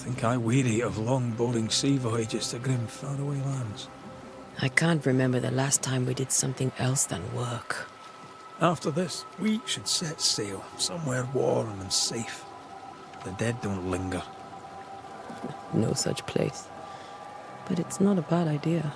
think I weary of long, boring sea voyages to grim, faraway lands. I can't remember the last time we did something else than work. After this, we should set sail somewhere warm and safe. The dead don't linger. No such place. But it's not a bad idea.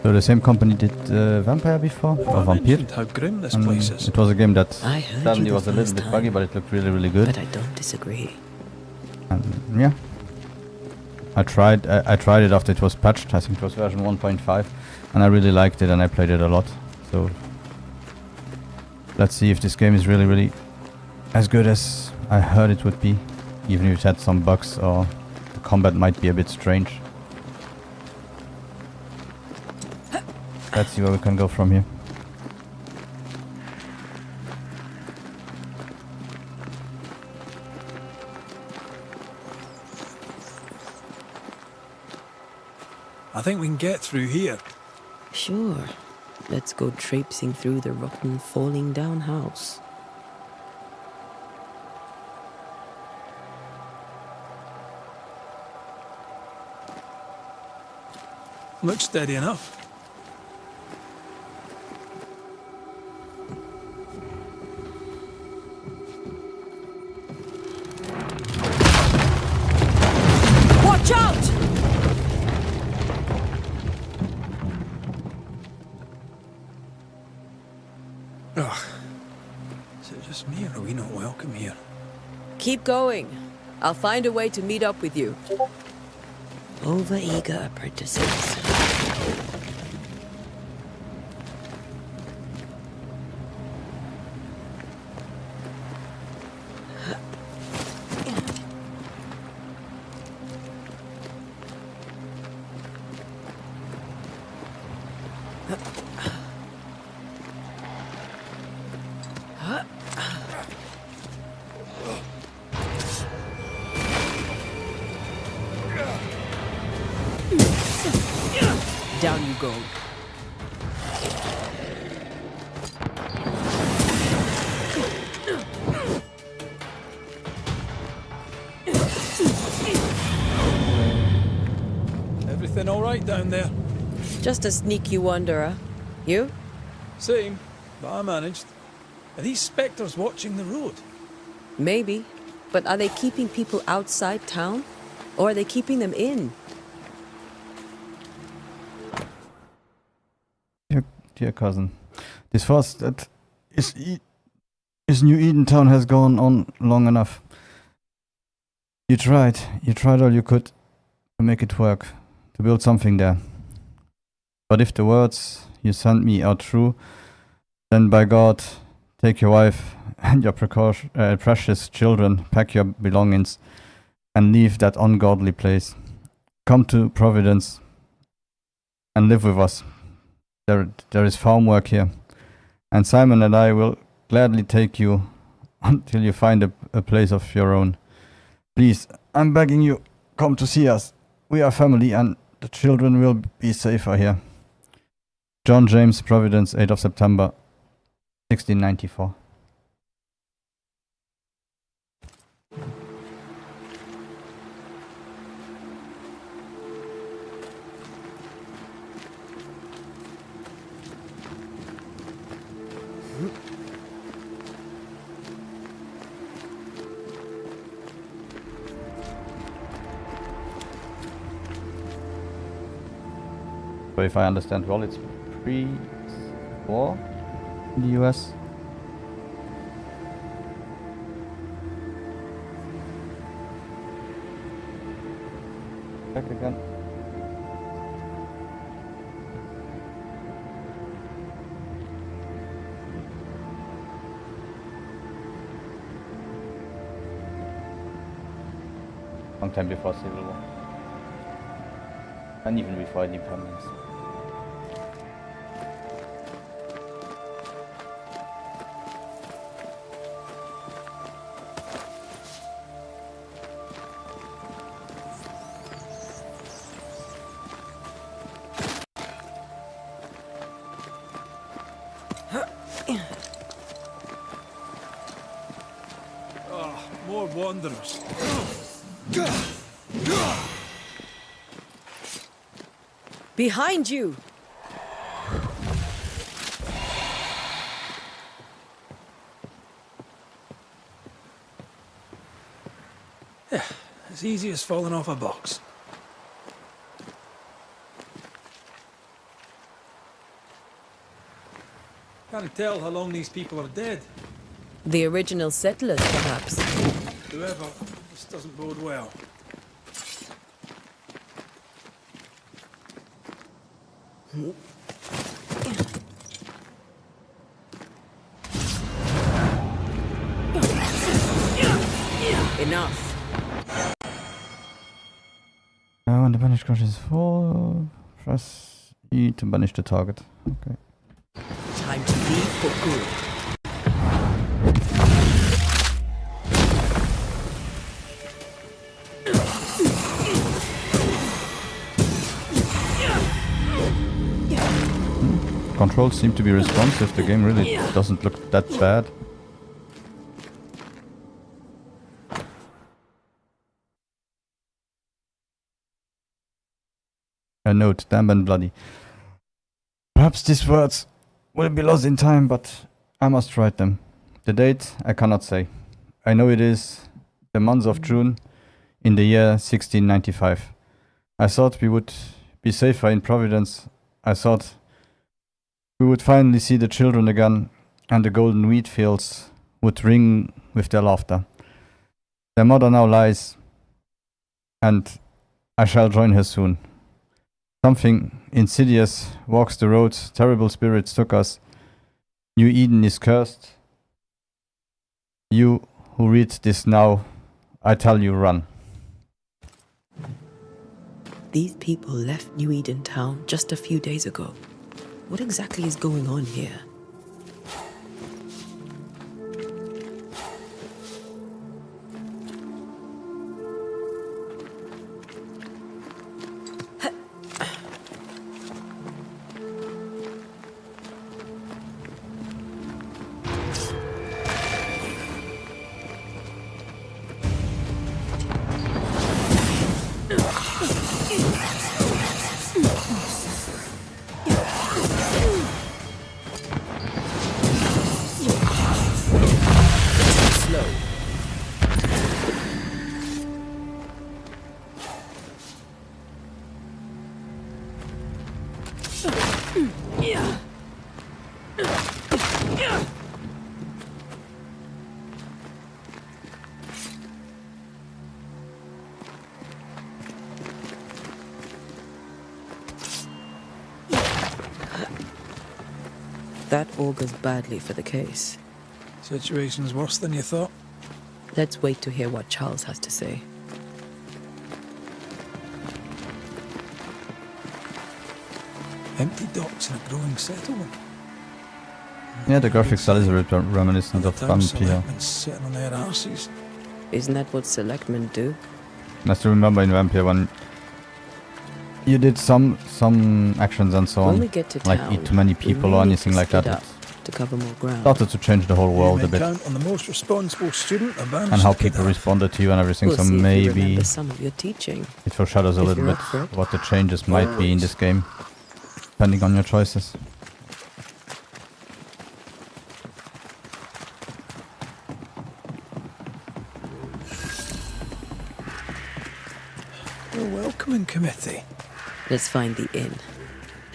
So the same company did Vampire before, or Vampire. How grim this place is. It was a game that I heard suddenly you was a little bit buggy, but it looked really, really good. But I don't disagree. And yeah, I tried it after it was patched. I think it was version 1.5, and I really liked it, and I played it a lot. So let's see if this game is really, really as good as I heard it would be, even if it had some bugs or the combat might be a bit strange. Let's see where we can go from here. I think we can get through here. Sure. Let's go traipsing through the rotten, falling down house. Looks steady enough. Watch out! Ugh. Is it just me, or are we not welcome here? Keep going. I'll find a way to meet up with you. Over-eager apprentices. Down you go. Everything all right down there? Just a sneaky wanderer. You? Same, but I managed. Are these spectres watching the road? Maybe. But are they keeping people outside town? Or are they keeping them in? Dear cousin, this force that is New Eden Town has gone on long enough. You tried all you could to make it work, to build something there. But if the words you sent me are true, then by God, take your wife and your precious children, pack your belongings, and leave that ungodly place. Come to Providence and live with us. There is farm work here, and Simon and I will gladly take you until you find a place of your own. Please, I'm begging you, come to see us. We are family, and the children will be safer here. John James, Providence, 8th of September, 1694. So if I understand well, it's pre-war in the US. Back again. Long time before Civil War. And even before independence. More wanderers. Behind you! As easy as falling off a box. Can't tell how long these people are dead. The original settlers, perhaps. Whoever, this doesn't bode well. Enough. When the banish crush is full, press E to banish the target. Okay. Time to leave for good. Controls seem to be responsive. The game really doesn't look that bad. A note, damp and bloody. Perhaps these words will be lost in time, but I must write them. The date I cannot say. I know it is the month of June in the year 1695. I thought we would be safer in Providence. I thought we would finally see the children again, and the golden wheat fields would ring with their laughter. Their mother now lies, and I shall join her soon. Something insidious walks the road, terrible spirits took us. New Eden is cursed. You who read this now, I tell you, run. These people left New Eden Town just a few days ago. What exactly is going on here? That augurs badly for the case. Situation's worse than you thought. Let's wait to hear what Charles has to say. Empty docks in a growing settlement. Yeah, the graphic style is a bit reminiscent of Town Vampire. selectmen sitting on their arses. Isn't that what selectmen do? I still remember in Vampire when you did some actions and so When on, we get to like town, eat too many we people may or need anything to like that. split up It to cover more ground. started to change the whole world You a may bit, count on the most responsible student a band and how should get people that. responded to you and everything. We'll So see if you maybe remember some of your teaching. it foreshadows a if little you're bit up for it. what the changes might be in this game, depending on your choices. A welcoming committee. Let's find the inn.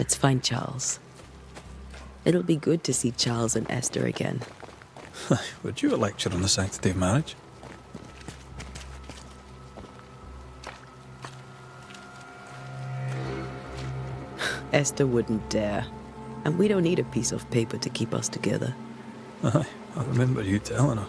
It's fine, Charles. It'll be good to see Charles and Esther again. Would you a lecture on the sanctity of marriage? Esther wouldn't dare. And we don't need a piece of paper to keep us together. Aye, I remember you telling her.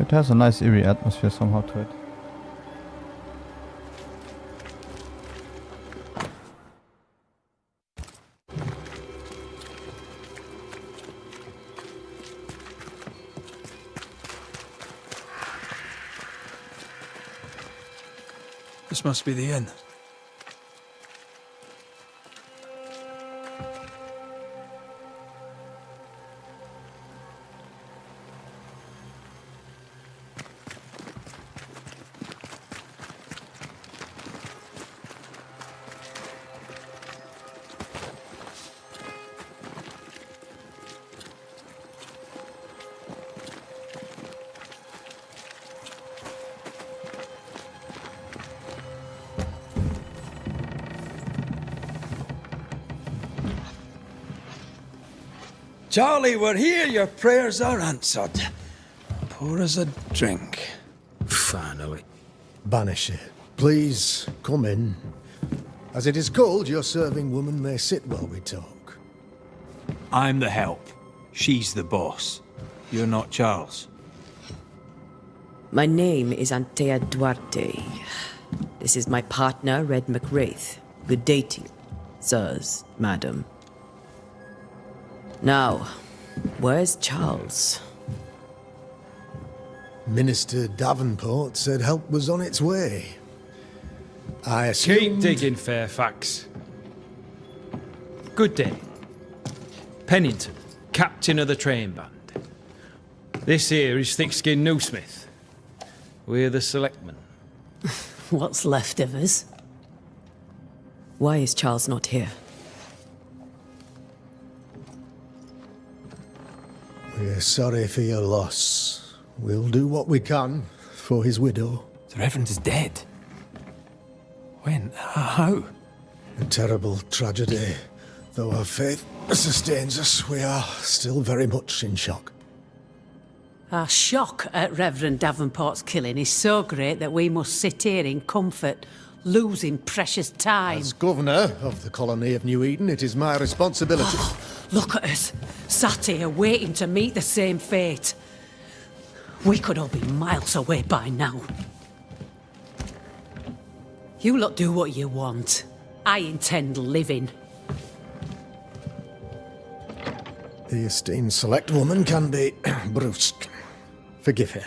It has a nice eerie atmosphere somehow to it. This must be the inn. Charlie, we're here. Your prayers are answered. Pour us a drink. Finally. Banisher, please come in. As it is cold, your serving woman may sit while we talk. I'm the help. She's the boss. You're not Charles. My name is Antea Duarte. This is my partner, Red McWraith. Good day to you, sirs, madam. Now, where's Charles? Minister Davenport said help was on its way. I assumed... Keep digging, Fairfax. Good day. Pennington, captain of the train band. This here is Thick-Skinned Newsmith. We're the selectmen. What's left of us? Why is Charles not here? We're sorry for your loss. We'll do what we can for his widow. The Reverend is dead. When? How? A terrible tragedy. Though our faith sustains us, we are still very much in shock. Our shock at Reverend Davenport's killing is so great that we must sit here in comfort, losing precious time. As governor of the colony of New Eden, it is my responsibility... Look at us, sat here waiting to meet the same fate. We could all be miles away by now. You lot do what you want. I intend living. The esteemed select woman can be brusque. Forgive her.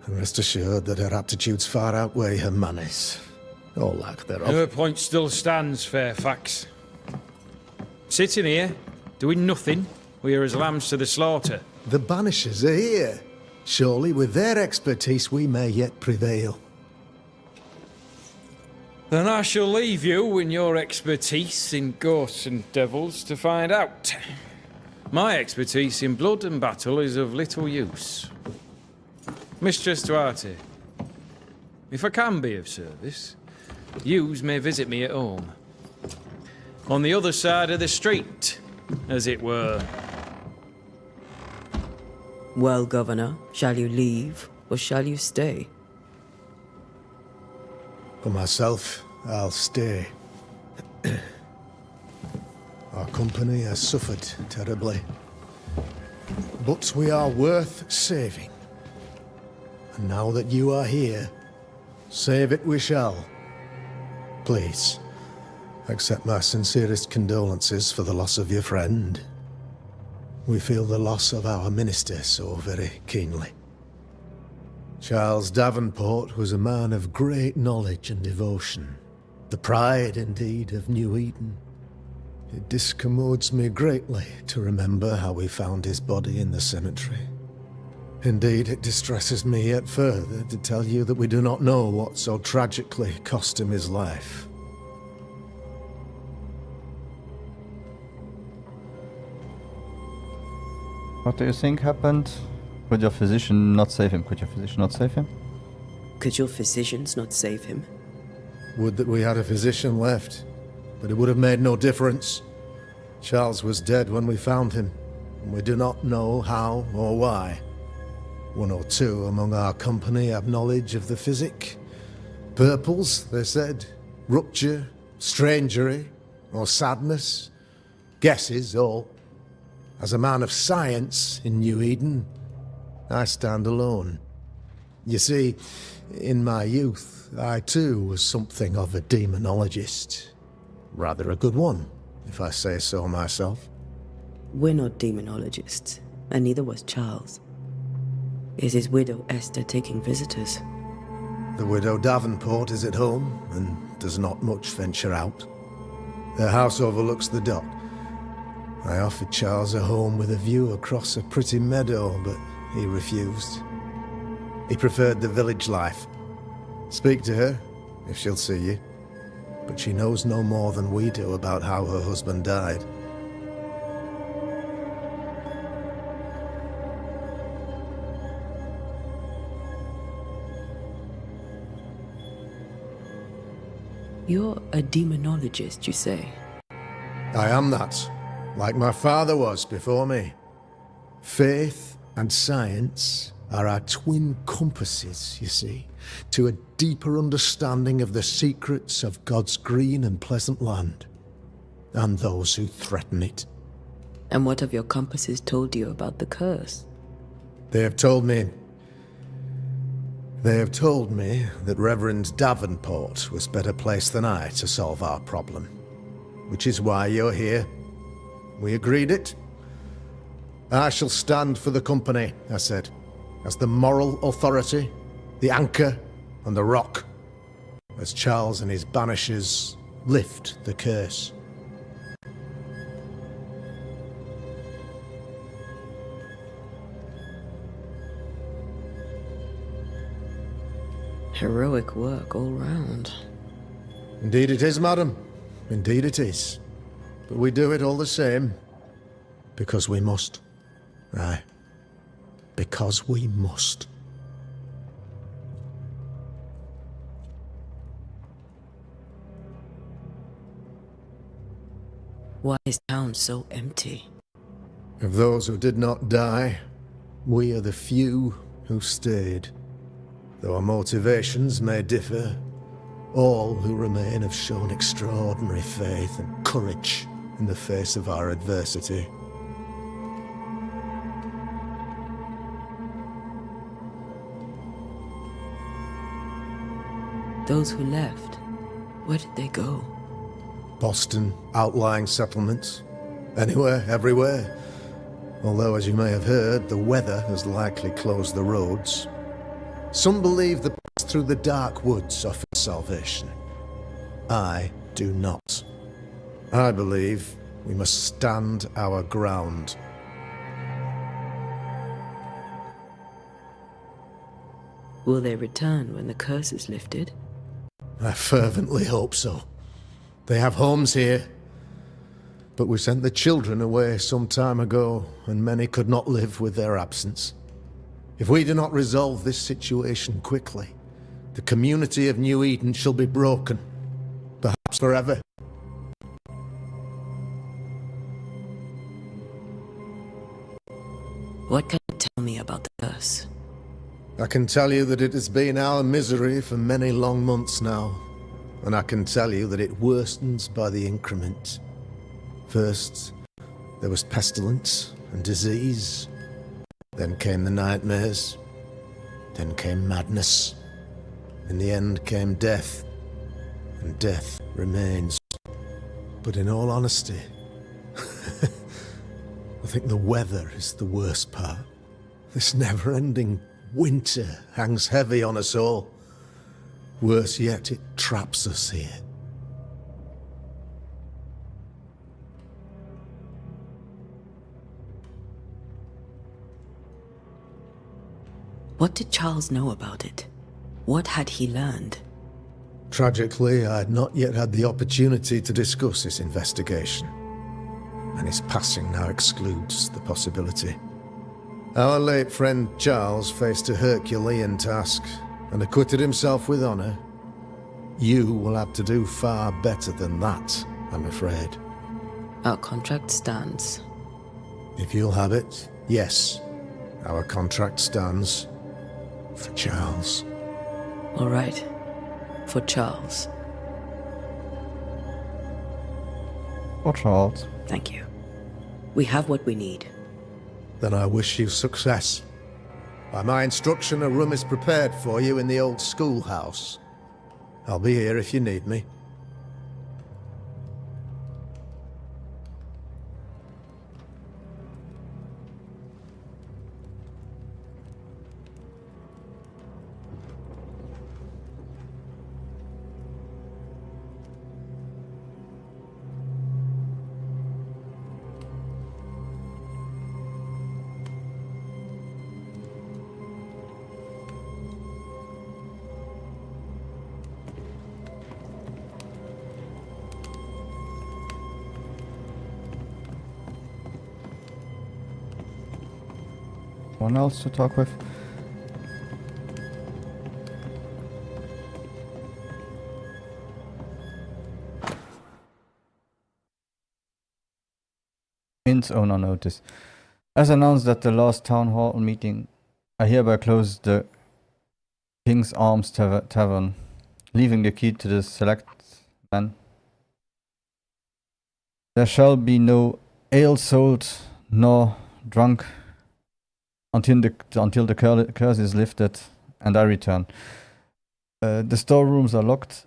And rest assured that her aptitudes far outweigh her manners. Or lack thereof. Her point still stands, Fairfax. Sitting here, doing nothing, we are as lambs to the slaughter. The Banishers are here. Surely with their expertise we may yet prevail. Then I shall leave you and your expertise in ghosts and devils to find out. My expertise in blood and battle is of little use. Mistress Duarte, if I can be of service, yous may visit me at home. On the other side of the street, as it were. Well, Governor, shall you leave or shall you stay? For myself, I'll stay. Our company has suffered terribly. But we are worth saving. And now that you are here, save it we shall. Please, accept my sincerest condolences for the loss of your friend. We feel the loss of our minister so very keenly. Charles Davenport was a man of great knowledge and devotion. The pride, indeed, of New Eden. It discommodes me greatly to remember how we found his body in the cemetery. Indeed, it distresses me yet further to tell you that we do not know what so tragically cost him his life. What do you think happened? Could your physician not save him? Could your physician not save him? Could your physicians not save him? Would that we had a physician left, but it would have made no difference. Charles was dead when we found him, and we do not know how or why. One or two among our company have knowledge of the physic. Purples, they said. Rupture, strangery, or sadness. Guesses, all. As a man of science in New Eden, I stand alone. You see, in my youth, I too was something of a demonologist. Rather a good one, if I say so myself. We're not demonologists, and neither was Charles. Is his widow Esther taking visitors? The widow Davenport is at home, and does not much venture out. Their house overlooks the dock. I offered Charles a home with a view across a pretty meadow, but he refused. He preferred the village life. Speak to her, if she'll see you. But she knows no more than we do about how her husband died. You're a demonologist, you say? I am that, like my father was before me. Faith and science are our twin compasses, you see, to a deeper understanding of the secrets of God's green and pleasant land, and those who threaten it. And what have your compasses told you about the curse? They have told me that Reverend Davenport was better placed than I to solve our problem, which is why you're here. We agreed it. I shall stand for the company, I said, as the moral authority, the anchor, and the rock, as Charles and his Banishers lift the curse. Heroic work all round. Indeed it is, madam. Indeed it is. But we do it all the same, because we must. Aye. Because we must. Why is town so empty? Of those who did not die, we are the few who stayed. Though our motivations may differ, all who remain have shown extraordinary faith and courage in the face of our adversity. Those who left, where did they go? Boston, outlying settlements. Anywhere, everywhere. Although, as you may have heard, the weather has likely closed the roads. Some believe the path through the dark woods offers salvation. I do not. I believe we must stand our ground. Will they return when the curse is lifted? I fervently hope so. They have homes here. But we sent the children away some time ago, and many could not live with their absence. If we do not resolve this situation quickly, the community of New Eden shall be broken, perhaps forever. What can you tell me about the curse? I can tell you that it has been our misery for many long months now, and I can tell you that it worstens by the increment. First, there was pestilence and disease. Then came the nightmares. Then came madness. In the end came death. And death remains. But in all honesty, I think the weather is the worst part. This never-ending winter hangs heavy on us all. Worse yet, it traps us here. What did Charles know about it? What had he learned? Tragically, I had not yet had the opportunity to discuss his investigation, and his passing now excludes the possibility. Our late friend Charles faced a Herculean task and acquitted himself with honour. You will have to do far better than that, I'm afraid. Our contract stands. If you'll have it, yes, our contract stands for Charles. All right. For Charles. For Charles. Thank you. We have what we need. Then I wish you success. By my instruction, a room is prepared for you in the old schoolhouse. I'll be here if you need me. One else to talk with? Ins owner notice. As announced at the last town hall meeting, I hereby close the King's Arms Tavern, leaving the key to the select man. There shall be no ale sold nor drunk until the curse is lifted and I return. The storerooms are locked,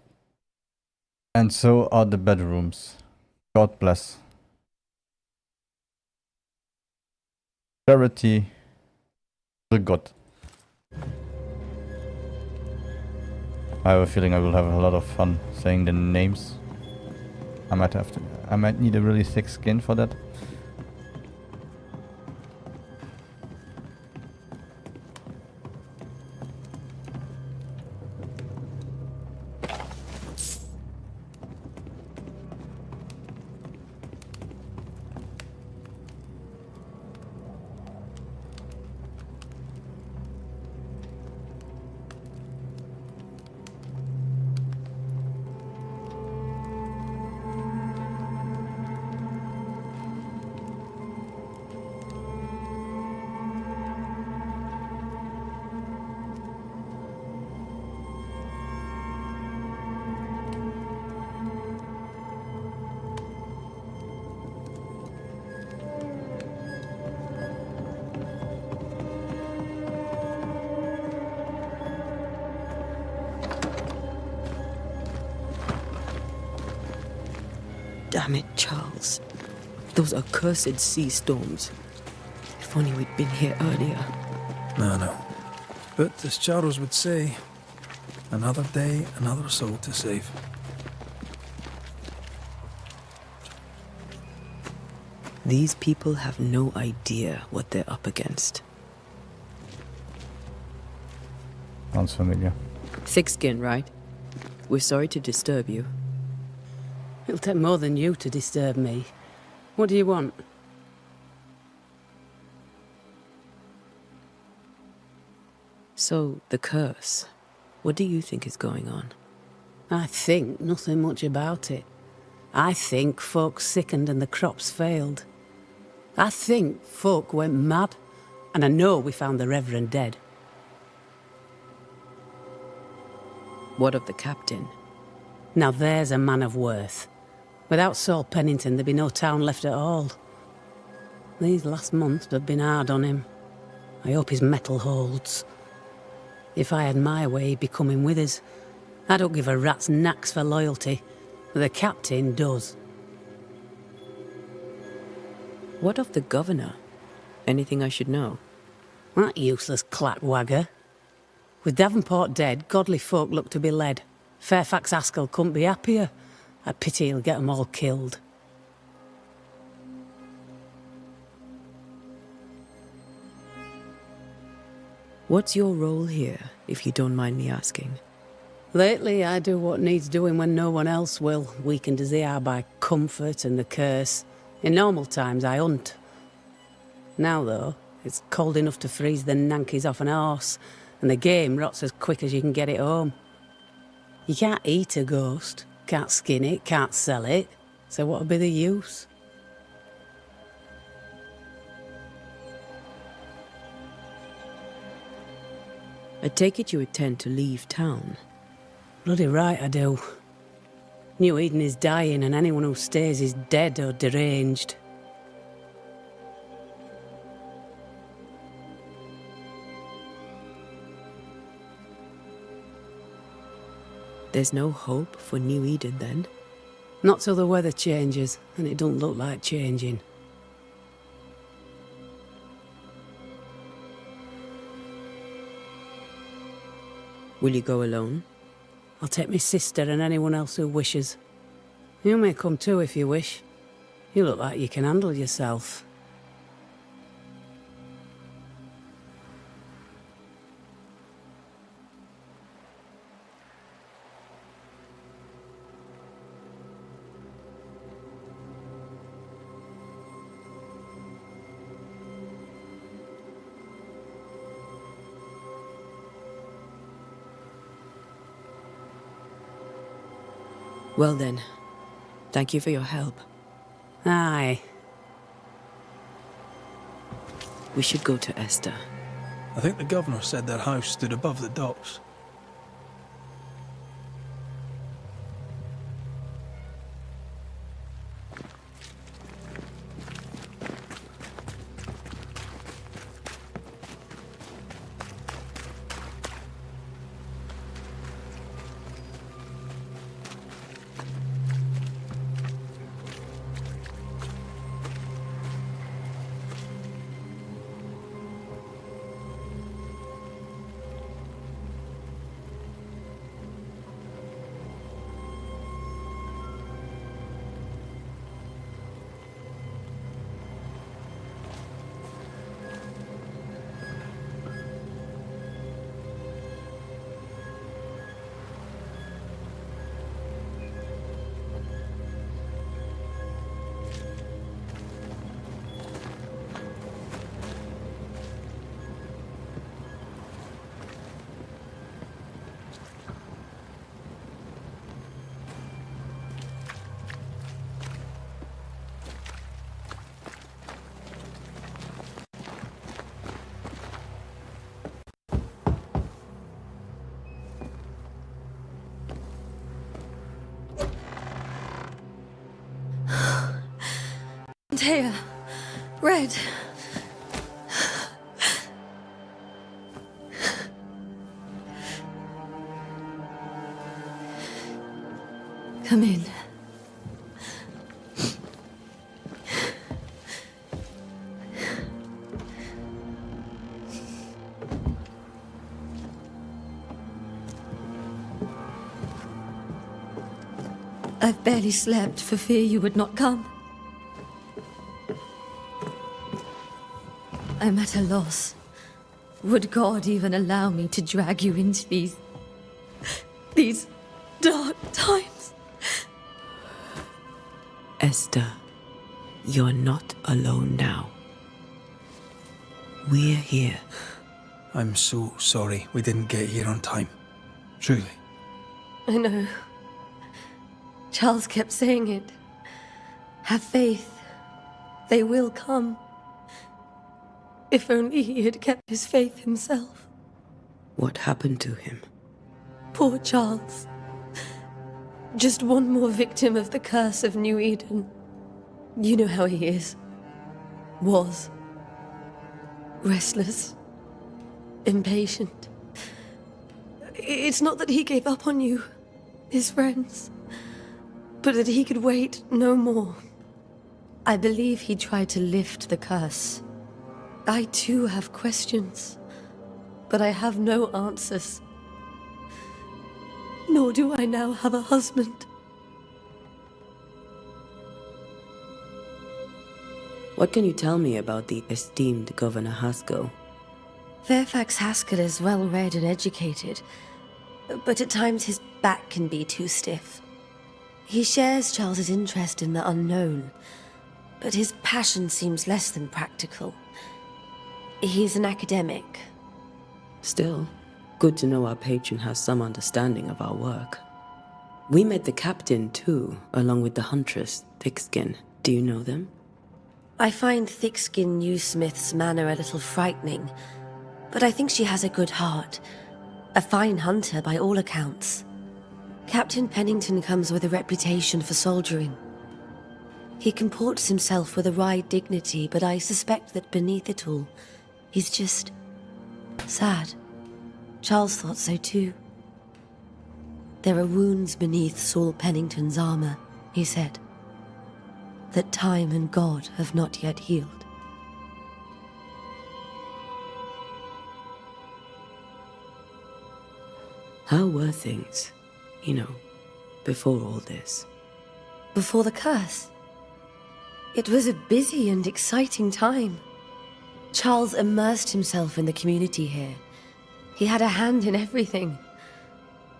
and so are the bedrooms. God bless. Charity will God. I have a feeling I will have a lot of fun saying the names. I might need a really thick skin for that. Damn it, Charles. Those accursed sea storms. If only we'd been here earlier. No. But as Charles would say, another day, another soul to save. These people have no idea what they're up against. Sounds familiar. Thick skin, right? We're sorry to disturb you. It'll take more than you to disturb me. What do you want? So, the curse. What do you think is going on? I think nothing much about it. I think folk sickened and the crops failed. I think folk went mad, and I know we found the Reverend dead. What of the captain? Now there's a man of worth. Without Saul Pennington, there'd be no town left at all. These last months have been hard on him. I hope his mettle holds. If I had my way, he'd be coming with us. I don't give a rat's knacks for loyalty, but the captain does. What of the governor? Anything I should know? That useless clackwagger. With Davenport dead, godly folk look to be led. Fairfax Askell couldn't be happier. I pity he'll get 'em all killed. What's your role here, if you don't mind me asking? Lately, I do what needs doing when no one else will, weakened as they are by comfort and the curse. In normal times, I hunt. Now, though, It's cold enough to freeze the nankies off an horse, and the game rots as quick as you can get it home. You can't eat a ghost, can't skin it, can't sell it, so what would be the use? I take it you intend to leave town. Bloody right I do. New Eden is dying, and anyone who stays is dead or deranged. There's no hope for New Eden then? Not till the weather changes, and it don't look like changing. Will you go alone? I'll take my sister and anyone else who wishes. You may come too if you wish. You look like you can handle yourself. Well then, thank you for your help. Aye. We should go to Esther. I think the governor said their house stood above the docks. Antea, Red. Come in. I've barely slept for fear you would not come. I'm at a loss. Would God even allow me to drag you into these dark times? Esther, you're not alone now. We're here. I'm so sorry we didn't get here on time. Truly. I know. Charles kept saying it. Have faith. They will come. If only he had kept his faith himself. What happened to him? Poor Charles. Just one more victim of the curse of New Eden. You know how he is. Was. Restless. Impatient. It's not that he gave up on you, his friends, but that he could wait no more. I believe he tried to lift the curse. I too have questions, but I have no answers. Nor do I now have a husband. What can you tell me about the esteemed Governor Haskell? Fairfax Haskell is well read and educated, but at times his back can be too stiff. He shares Charles's interest in the unknown, but his passion seems less than practical. He's an academic. Still, good to know our patron has some understanding of our work. We met the captain, too, along with the huntress, Thickskin. Do you know them? I find Thickskin Newsmith's manner a little frightening, but I think she has a good heart. A fine hunter by all accounts. Captain Pennington comes with a reputation for soldiering. He comports himself with a wry dignity, but I suspect that beneath it all, he's just sad. Charles thought so too. There are wounds beneath Saul Pennington's armor, he said, that time and God have not yet healed. How were things, before all this? Before the curse, it was a busy and exciting time. Charles immersed himself in the community here. He had a hand in everything.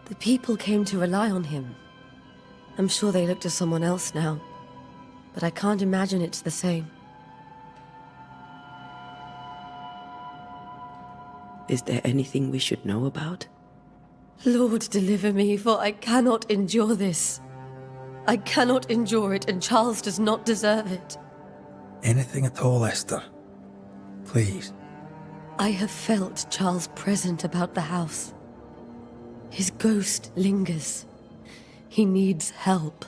The people came to rely on him. I'm sure they look to someone else now, but I can't imagine it's the same. Is there anything we should know about? Lord, deliver me, for I cannot endure this. I cannot endure it, and Charles does not deserve it. Anything at all, Esther. Please. I have felt Charles present about the house. His ghost lingers. He needs help.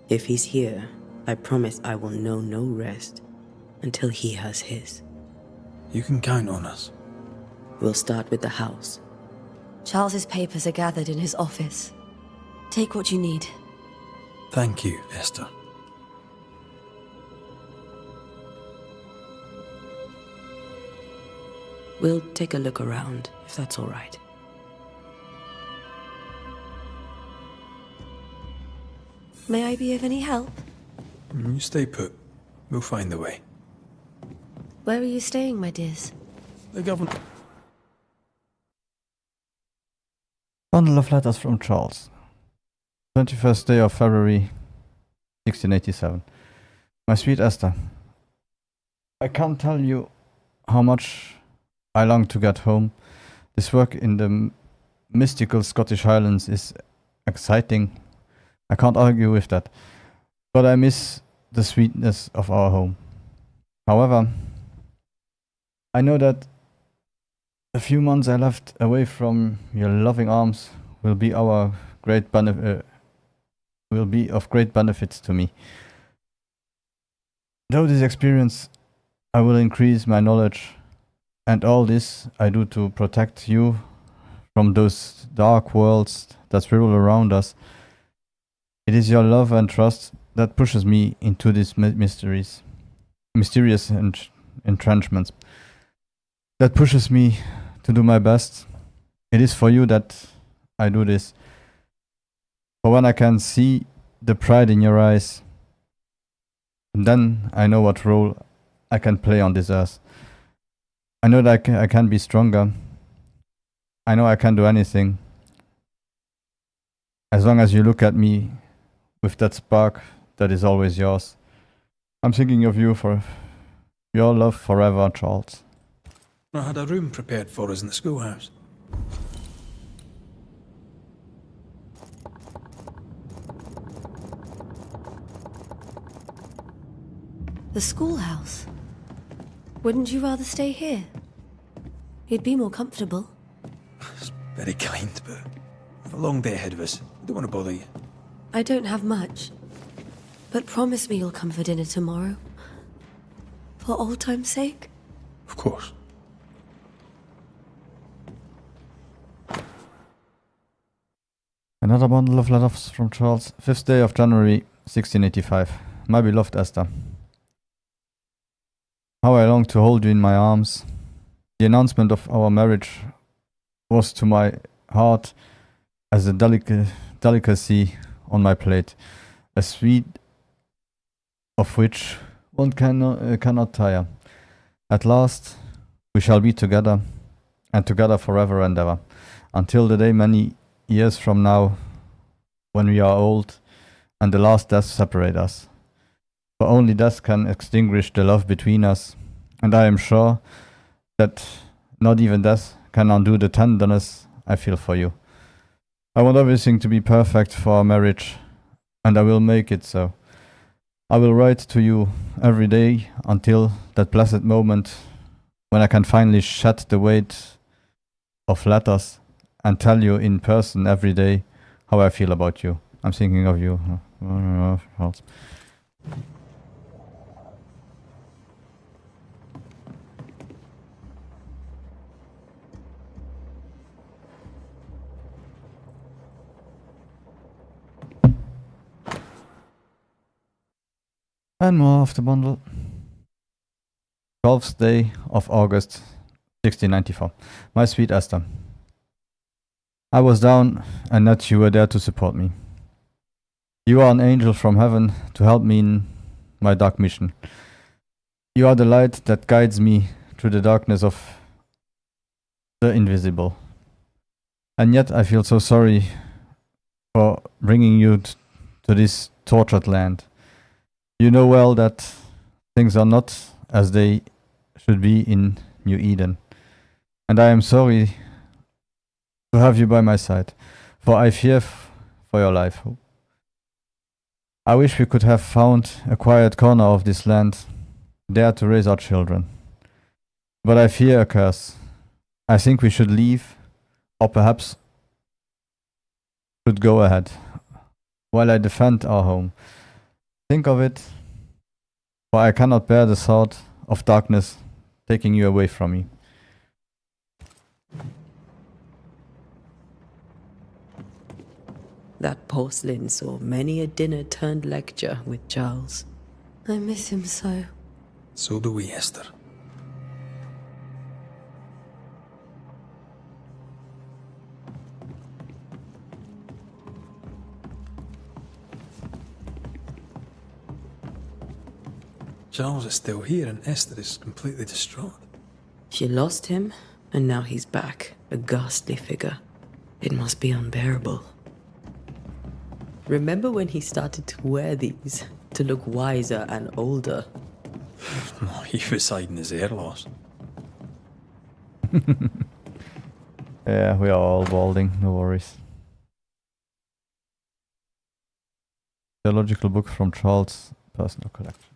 If he's here, I promise I will know no rest until he has his. You can count on us. We'll start with the house. Charles's papers are gathered in his office. Take what you need. Thank you, Esther. We'll take a look around, if that's all right. May I be of any help? You stay put. We'll find the way. Where are you staying, my dears? The governor... Bundle of letters from Charles. 21st day of February, 1687. My sweet Esther, I can't tell you how much I long to get home. This work in the mystical Scottish Highlands is exciting. I can't argue with that. But I miss the sweetness of our home. However, I know that the few months I left away from your loving arms will be of great benefit to me. Though this experience, I will increase my knowledge, and all this I do to protect you from those dark worlds that swirl around us. It is your love and trust that pushes me into these mysterious entrenchments. That pushes me to do my best. It is for you that I do this. For when I can see the pride in your eyes, then I know what role I can play on this earth. I know that I can be stronger. I know I can do anything. As long as you look at me with that spark that is always yours. I'm thinking of you for your love forever, Charles. I had a room prepared for us in the schoolhouse. The schoolhouse? Wouldn't you rather stay here? You'd be more comfortable. It's very kind, but we've a long day ahead of us. I don't want to bother you. I don't have much, but promise me you'll come for dinner tomorrow. For old time's sake? Of course. Another bundle of letters from Charles. 5th day of January, 1685. My beloved Esther. How I long to hold you in my arms. The announcement of our marriage was to my heart as a delicacy on my plate, a sweet of which one cannot tire. At last, we shall be together, and together forever and ever, until the day many years from now, when we are old, and the last death separate us. For only death can extinguish the love between us, and I am sure that not even death can undo the tenderness I feel for you. I want everything to be perfect for our marriage, and I will make it so. I will write to you every day until that blessed moment when I can finally shed the weight of letters and tell you in person every day how I feel about you. I'm thinking of you. And more of the bundle. 12th day of August, 1694. My sweet Esther. I was down, and yet you were there to support me. You are an angel from heaven to help me in my dark mission. You are the light that guides me through the darkness of the invisible. And yet I feel so sorry for bringing you to this tortured land. You know well that things are not as they should be in New Eden. And I am sorry to have you by my side, for I fear for your life. I wish we could have found a quiet corner of this land, there to raise our children. But I fear a curse. I think we should leave, or perhaps should go ahead, while I defend our home. Think of it, for I cannot bear the thought of darkness taking you away from me. That porcelain saw many a dinner-turned lecture with Charles. I miss him so. So do we, Esther. Charles is still here and Esther is completely distraught. She lost him, and now he's back, a ghastly figure. It must be unbearable. Remember when he started to wear these, to look wiser and older? Oh, he was hiding his hair loss. Yeah, we are all balding, no worries. Theological book from Charles' personal collection.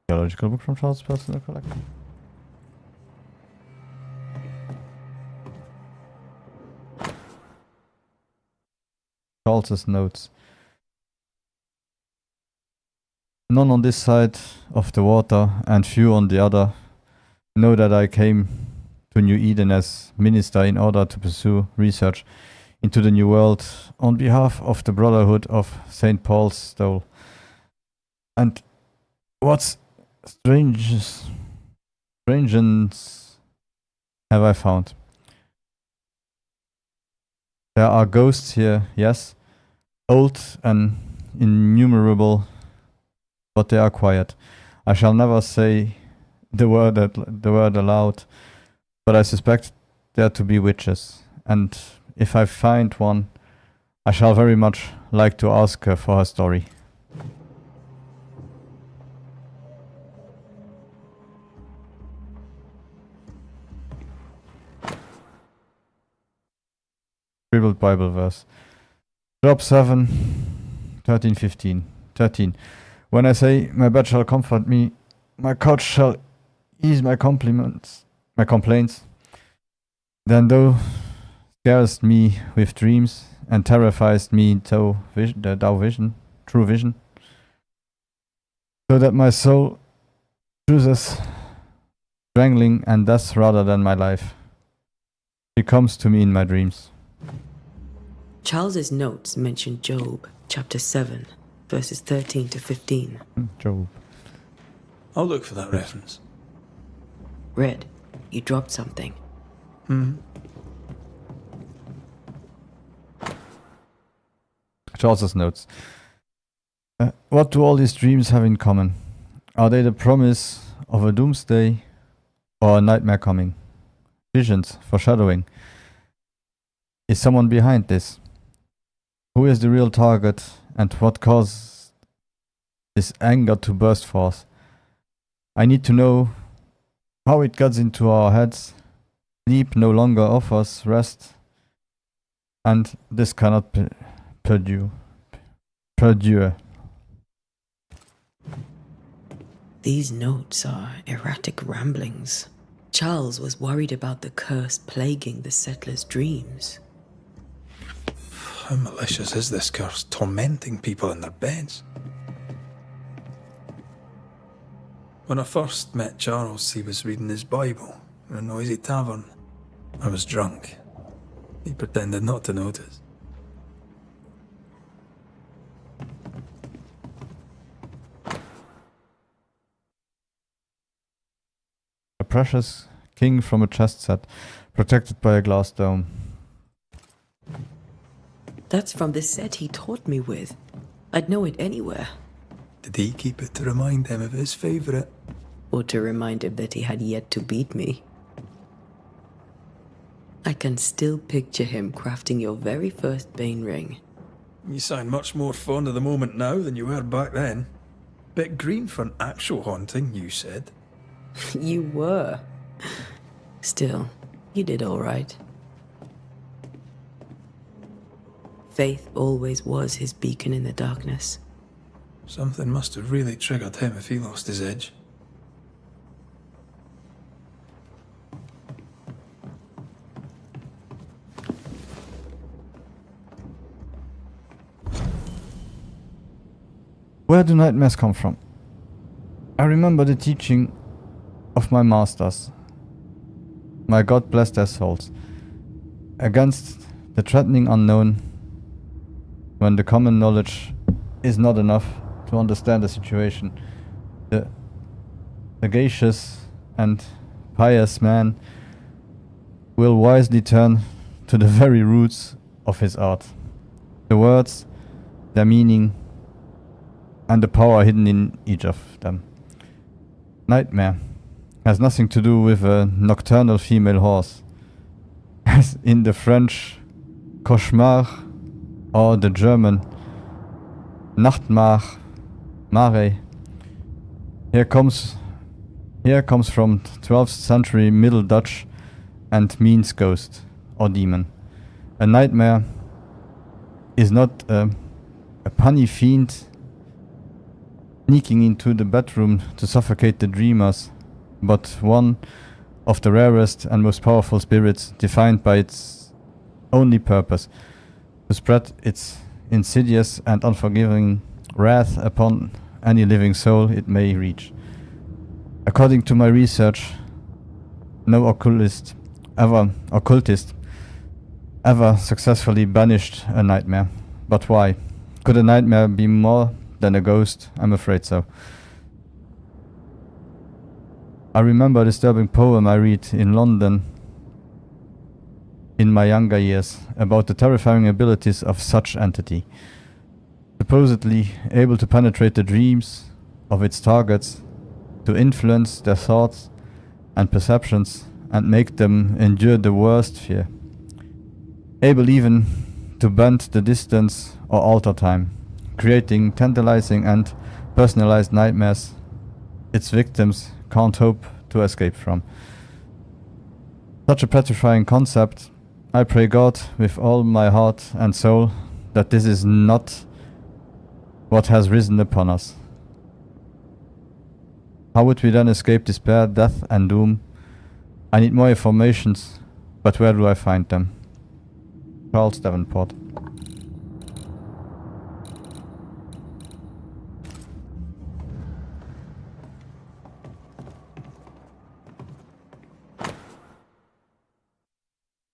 Theological book from Charles' personal collection. Charles's notes. None on this side of the water and few on the other know that I came to New Eden as minister in order to pursue research into the New World on behalf of the Brotherhood of St. Paul's Stole. And what's strange have I found? There are ghosts here, yes, old and innumerable, but they are quiet. I shall never say the word aloud, but I suspect there to be witches, and if I find one, I shall very much like to ask her for her story. Scribbled Bible verse. Job 7, 13, 15. 13. When I say, my bed shall comfort me, my couch shall ease my complaints, then thou scarest me with dreams, and terrifiest me true vision, so that my soul chooses strangling and death rather than my life. She comes to me in my dreams. Charles's notes mention Job, chapter 7, verses 13 to 15. Job. I'll look for that reference. Red, you dropped something. Charles's notes. What do all these dreams have in common? Are they the promise of a doomsday or a nightmare coming? Visions, foreshadowing. Is someone behind this? Who is the real target, and what caused this anger to burst forth? I need to know how it gets into our heads. Sleep no longer offers rest, and this cannot perdure. These notes are erratic ramblings. Charles was worried about the curse plaguing the settlers' dreams. How malicious is this curse, tormenting people in their beds? When I first met Charles, he was reading his Bible in a noisy tavern. I was drunk. He pretended not to notice. A precious king from a chest set, protected by a glass dome. That's from the set he taught me with. I'd know it anywhere. Did he keep it to remind him of his favourite? Or to remind him that he had yet to beat me. I can still picture him crafting your very first Bane ring. You sound much more fond of the moment now than you were back then. Bit green for an actual haunting, you said. You were. Still, you did all right. Faith always was his beacon in the darkness. Something must have really triggered him if he lost his edge. Where do nightmares come from? I remember the teaching of my masters. My God bless their souls. Against the threatening unknown, when the common knowledge is not enough to understand the situation, the sagacious and pious man will wisely turn to the very roots of his art. The words, their meaning, and the power hidden in each of them. Nightmare has nothing to do with a nocturnal female horse, as in the French cauchemar or the German Nachtmar, Mare. Here comes from 12th century Middle Dutch and means ghost or demon. A nightmare is not a punny fiend sneaking into the bedroom to suffocate the dreamers, but one of the rarest and most powerful spirits, defined by its only purpose, to spread its insidious and unforgiving wrath upon any living soul it may reach. According to my research, no occultist ever successfully banished a nightmare. But why? Could a nightmare be more than a ghost? I'm afraid so. I remember a disturbing poem I read in London in my younger years about the terrifying abilities of such entity. Supposedly able to penetrate the dreams of its targets, to influence their thoughts and perceptions and make them endure the worst fear. Able even to bend the distance or alter time, creating tantalizing and personalized nightmares its victims can't hope to escape from. Such a petrifying concept. I pray God with all my heart and soul that this is not what has risen upon us. How would we then escape despair, death and doom? I need more informations, but where do I find them? Charles Davenport.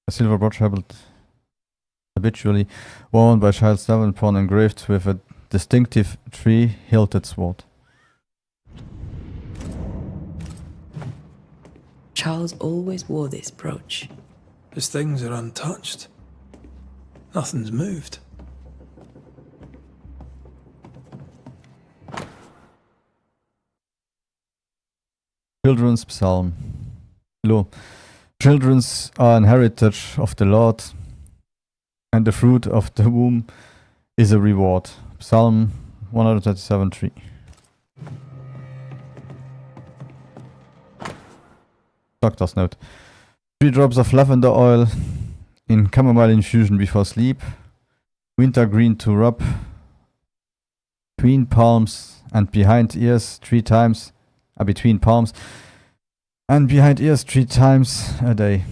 A silver brooch habitually worn by Charles Davenport, engraved with a distinctive three-hilted sword. Charles always wore this brooch. His things are untouched. Nothing's moved. Children's Psalm. Lo, children's are an heritage of the Lord, and the fruit of the womb is a reward. Psalm 137:3. Doctor's note. 3 drops of lavender oil in chamomile infusion before sleep. Wintergreen to rub between palms and behind ears 3 times. Between palms and behind ears 3 times a day.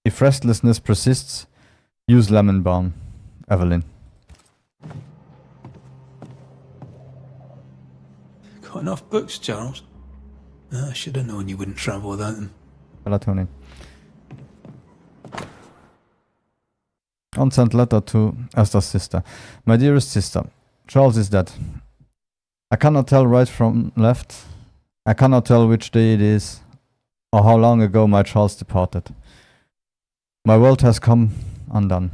If restlessness persists, use lemon balm. Evelyn. Got enough books, Charles? I should have known you wouldn't travel without them. Melatonin. Unsent letter to Esther's sister. My dearest sister, Charles is dead. I cannot tell right from left. I cannot tell which day it is, or how long ago my Charles departed. My world has come undone.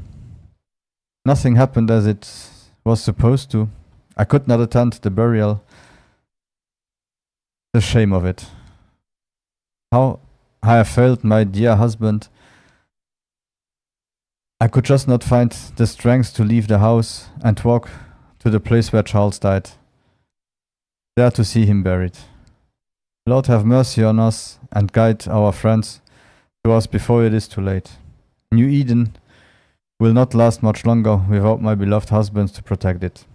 Nothing happened as it was supposed to. I could not attend the burial. The shame of it. How I have failed my dear husband. I could just not find the strength to leave the house and walk to the place where Charles died, there to see him buried. Lord have mercy on us and guide our friends to us before it is too late. New Eden will not last much longer without my beloved husband to protect it.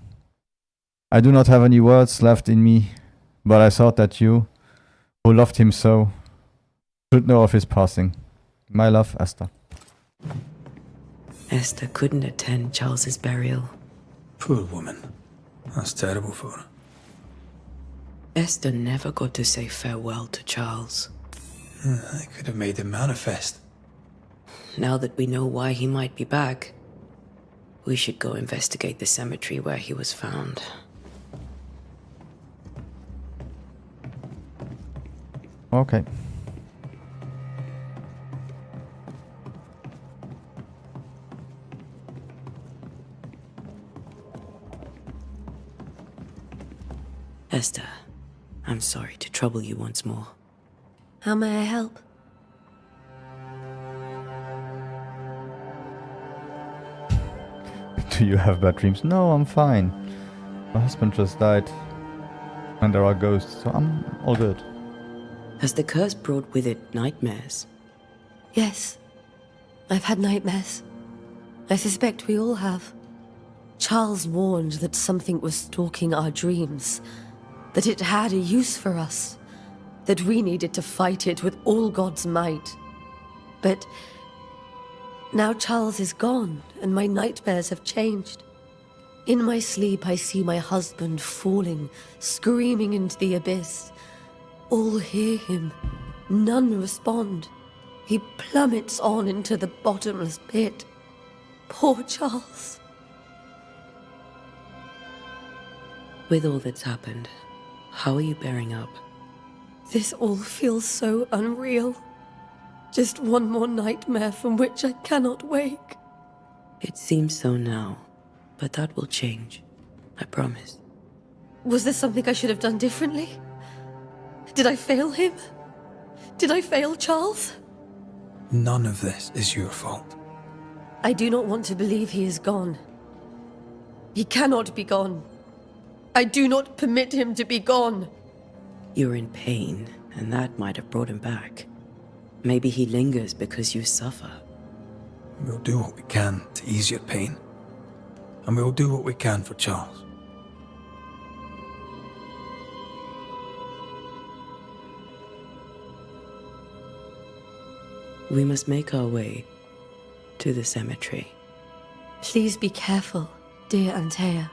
I do not have any words left in me, but I thought that you, who loved him so, should know of his passing. My love, Esther. Esther couldn't attend Charles's burial. Poor woman. That's terrible for her. Esther never got to say farewell to Charles. I could have made him manifest. Now that we know why he might be back, we should go investigate the cemetery where he was found. Okay. Esther, I'm sorry to trouble you once more. How may I help? Do you have bad dreams? No, I'm fine. My husband just died. And there are ghosts, so I'm all good. Has the curse brought with it nightmares? Yes. I've had nightmares. I suspect we all have. Charles warned that something was stalking our dreams, that it had a use for us, that we needed to fight it with all God's might. But now Charles is gone, and my nightmares have changed. In my sleep, I see my husband falling, screaming into the abyss. All hear him. None respond. He plummets on into the bottomless pit. Poor Charles. With all that's happened, how are you bearing up? This all feels so unreal. Just one more nightmare from which I cannot wake. It seems so now, but that will change. I promise. Was there something I should have done differently? Did I fail him? Did I fail Charles? None of this is your fault. I do not want to believe he is gone. He cannot be gone. I do not permit him to be gone. You're in pain, and that might have brought him back. Maybe he lingers because you suffer. We'll do what we can to ease your pain. And we'll do what we can for Charles. We must make our way to the cemetery. Please be careful, dear Antea.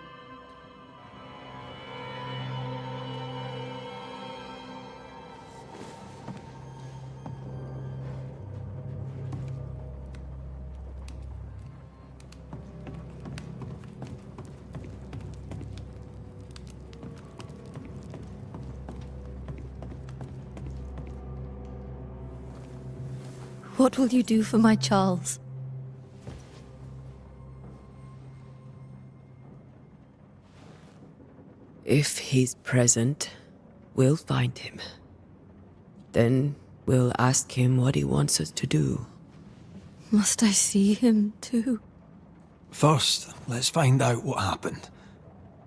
What will you do for my Charles? If he's present, we'll find him. Then we'll ask him what he wants us to do. Must I see him too? First, let's find out what happened.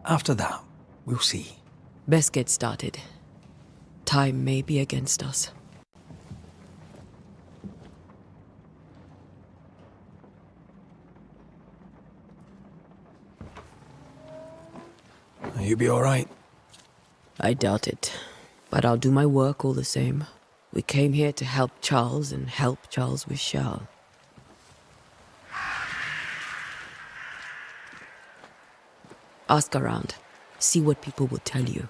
After that, we'll see. Best get started. Time may be against us. You be alright? I doubt it. But I'll do my work all the same. We came here to help Charles, and help Charles we shall. Ask around. See what people will tell you.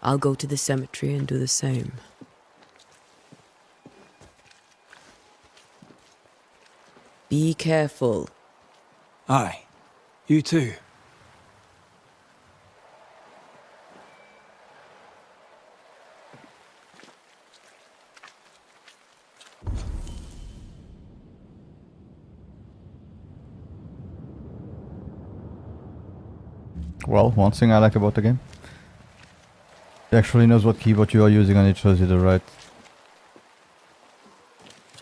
I'll go to the cemetery and do the same. Be careful. Aye. You too. Well, one thing I like about the game, it actually knows what keyboard you are using and it shows you the right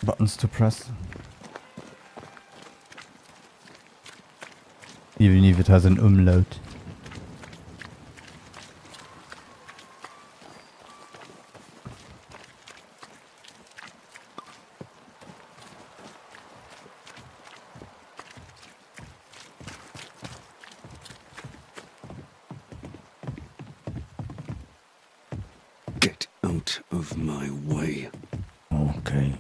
buttons to press. Even if it has an umlaut. Get out of my way. Okay.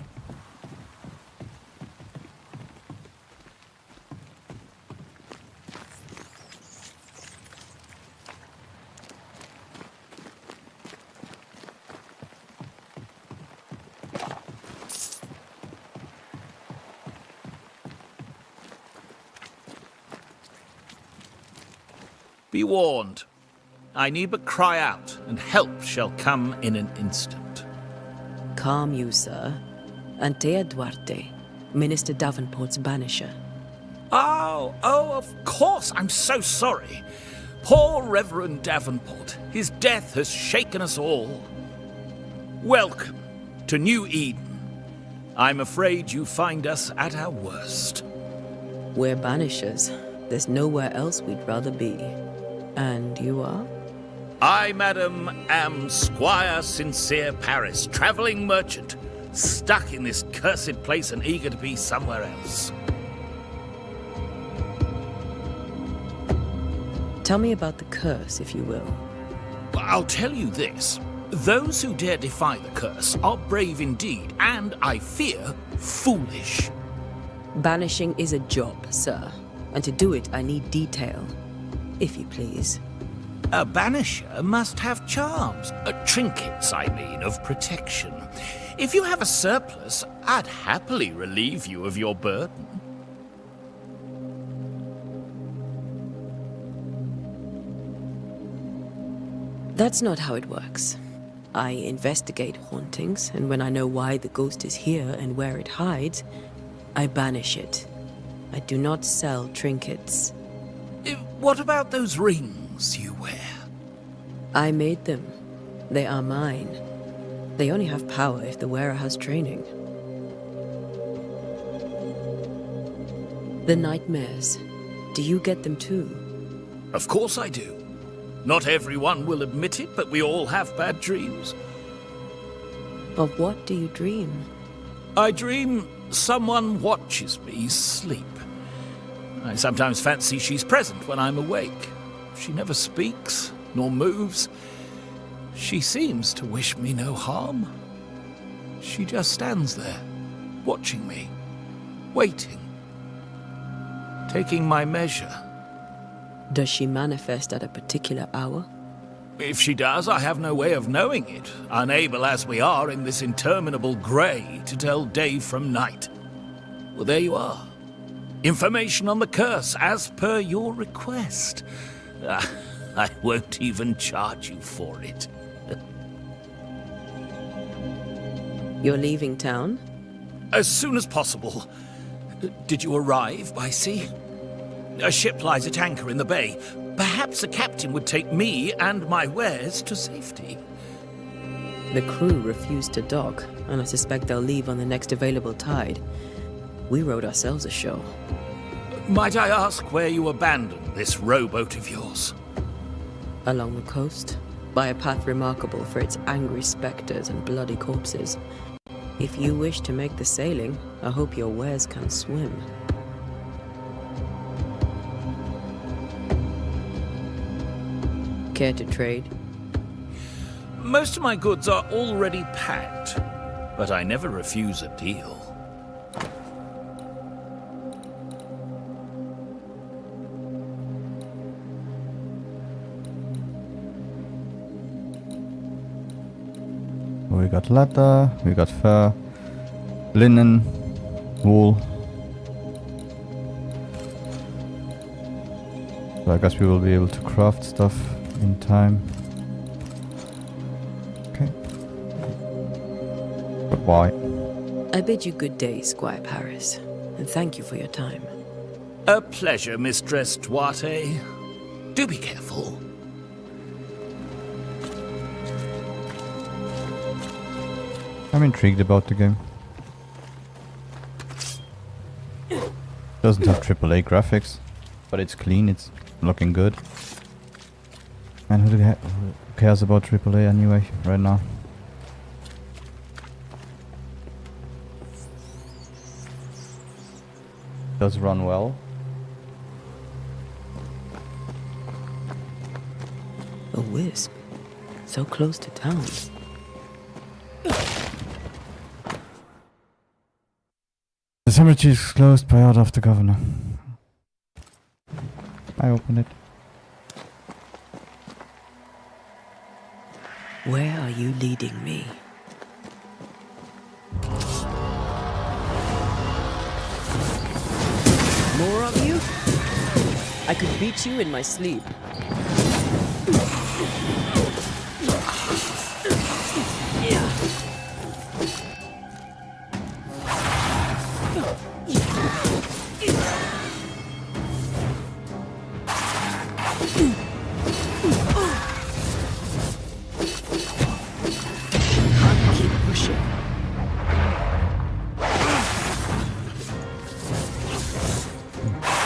Be warned. I need but cry out, and help shall come in an instant. Calm you, sir. Antea Duarte, Minister Davenport's banisher. Oh, of course, I'm so sorry. Poor Reverend Davenport. His death has shaken us all. Welcome to New Eden. I'm afraid you find us at our worst. We're banishers. There's nowhere else we'd rather be. And you are? I, madam, am Squire Sincere Paris, travelling merchant, stuck in this cursed place and eager to be somewhere else. Tell me about the curse, if you will. I'll tell you this. Those who dare defy the curse are brave indeed, and, I fear, foolish. Banishing is a job, sir. And to do it, I need detail. If you please. A banisher must have charms. Trinkets, I mean, of protection. If you have a surplus, I'd happily relieve you of your burden. That's not how it works. I investigate hauntings, and when I know why the ghost is here and where it hides, I banish it. I do not sell trinkets. What about those rings you wear? I made them. They are mine. They only have power if the wearer has training. The nightmares. Do you get them too? Of course I do. Not everyone will admit it, but we all have bad dreams. Of what do you dream? I dream someone watches me sleep. I sometimes fancy she's present when I'm awake. She never speaks, nor moves. She seems to wish me no harm. She just stands there, watching me, waiting, taking my measure. Does she manifest at a particular hour? If she does, I have no way of knowing it, unable as we are in this interminable grey to tell day from night. Well, there you are. Information on the curse, as per your request. I won't even charge you for it. You're leaving town? As soon as possible. Did you arrive by sea? A ship lies at anchor in the bay. Perhaps a captain would take me and my wares to safety. The crew refused to dock, and I suspect they'll leave on the next available tide. We rode ourselves ashore. Might I ask where you abandoned this rowboat of yours? Along the coast, by a path remarkable for its angry spectres and bloody corpses. If you wish to make the sailing, I hope your wares can swim. Care to trade? Most of my goods are already packed, but I never refuse a deal. We got leather, we got fur, linen, wool. So I guess we will be able to craft stuff in time. Okay. But why? I bid you good day, Squire Paris, and thank you for your time. A pleasure, Mistress Duarte. Do be careful. I'm intrigued about the game. Doesn't have AAA graphics, but it's clean, it's looking good. And who cares about AAA anyway, right now? Does run well. A wisp. So close to town. The cemetery is closed by order of the governor. I open it. Where are you leading me? More of you? I could beat you in my sleep. Keep pushing.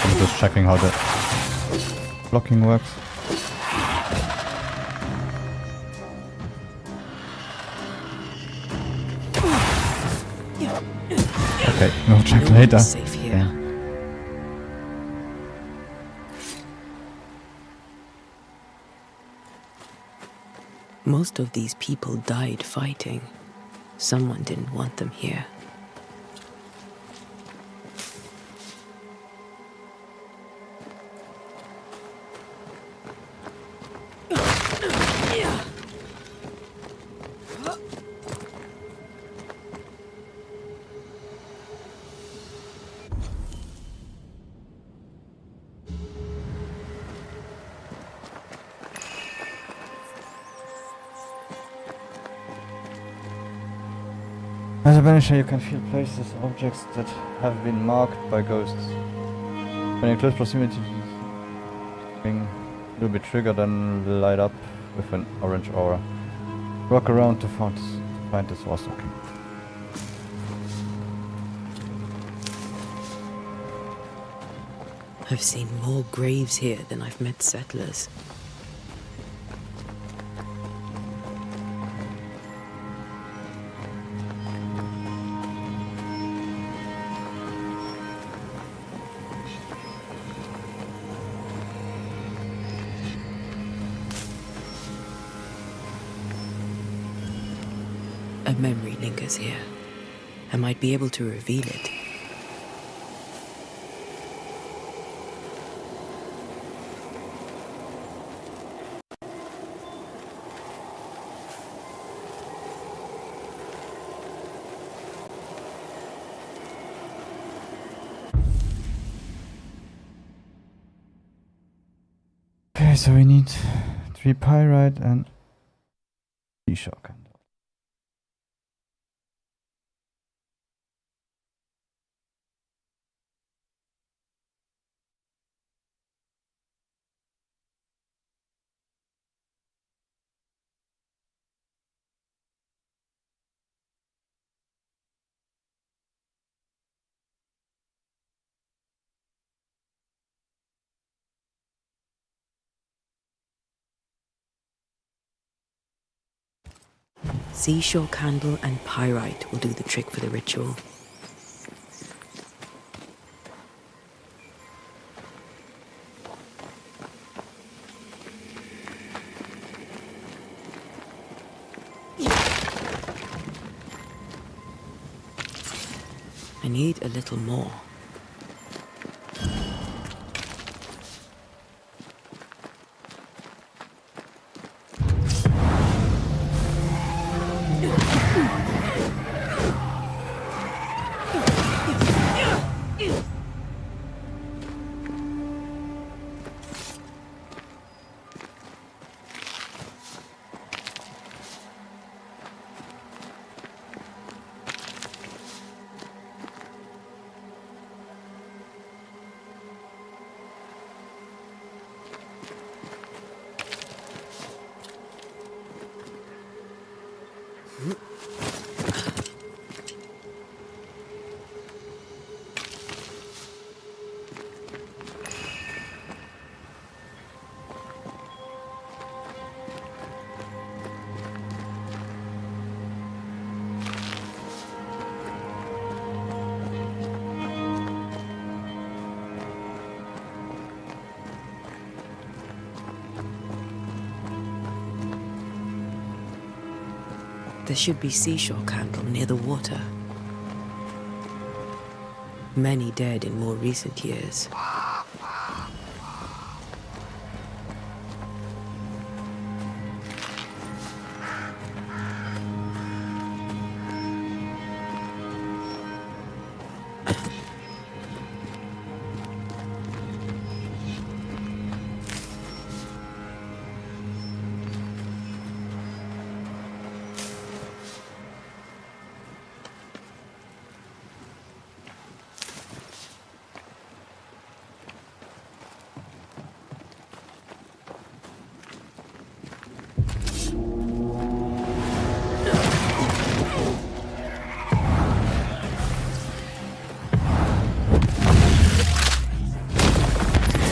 I'm just checking how the blocking works. Okay, we'll check No later. one's safe here. Yeah. Most of these people died fighting. Someone didn't want them here. As a Banisher, you can feel places, objects that have been marked by ghosts. When in close proximity to the thing, you'll be triggered and light up with an orange aura. Walk around to find the source. Okay. I've seen more graves here than I've met settlers. A memory lingers here. I might be able to reveal it. Okay, so we need 3 pyrite and 3 shock. Seashore candle and pyrite will do the trick for the ritual. I need a little more. There should be seashore candle near the water. Many dead in more recent years.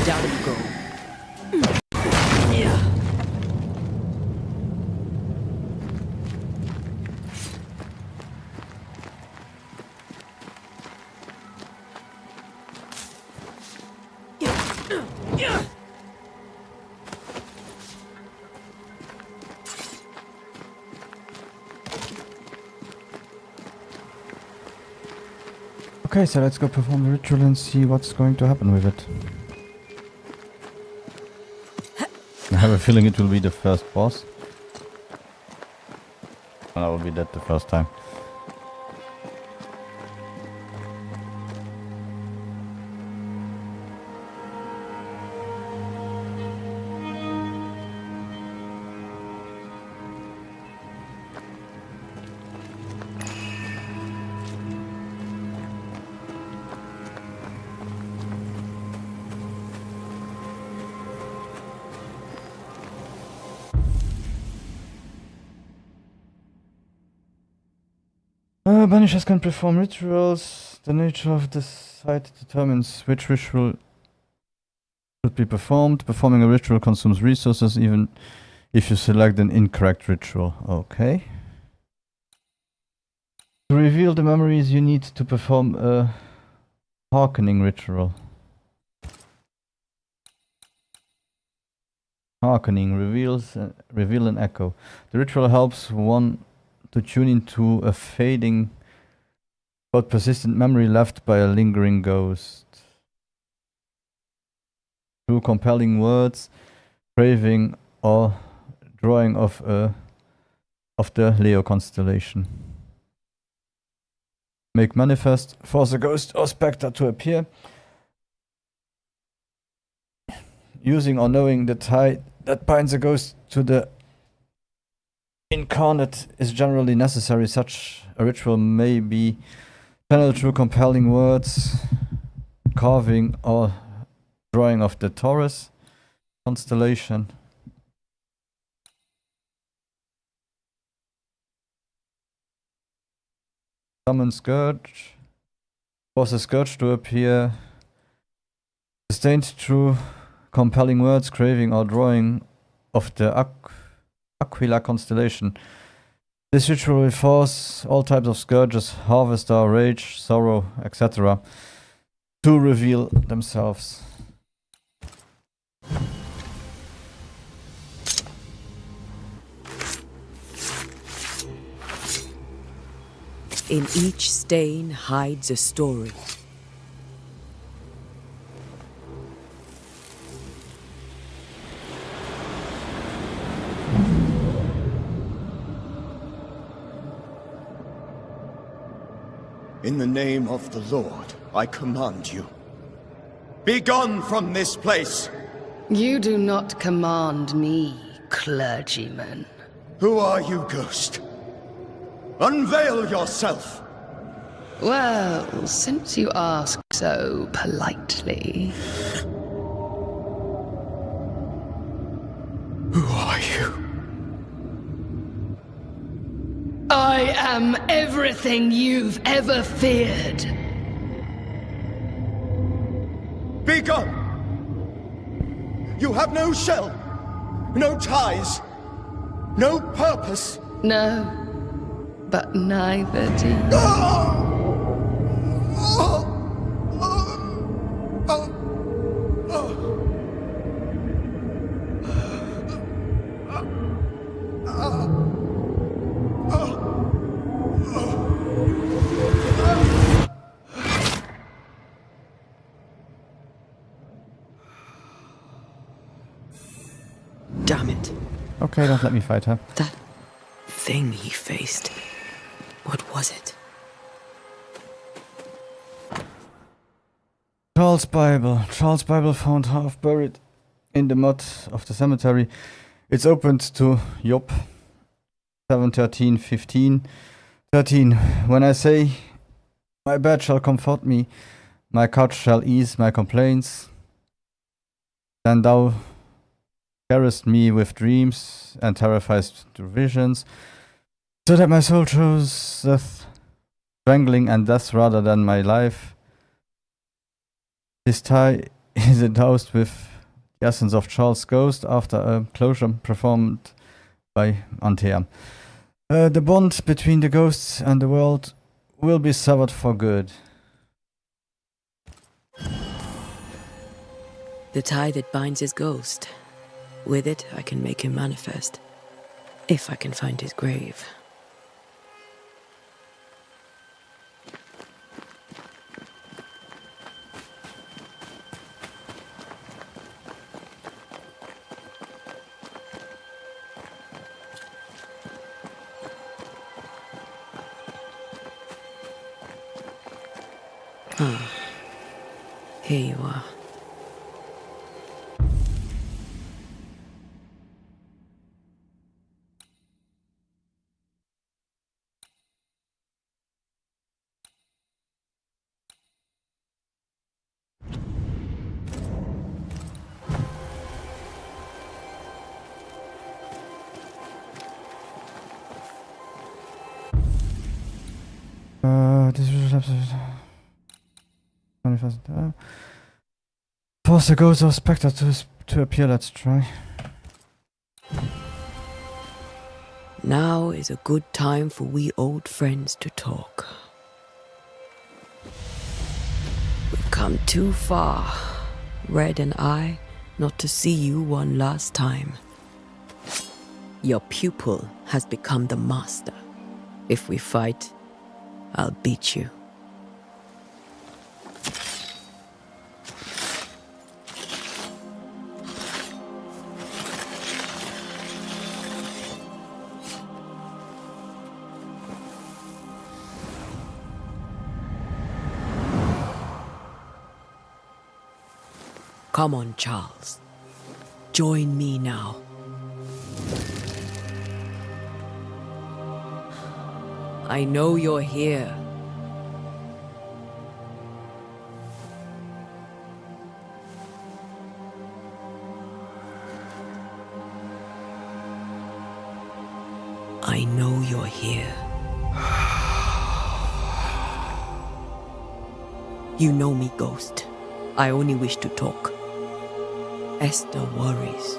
Down you go. Okay, so let's go perform the ritual and see what's going to happen with it. I have a feeling it will be the first boss. And I will be dead the first time. Banishers can perform rituals. The nature of the site determines which ritual should be performed. Performing a ritual consumes resources even if you select an incorrect ritual. Okay. To reveal the memories you need to perform a hearkening ritual. Hearkening reveal an echo. The ritual helps one to tune into a fading but persistent memory left by a lingering ghost. Through compelling words, craving or drawing of the Leo constellation. Make manifest, force a ghost or spectre to appear. Using or knowing the tie that binds a ghost to the incarnate is generally necessary. Such a ritual may be channeled through compelling words, carving or drawing of the Taurus constellation. Summon Scourge. Force a Scourge to appear. Sustained through compelling words, craving or drawing of the Aquila constellation. This ritual will force all types of scourges, harvester, rage, sorrow, etc. to reveal themselves. In each stain hides a story. In the name of the Lord, I command you. Be gone from this place! You do not command me, clergyman. Who are you, ghost? Unveil yourself! Well, since you ask so politely... Who are you? I am everything you've ever feared. Be gone! You have no shell, no ties, no purpose. No, but neither do you. Damn it. Okay, don't let me fight her. That thing he faced. What was it? Charles' Bible. Charles' Bible found half buried in the mud of the cemetery. It's opened to Job 7:13, 13. When I say, my bed shall comfort me, my couch shall ease my complaints, then thou carest me with dreams and terrifies through visions, so that my soul chooseth strangling and death rather than my life. This tie is endorsed with the essence of Charles' ghost after a closure performed by Antea. The bond between the ghosts and the world will be severed for good. The tie that binds his ghost. With it, I can make him manifest. If I can find his grave. Ah, here you are. This was manifest. Force the ghost of Spectre to appear. Let's try. Now is a good time for we old friends to talk. We've come too far, Red and I, not to see you one last time. Your pupil has become the master. If we fight, I'll beat you. Come on, Charles. Join me now. I know you're here. I know you're here. You know me, Ghost. I only wish to talk. Esther worries.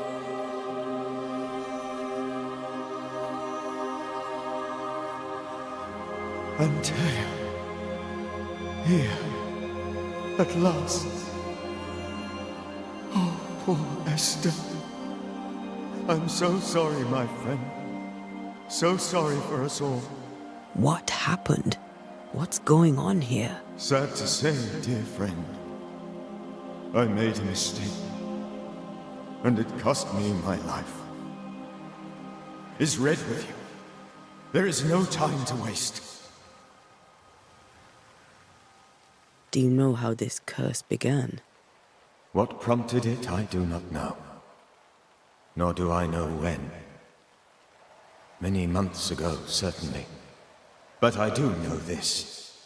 Antea. Here. At last. Oh, poor Esther. I'm so sorry, my friend. So sorry for us all. What happened? What's going on here? Sad to say, dear friend, I made a mistake, and it cost me my life. Is Red with you? There is no time to waste. Do you know how this curse began? What prompted it, I do not know. Nor do I know when. Many months ago, certainly. But I do know this.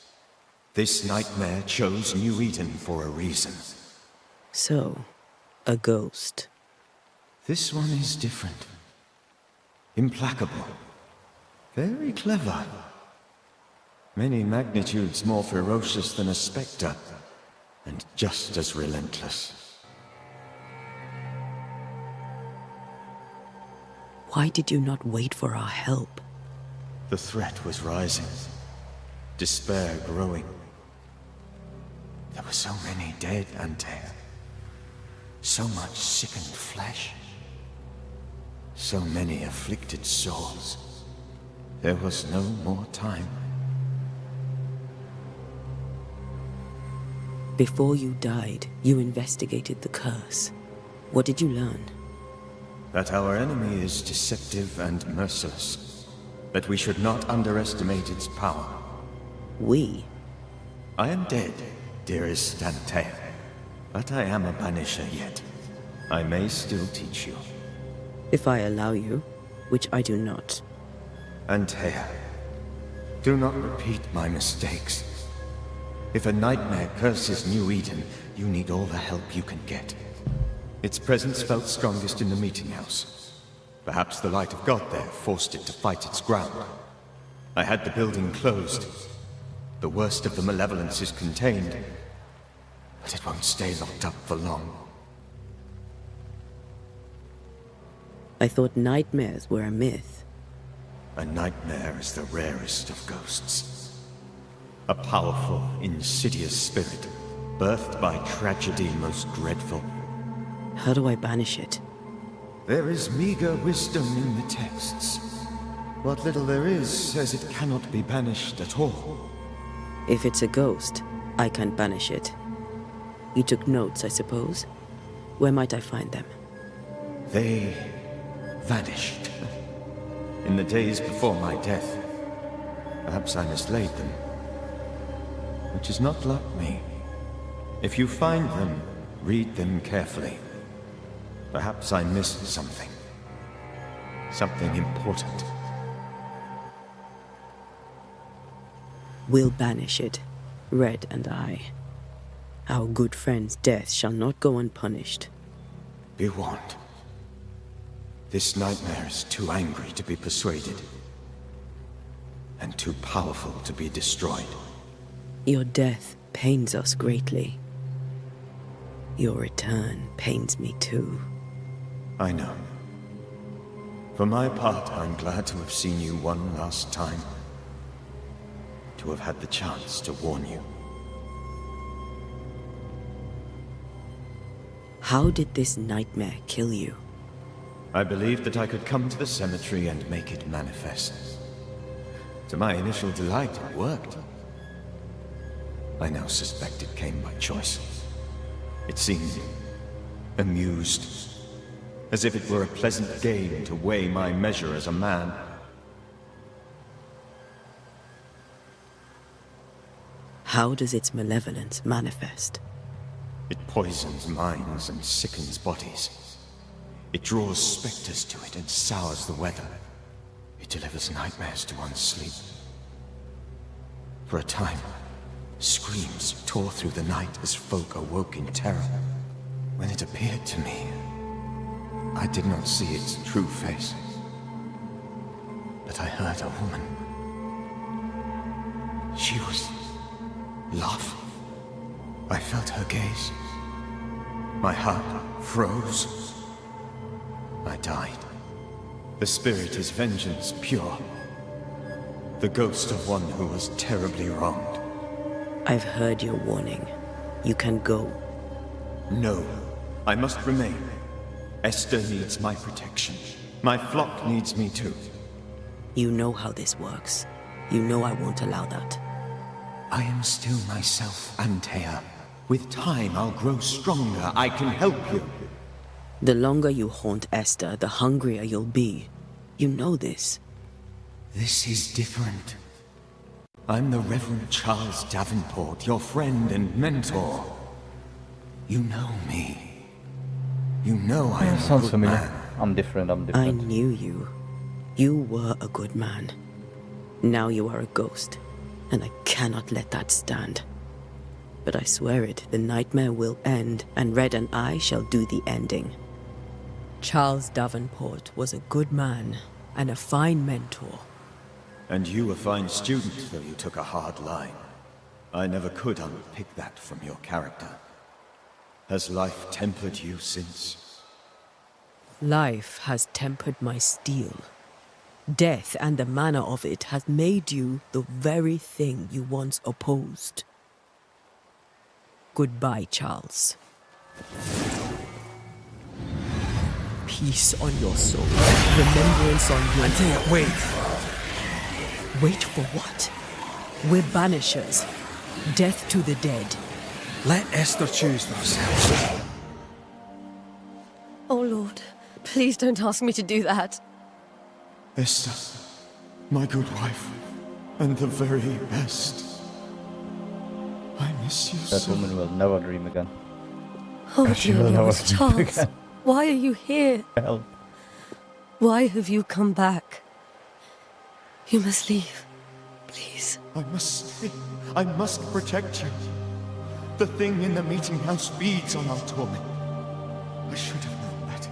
This nightmare chose New Eden for a reason. So, a ghost. This one is different. Implacable. Very clever. Many magnitudes more ferocious than a spectre, and just as relentless. Why did you not wait for our help? The threat was rising. Despair growing. There were so many dead, Antea. So much sickened flesh. So many afflicted souls. There was no more time. Before you died, you investigated the curse. What did you learn? That our enemy is deceptive and merciless. That we should not underestimate its power. We? I am dead, dearest Antea. But I am a Banisher yet. I may still teach you. If I allow you, which I do not. Antea, do not repeat my mistakes. If a nightmare curses New Eden, you need all the help you can get. Its presence felt strongest in the meeting house. Perhaps the light of God there forced it to fight its ground. I had the building closed. The worst of the malevolence is contained, but it won't stay locked up for long. I thought nightmares were a myth. A nightmare is the rarest of ghosts. A powerful, insidious spirit, birthed by tragedy most dreadful. How do I banish it? There is meager wisdom in the texts. What little there is says it cannot be banished at all. If it's a ghost, I can't banish it. You took notes, I suppose? Where might I find them? They vanished. In the days before my death. Perhaps I mislaid them. Which is not like me. If you find them, read them carefully. Perhaps I missed something. Something important. We'll banish it, Red and I. Our good friend's death shall not go unpunished. Be warned. This nightmare is too angry to be persuaded. And too powerful to be destroyed. Your death pains us greatly. Your return pains me too. I know. For my part, I'm glad to have seen you one last time. To have had the chance to warn you. How did this nightmare kill you? I believed that I could come to the cemetery and make it manifest. To my initial delight, it worked. I now suspect it came by choice. It seemed amused, as if it were a pleasant game to weigh my measure as a man. How does its malevolence manifest? It poisons minds and sickens bodies. It draws specters to it and sours the weather. It delivers nightmares to one's sleep. For a time, screams tore through the night as folk awoke in terror. When it appeared to me, I did not see its true face. But I heard a woman. She was love. I felt her gaze. My heart froze. I died. The spirit is vengeance pure. The ghost of one who was terribly wronged. I've heard your warning. You can go. No, I must remain. Esther needs my protection. My flock needs me too. You know how this works. You know I won't allow that. I am still myself, Antea. With time, I'll grow stronger. I can help you. The longer you haunt Esther, the hungrier you'll be. You know this. This is different. I'm the Reverend Charles Davenport, your friend and mentor. You know me. You know I am a Sounds good familiar. man. I'm different. I knew you. You were a good man. Now you are a ghost, and I cannot let that stand. But I swear it, the nightmare will end, and Red and I shall do the ending. Charles Davenport was a good man and a fine mentor. And you a fine student, though you took a hard line. I never could unpick that from your character. Has life tempered you since? Life has tempered my steel. Death and the manner of it has made you the very thing you once opposed. Goodbye, Charles. Peace on your soul. Remembrance on your... Antea, wait! Wait for what? We're banishers. Death to the dead. Let Esther choose for herself. Oh, Lord. Please don't ask me to do that. Esther, my good wife, and the very best. I miss you That so. woman will never dream again. Oh, She dear will never Lord, sleep Charles. again. Why are you here? Help. Why have you come back? You must leave. Please. I must stay. I must protect you. The thing in the meeting house feeds on our torment. I should have known better.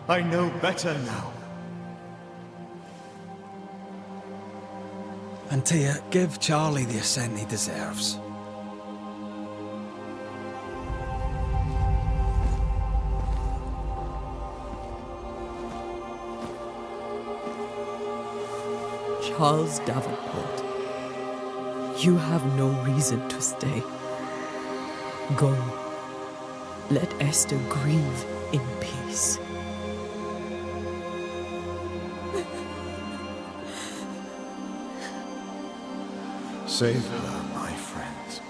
I know better now. Antea, give Charlie the ascent he deserves. Charles Davenport, you have no reason to stay. Go. Let Esther grieve in peace. Save her, my friends.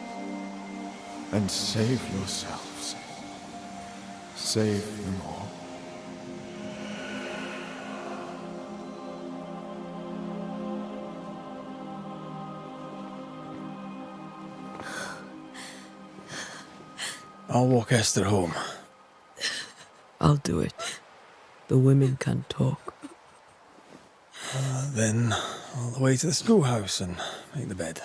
And save yourselves. Save them all. I'll walk Esther home. I'll do it. The women can talk. Then all the way to the schoolhouse and make the bed.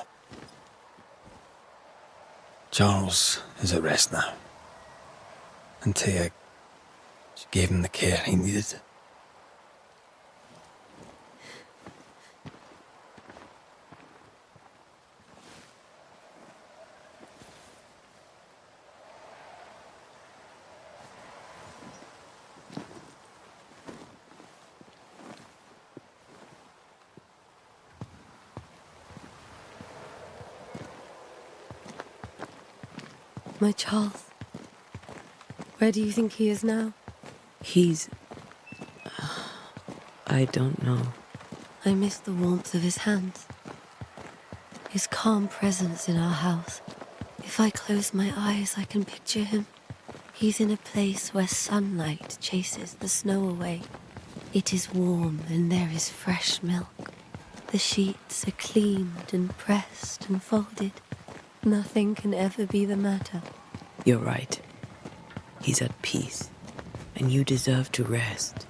Charles is at rest now. Antea, she gave him the care he needed. My Charles. Where do you think he is now? He's... I don't know. I miss the warmth of his hands. His calm presence in our house. If I close my eyes, I can picture him. He's in a place where sunlight chases the snow away. It is warm and there is fresh milk. The sheets are cleaned and pressed and folded. Nothing can ever be the matter. You're right. He's at peace, and you deserve to rest.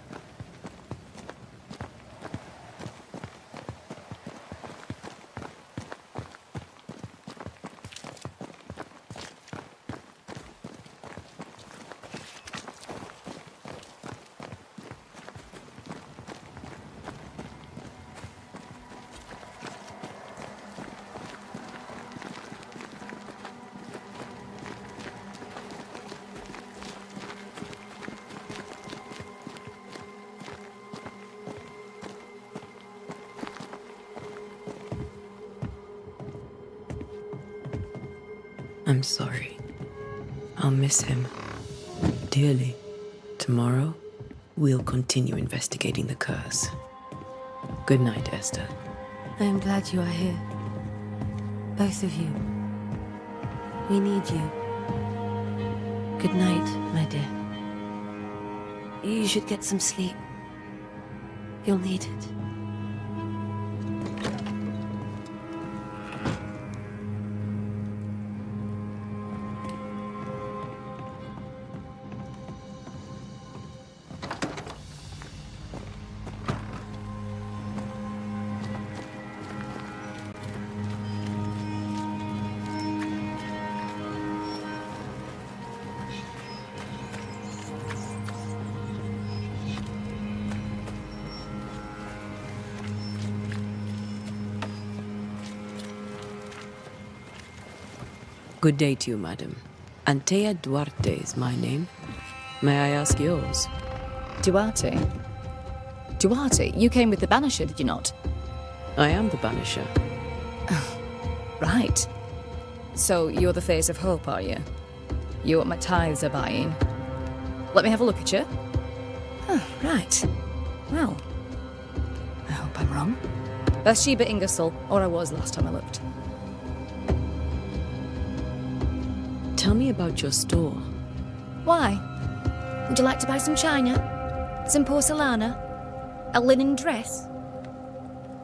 I'm sorry. I'll miss him dearly. Tomorrow, we'll continue investigating the curse. Good night, Esther. I am glad you are here. Both of you. We need you. Good night, my dear. You should get some sleep. You'll need it. Good day to you, madam. Antea Duarte is my name. May I ask yours? Duarte? Duarte, you came with the Banisher, did you not? I am the Banisher. Right. So you're the face of hope, are you? You're what my tithes are buying. Let me have a look at you. Oh, right. Well, I hope I'm wrong. Bathsheba Ingersoll, or I was last time I looked. Tell me about your store. Why? Would you like to buy some china? Some porcelana? A linen dress?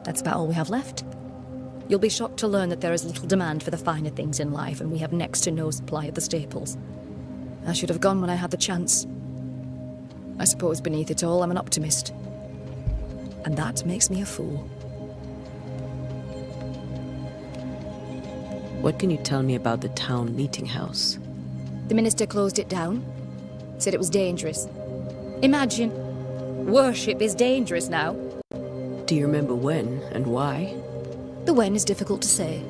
That's about all we have left. You'll be shocked to learn that there is little demand for the finer things in life, and we have next to no supply of the staples. I should have gone when I had the chance. I suppose beneath it all, I'm an optimist. And that makes me a fool. What can you tell me about the town meeting house? The minister closed it down. Said it was dangerous. Imagine. Worship is dangerous now. Do you remember when and why? The when is difficult to say.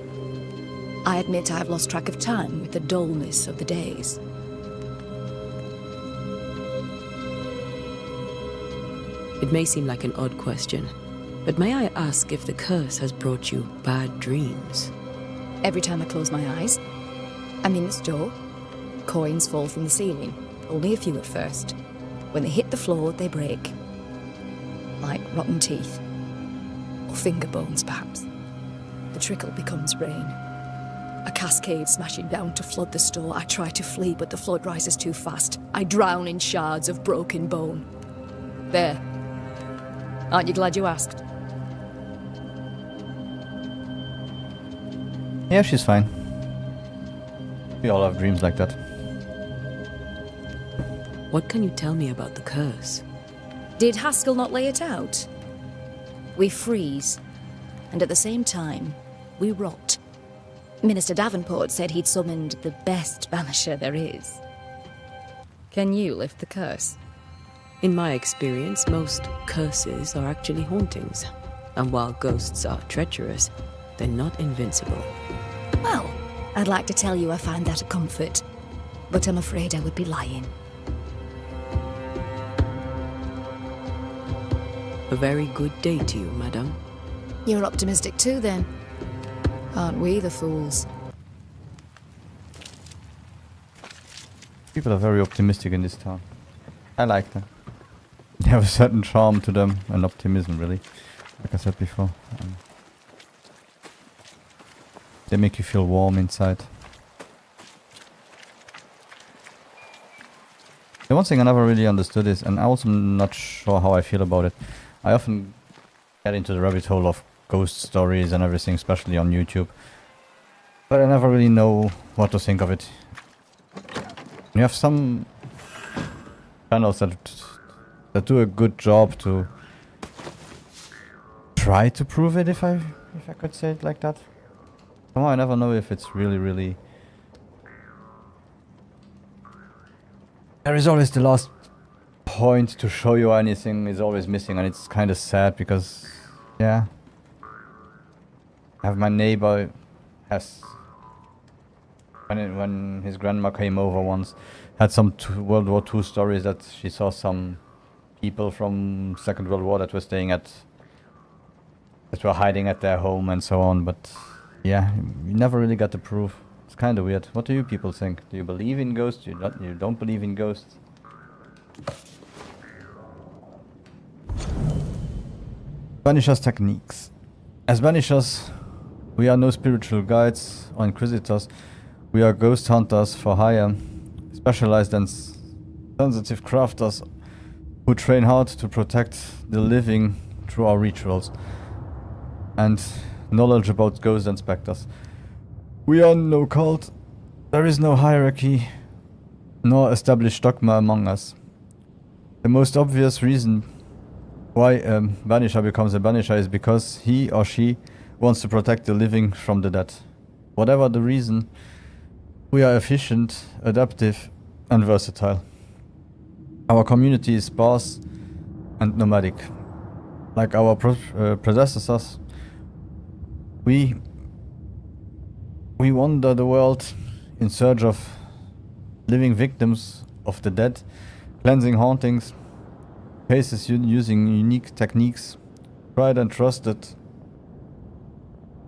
I admit I've lost track of time with the dullness of the days. It may seem like an odd question, but may I ask if the curse has brought you bad dreams? Every time I close my eyes, I'm in the store. Coins fall from the ceiling, only a few at first. When they hit the floor, they break. Like rotten teeth. Or finger bones, perhaps. The trickle becomes rain. A cascade smashing down to flood the store. I try to flee, but the flood rises too fast. I drown in shards of broken bone. There. Aren't you glad you asked? Yeah, she's fine. We all have dreams like that. What can you tell me about the curse? Did Haskell not lay it out? We freeze, and at the same time, we rot. Minister Davenport said he'd summoned the best banisher there is. Can you lift the curse? In my experience, most curses are actually hauntings. And while ghosts are treacherous, they're not invincible. Well, I'd like to tell you I find that a comfort, but I'm afraid I would be lying. A very good day to you, madame. You're optimistic too, then. Aren't we the fools? People are very optimistic in this town. I like them. They have a certain charm to them and optimism, really. Like I said before. They make you feel warm inside. The one thing I never really understood is, and I'm also not sure how I feel about it, I often get into the rabbit hole of ghost stories and everything, especially on YouTube. But I never really know what to think of it. You have some channels that do a good job to try to prove it, if I could say it like that. Somehow I never know if it's really... There is always the last point to show you anything is always missing, and it's kind of sad because, yeah. I have my neighbor has, when his grandma came over once, had some World War II stories that she saw some people from Second World War that were hiding at their home and so on, but yeah, you never really got the proof. It's kind of weird. What do you people think? Do you believe in ghosts? You don't believe in ghosts? Banishers techniques. As Banishers, We are no spiritual guides or inquisitors. We are ghost hunters for hire, specialized and sensitive crafters who train hard to protect the living through our rituals and knowledge about ghosts and specters. We are no cult. There is no hierarchy nor established dogma among us. The most obvious reason why a Banisher becomes a Banisher is because he or she wants to protect the living from the dead. Whatever the reason, we are efficient, adaptive, and versatile. Our community is sparse and nomadic. Like our predecessors, we wander the world in search of living victims of the dead, cleansing hauntings, cases using unique techniques, tried and trusted,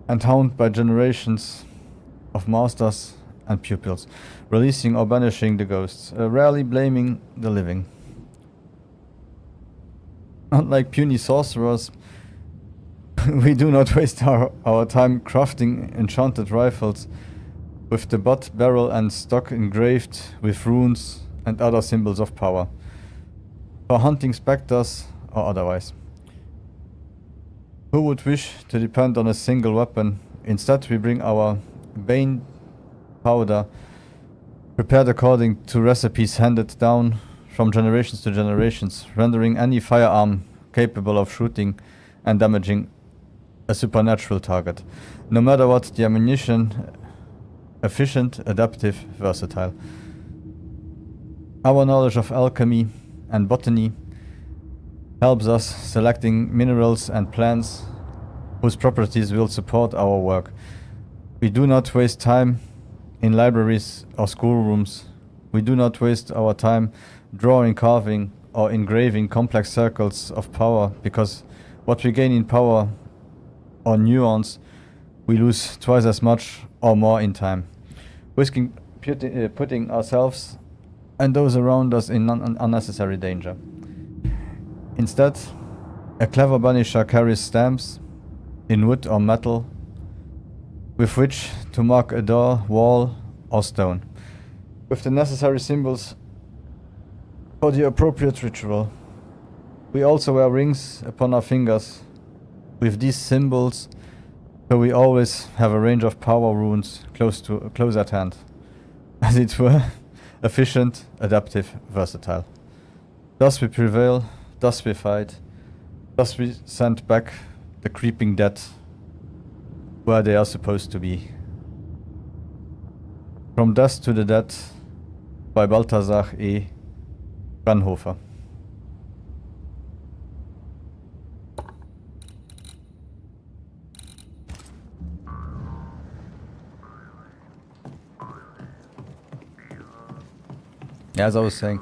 and hounded by generations of masters and pupils, releasing or banishing the ghosts, rarely blaming the living. Unlike puny sorcerers, we do not waste our time crafting enchanted rifles with the butt, barrel and stock engraved with runes and other symbols of power, for hunting specters or otherwise. Who would wish to depend on a single weapon? Instead, we bring our bane powder, prepared according to recipes handed down from generations to generations, rendering any firearm capable of shooting and damaging a supernatural target. No matter what the ammunition, efficient, adaptive, versatile. Our knowledge of alchemy and botany helps us selecting minerals and plants whose properties will support our work. We do not waste time in libraries or schoolrooms. We do not waste our time drawing, carving, or engraving complex circles of power, because what we gain in power or nuance, we lose twice as much or more in time, risking putting ourselves and those around us in unnecessary danger. Instead, a clever Banisher carries stamps in wood or metal with which to mark a door, wall, or stone, with the necessary symbols for the appropriate ritual. We also wear rings upon our fingers with these symbols, so we always have a range of power runes close at hand. As it were, efficient, adaptive, versatile. Thus we prevail, thus we fight, thus we send back the creeping dead where they are supposed to be. From Dust to the Dead by Balthasar E. Brandhofer. Yeah, as I was saying,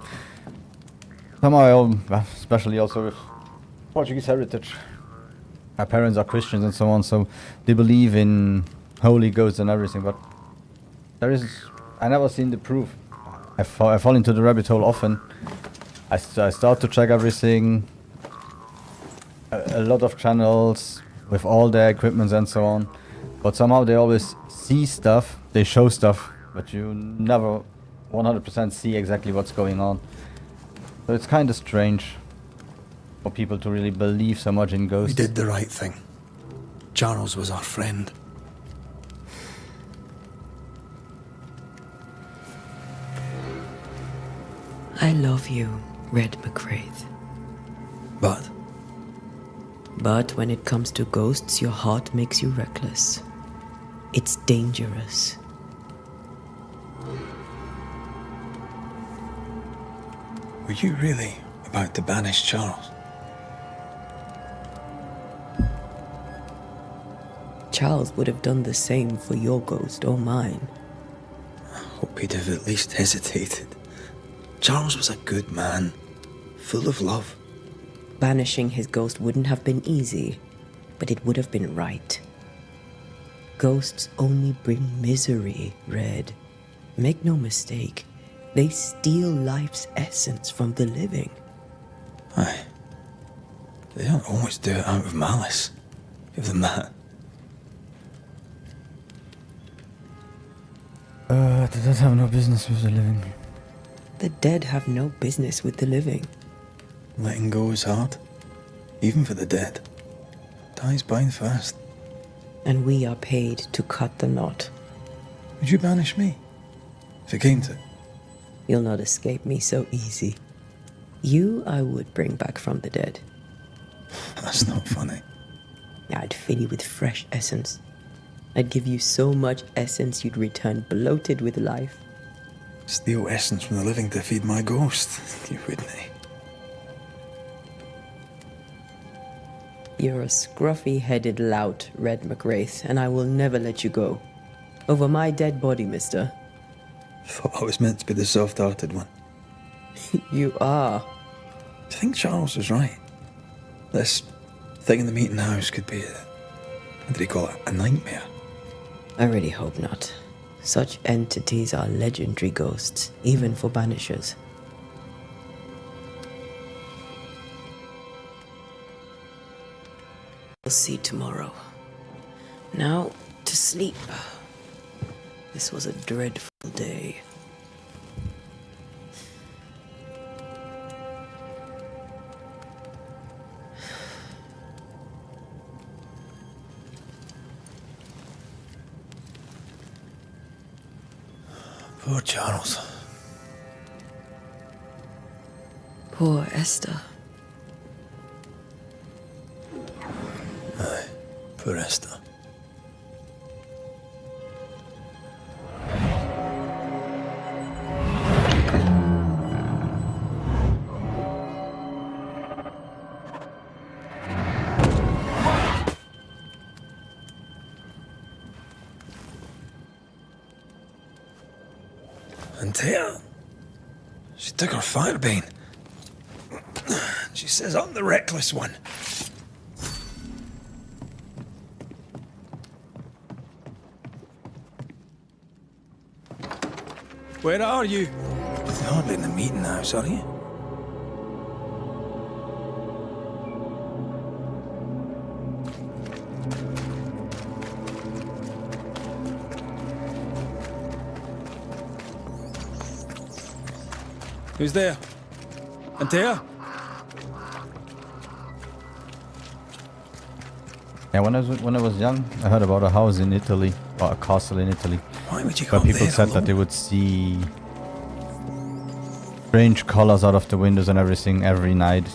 somehow, especially also with Portuguese heritage, my parents are Christians and so on, so they believe in holy ghosts and everything, but I never seen the proof. I fall into the rabbit hole often. I start to check everything, a lot of channels with all their equipment and so on, but somehow they always see stuff, they show stuff, but you never 100% see exactly what's going on. So it's kind of strange for people to really believe so much in ghosts. We did the right thing. Charles was our friend. I love you, Red McCraith. But But when it comes to ghosts, your heart makes you reckless. It's dangerous. were you really about to banish Charles? Charles would have done the same for your ghost or mine. I hope he'd have at least hesitated. Charles was a good man, full of love. Banishing his ghost wouldn't have been easy, but it would have been right. Ghosts only bring misery, Red. Make no mistake, they steal life's essence from the living. Aye. They don't always do it out of malice. Give them that. The dead have no business with the living. The dead have no business with the living. Letting go is hard, even for the dead. Ties bind fast. And we are paid to cut the knot. Would you banish me, if it came to it? You'll not escape me so easy. You I would bring back from the dead. That's not funny. I'd fill you with fresh essence. I'd give you so much essence you'd return bloated with life. Steal essence from the living to feed my ghost. You wouldn't. You're a scruffy-headed lout, Red McWraith, and I will never let you go. Over my dead body, mister. Thought I was meant to be the soft-hearted one. You are. I think Charles was right. This thing in the meeting house could be what did he call it? A nightmare? I really hope not. Such entities are legendary ghosts, even for Banishers. We'll see tomorrow. Now, to sleep. This was a dreadful day. Poor Charles. Poor Esther. Aye, poor Esther. And Tia, she took her firebane. She says I'm the reckless one. Where are you? You're hardly in the meeting house, are you? Who's there? Antea? Yeah, when I was young, I heard about a house in Italy, or a castle in Italy, Why would you where come people there said that they alone? would see strange colors out of the windows and everything every night.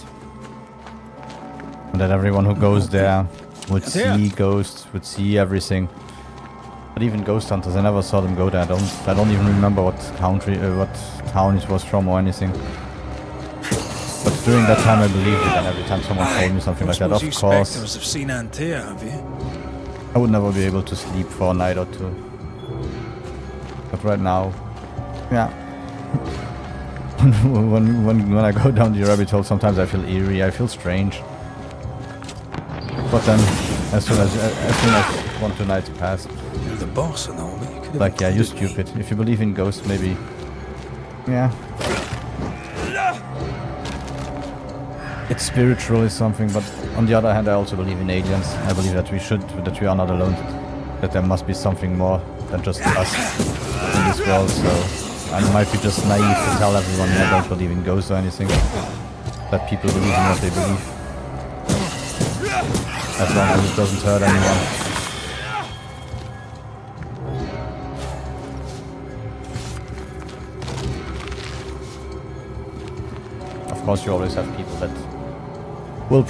And that everyone who goes there would see ghosts, would see everything. But even ghost hunters, I never saw them go there. I don't even remember what country, what town it was from or anything. But during that time I believed it, and every time someone told me something like that, of you course, spectres have seen Antea, have you? I would never be able to sleep for a night or two. But right now, yeah. when I go down the rabbit hole, sometimes I feel eerie, I feel strange. But then, as soon as 1 2 nights pass, You're the boss and all, but you could have like, yeah, you're included me. stupid. If you believe in ghosts, maybe, yeah. It's spiritual is something, but on the other hand, I also believe in aliens. I believe that we are not alone. That there must be something more than just us in this world. So I might be just naive to tell everyone I don't believe in ghosts or anything. That people believe in what they believe, as long as it doesn't hurt anyone. Of course, you always have people that will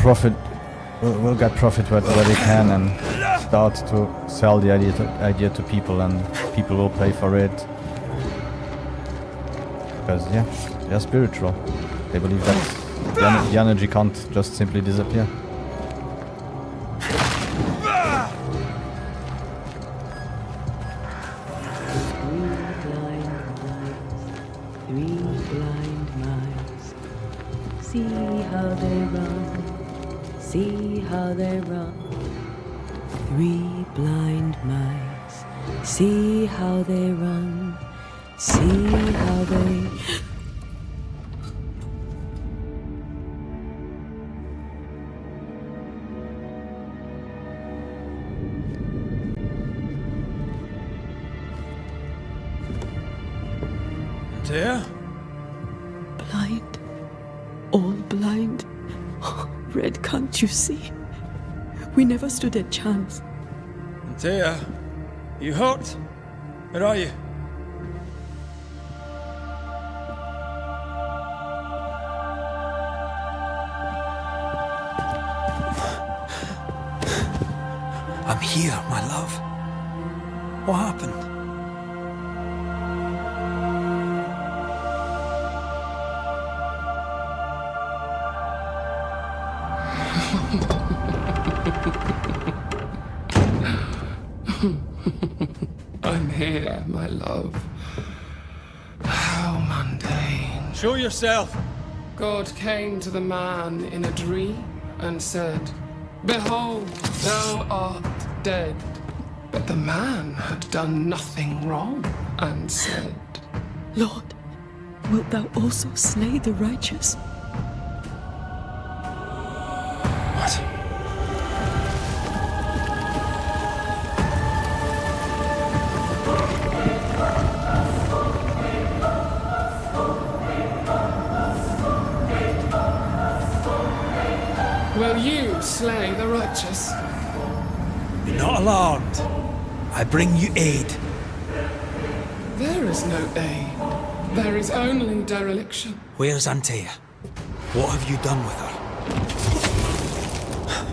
get profit where they can and start to sell the idea to people, and people will pay for it. Because, yeah, they're spiritual. They believe that the energy can't just simply disappear. Three blind mice. See how they run. See how they run. 3 blind mice. See how they run. See how they... Antea? Blind. All blind. Red, can't you see? We never stood a chance. Antea, you hurt? Where are you? I'm here, my love. What happened? I'm here, my love. How mundane. Show yourself! God came to the man in a dream and said, "Behold, thou art dead." But the man had done nothing wrong and said, Lord, wilt thou also slay the righteous? What? "Will you slay the righteous?" Be not alarmed. I bring you aid. There is no aid. There is only dereliction. Where's Antea? What have you done with her?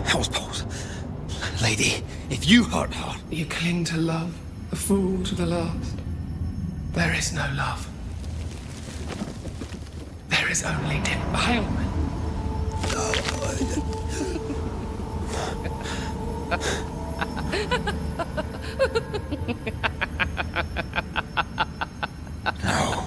Hellsballs. Lady, if you hurt her... You cling to love, a fool to the last. There is no love. There is only defilement. No.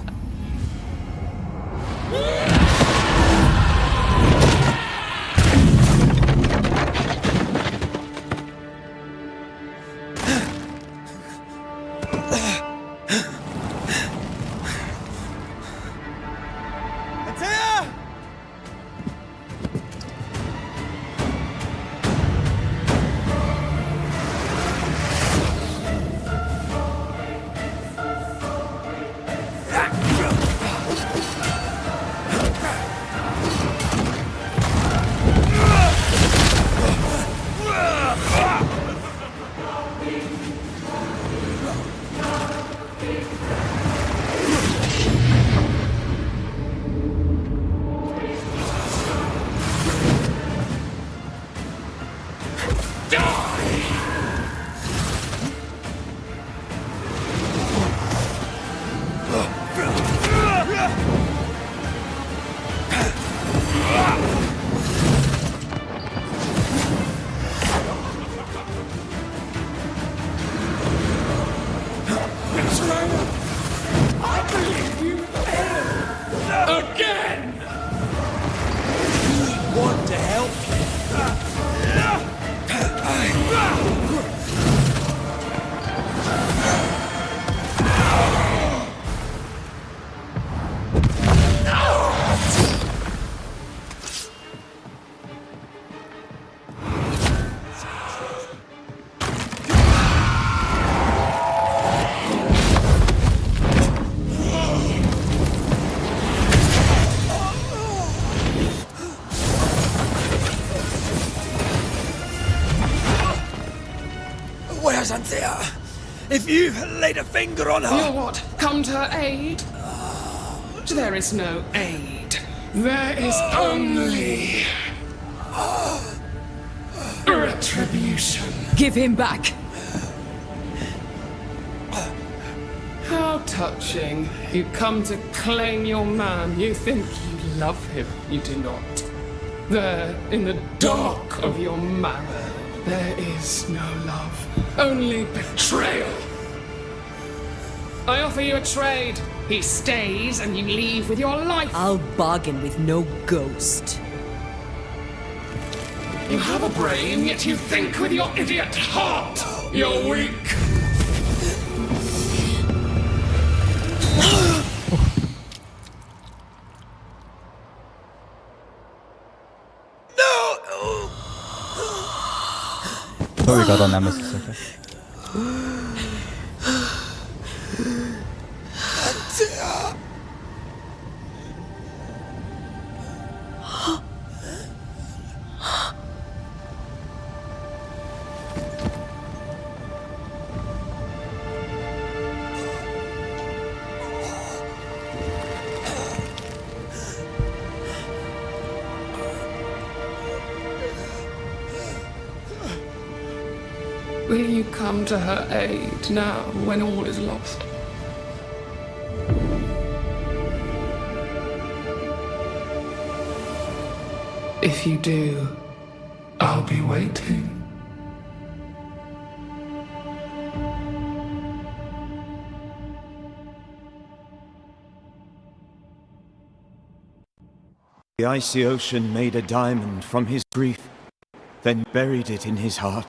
Where's Antea? If you laid a finger on her... You'll what? Come to her aid? There is no aid. There is only... retribution. Give him back! How touching. You come to claim your man. You think you love him. You do not. There, in the dark of your marrow, there is no love. Only betrayal. I offer you a trade. He stays and you leave with your life. I'll bargain with no ghost. You have a brain, yet you think with your idiot heart. You're weak. Oh, we got our nemesis, okay. Antea! Will you come to her aid now when all is lost? If you do, I'll be waiting. The icy ocean made a diamond from his grief, then buried it in his heart.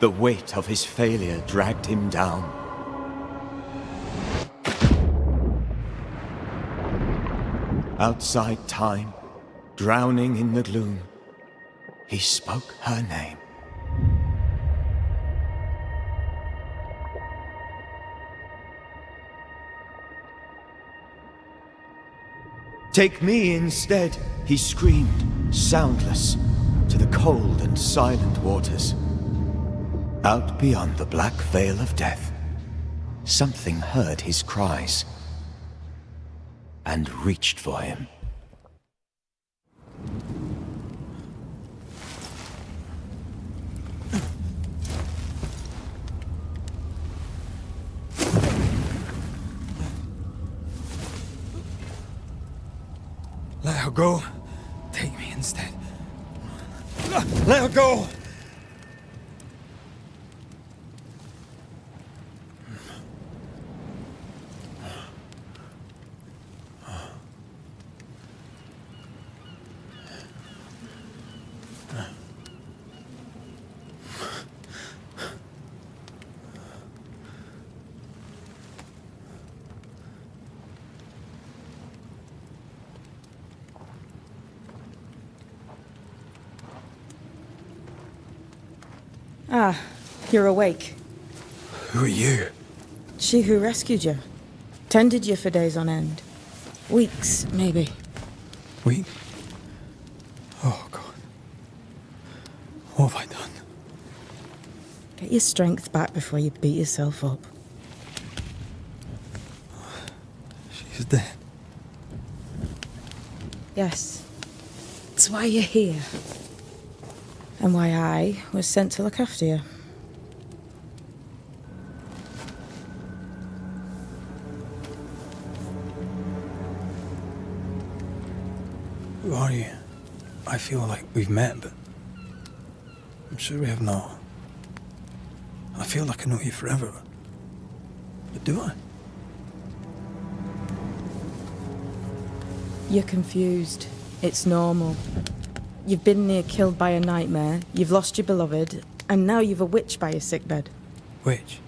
The weight of his failure dragged him down. Outside time, drowning in the gloom, he spoke her name. Take me instead, he screamed, soundless, to the cold and silent waters. Out beyond the black veil of death, something heard his cries and reached for him. Let her go. Take me instead. Let her go! Ah, you're awake. Who are you? She who rescued you. Tended you for days on end. Weeks, maybe. Week? Oh, God. What have I done? Get your strength back before you beat yourself up. She's dead. Yes. That's why you're here. And why I was sent to look after you. Who are you? I feel like we've met, but I'm sure we have not. I feel like I know you forever. But do I? You're confused. It's normal. You've been near killed by a nightmare, you've lost your beloved, and now you've a witch by your sickbed. Witch?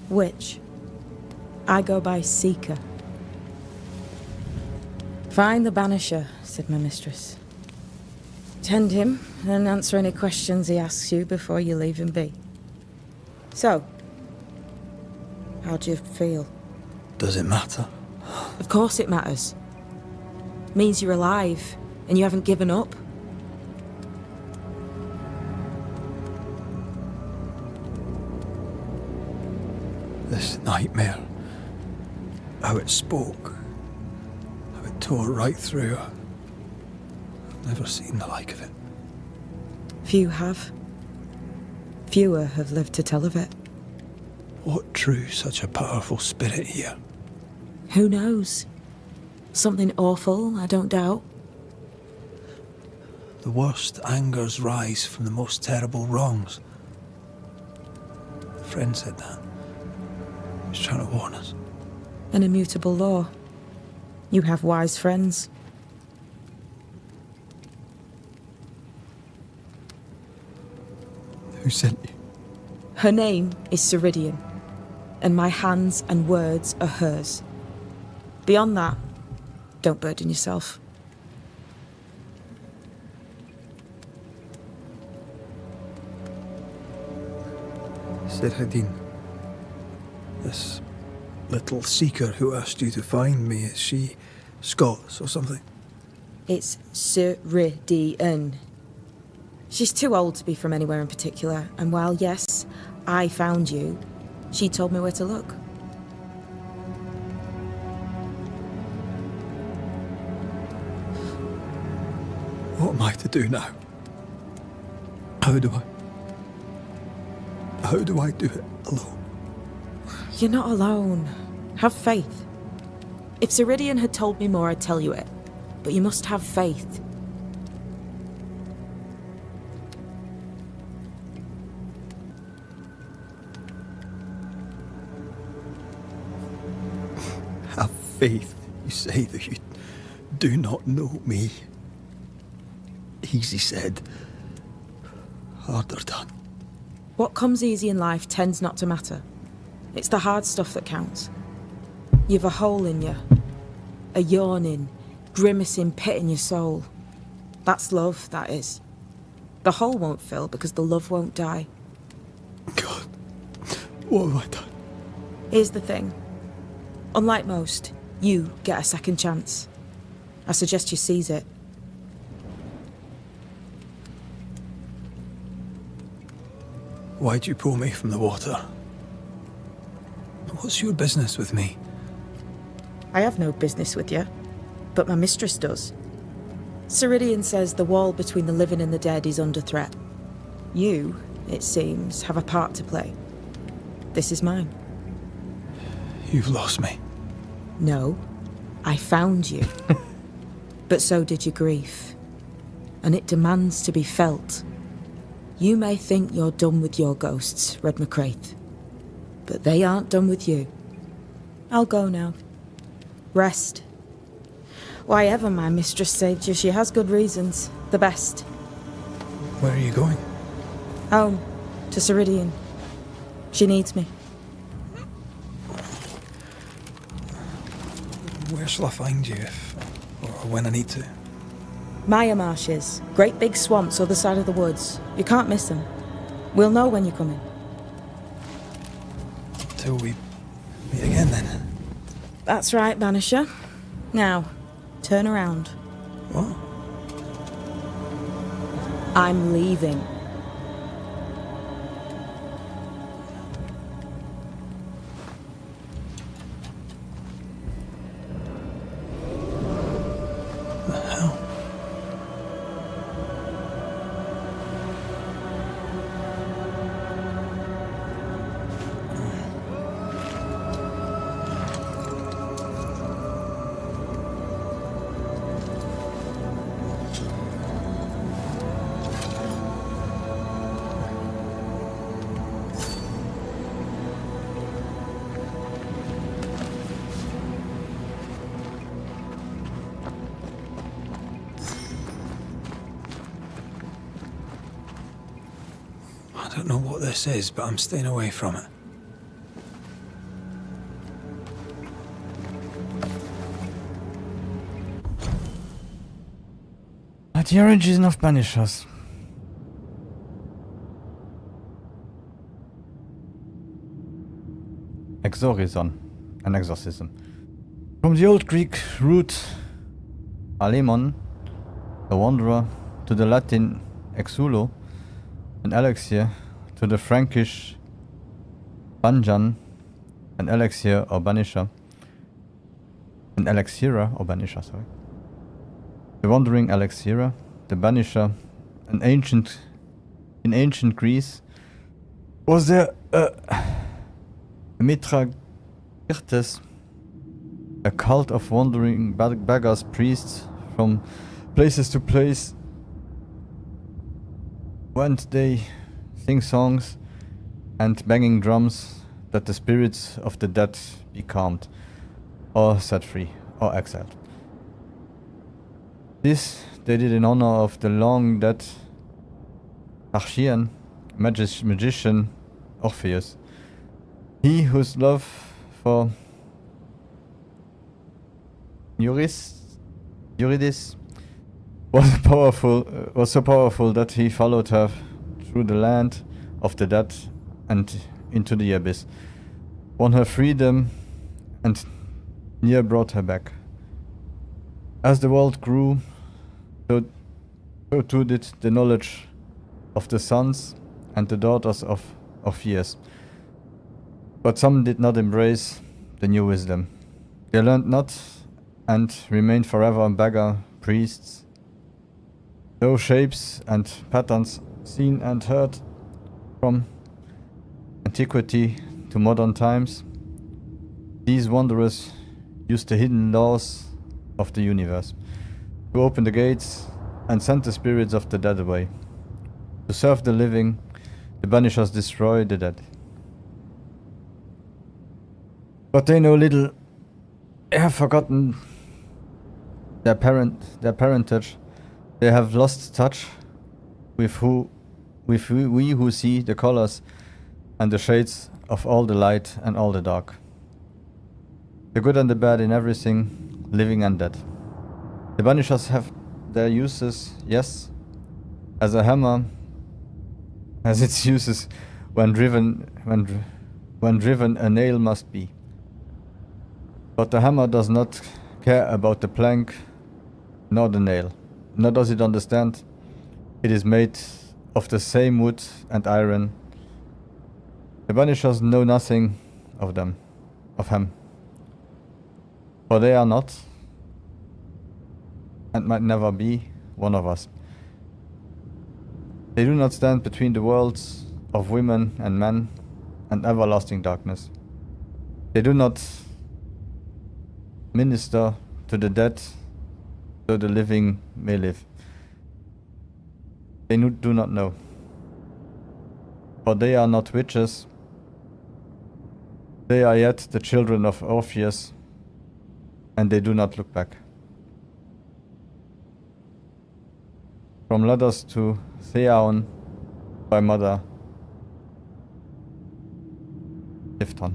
Witch. I go by Seeker. Find the Banisher, said my mistress. Tend him, and answer any questions he asks you before you leave him be. So, how do you feel? Does it matter? Of course it matters. Means you're alive, and you haven't given up. This nightmare. How it spoke. How it tore right through her. I've never seen the like of it. Few have. Fewer have lived to tell of it. What drew such a powerful spirit here? Who knows? Something awful, I don't doubt. The worst angers rise from the most terrible wrongs. A friend said that. He was trying to warn us. An immutable law. You have wise friends. Who sent you? Her name is Ceridian, and my hands and words are hers. Beyond that, don't burden yourself. Ceridian. This little seeker who asked you to find me, is she Scots or something? It's Ceridian. She's too old to be from anywhere in particular, and while, yes, I found you, she told me where to look. What am I to do now? How do I do it alone? You're not alone. Have faith. If Ceridian had told me more, I'd tell you it. But you must have faith. Have faith. You say that you do not know me. Easy said. Harder done. What comes easy in life tends not to matter. It's the hard stuff that counts. You've a hole in you. A yawning, grimacing pit in your soul. That's love, that is. The hole won't fill because the love won't die. God, what have I done? Here's the thing. Unlike most, you get a second chance. I suggest you seize it. Why'd you pull me from the water? What's your business with me? I have no business with you, but my mistress does. Ceridian says the wall between the living and the dead is under threat. You, it seems, have a part to play. This is mine. You've lost me. No, I found you. But so did your grief. And it demands to be felt. You may think you're done with your ghosts, Red McCraith. But they aren't done with you. I'll go now. Rest. Why ever my mistress saved you, she has good reasons. The best. Where are you going? Home. To Ceridian. She needs me. Where shall I find you if, or when I need to? Maya Marshes. Great big swamps other side of the woods. You can't miss them. We'll know when you're coming. Till we meet again then. That's right, Banisher. Now, turn around. What? I'm leaving. I don't know what this is, but I'm staying away from it. At the origin of Banishers. Exorison, an exorcism. From the old Greek root alemon, a wanderer, to the Latin exulo, an elixir, to the Frankish banjan, an elixir or banisher, an elixira or banisher, sorry. The wandering elixira, the banisher, in ancient Greece, was there a Mitragirtes, a cult of wandering beggars, priests from places to place. Went they sing songs and banging drums that the spirits of the dead be calmed, or set free, or exiled. This they did in honor of the long dead Archean magician Orpheus, he whose love for Eurydice was so powerful that he followed her through the land of the dead and into the abyss, won her freedom, and near brought her back. As the world grew, so too did the knowledge of the sons and the daughters of Orpheus. But some did not embrace the new wisdom. They learned not and remained forever beggar priests. Though shapes and patterns seen and heard from antiquity to modern times, these wanderers used the hidden laws of the universe to open the gates and send the spirits of the dead away. To serve the living, the Banishers destroy the dead. But they know little. They have forgotten their parentage. They have lost touch with we who see the colors and the shades of all the light and all the dark. The good and the bad in everything, living and dead. The Banishers have their uses, yes, as a hammer has its uses when driven a nail must be. But the hammer does not care about the plank nor the nail, nor does it understand it is made of the same wood and iron. The Banishers know nothing of them, of him. For they are not, and might never be, one of us. They do not stand between the worlds of women and men and everlasting darkness. They do not minister to the dead so the living may live. They do not know. For they are not witches. They are yet the children of Orpheus, and they do not look back. From Ladders to Theon by Mother Tifton.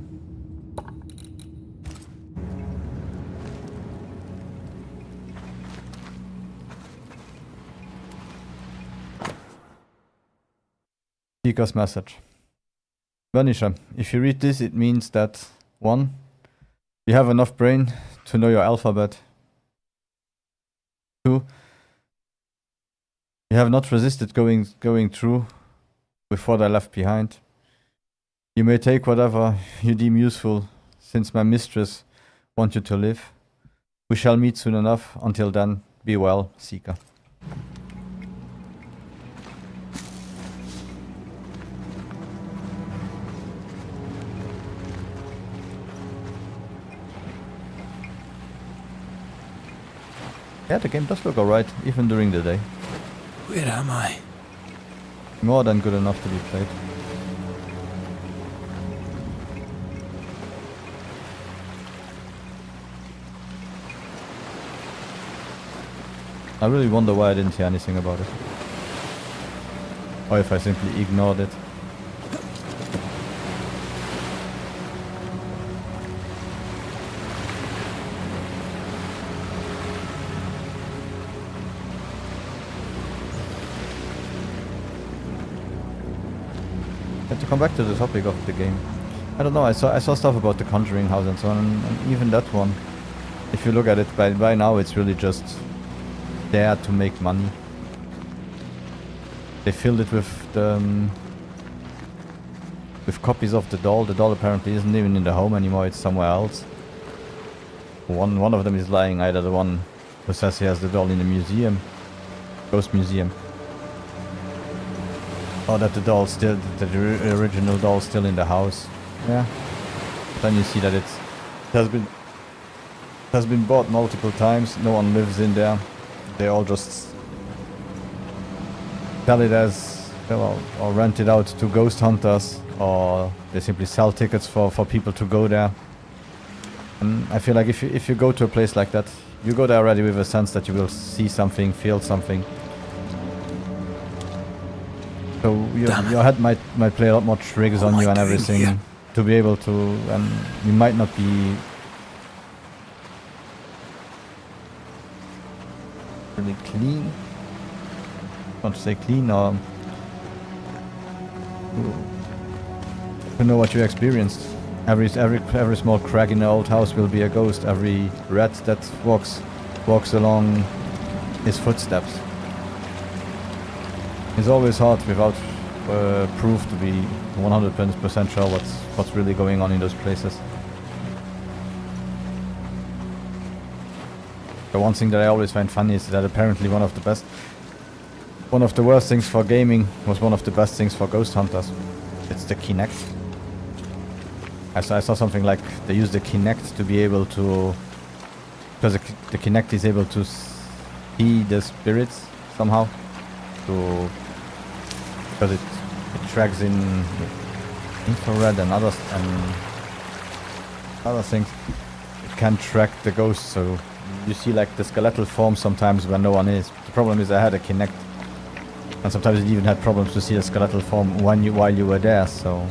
Seeker's message. Vanisher, if you read this, it means that 1. You have enough brain to know your alphabet. 2. You have not resisted going through with what I left behind. You may take whatever you deem useful, since my mistress wants you to live. We shall meet soon enough. Until then, be well, Seeker. Yeah, the game does look alright, even during the day. Where am I? More than good enough to be played. I really wonder why I didn't hear anything about it. Or if I simply ignored it. To come back to the topic of the game, I don't know, I saw stuff about the Conjuring House and so on, and even that one, if you look at it, by now it's really just there to make money. They filled it with with copies of the doll. The doll apparently isn't even in the home anymore, it's somewhere else. One of them is lying, either the one who says he has the doll in the museum, Ghost Museum, or that the doll still, the original doll still in the house. Yeah. Then you see that it has been bought multiple times. No one lives in there. They all just sell it as, well, or rent it out to ghost hunters, or they simply sell tickets for people to go there. And I feel like if you go to a place like that, you go there already with a sense that you will see something, feel something. So your head might play a lot more triggers on you and everything here to be able to, and you might not be really clean. I want to say clean, or to know what you experienced. Every small crack in the old house will be a ghost. Every rat that walks along his footsteps. It's always hard without proof to be 100% sure what's really going on in those places. The one thing that I always find funny is that apparently one of the best one of the worst things for gaming was one of the best things for ghost hunters. It's the Kinect. I saw something like they use the Kinect to be able to, because the Kinect is able to see the spirits somehow, because it tracks in infrared and other things. It can track the ghosts, so you see like the skeletal form sometimes when no one is. The problem is I had a Kinect, and sometimes it even had problems to see the skeletal form while you were there. So,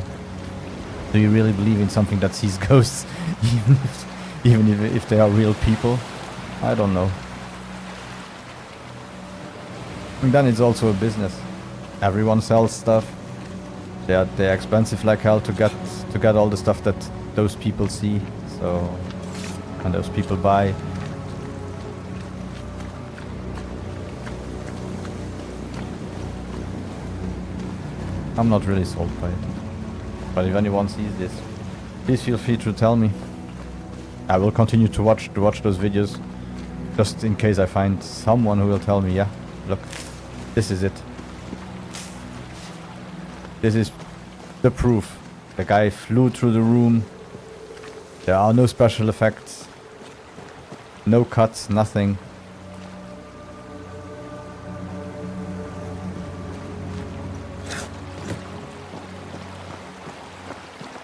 do you really believe in something that sees ghosts, even if they are real people? I don't know. And then it's also a business. Everyone sells stuff. They're expensive like hell to get all the stuff that those people see. So, and those people buy. I'm not really sold by it. But if anyone sees this, please feel free to tell me. I will continue to watch those videos, just in case I find someone who will tell me, yeah, look, this is it. This is the proof. The guy flew through the room. There are no special effects. No cuts, nothing.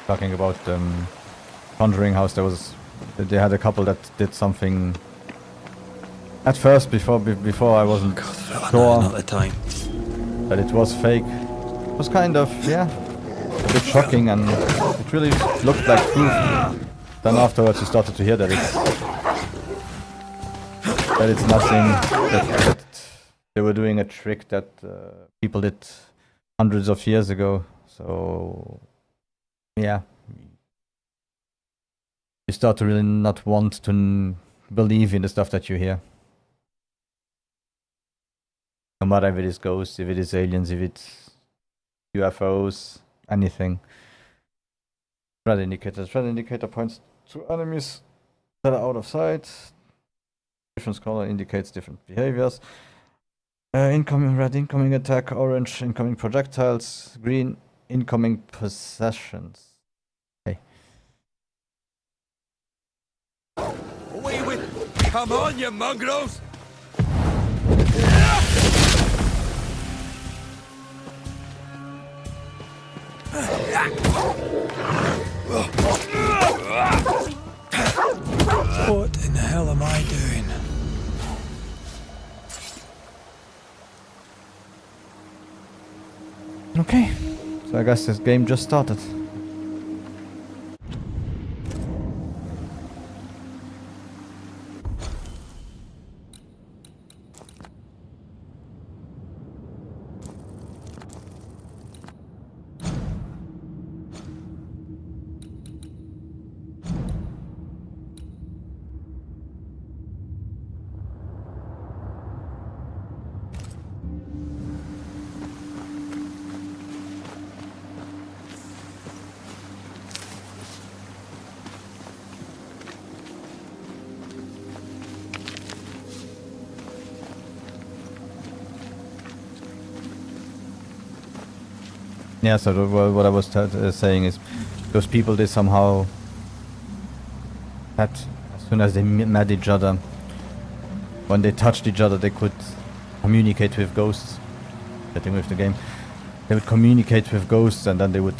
Talking about Conjuring House, they had a couple that did something at first before I wasn't sure Not the time. that it was fake. It was kind of, yeah, a bit shocking, and it really looked like proof. Then afterwards you started to hear that it's nothing, that they were doing a trick that people did hundreds of years ago. So yeah, you start to really not want to believe in the stuff that you hear. No matter if it is ghosts, if it is aliens, if it's UFOs, anything. Red indicator. Red indicator points to enemies that are out of sight. Different color indicates different behaviors. Incoming red, incoming attack. Orange, incoming projectiles. Green, incoming possessions. Hey. Away with! Come on, you mongrels! What in the hell am I doing? Okay, so I guess this game just started. Yeah, so what I was saying is, those people, they somehow had, as soon as they met each other, when they touched each other, they could communicate with ghosts. Getting with the game, they would communicate with ghosts, and then they would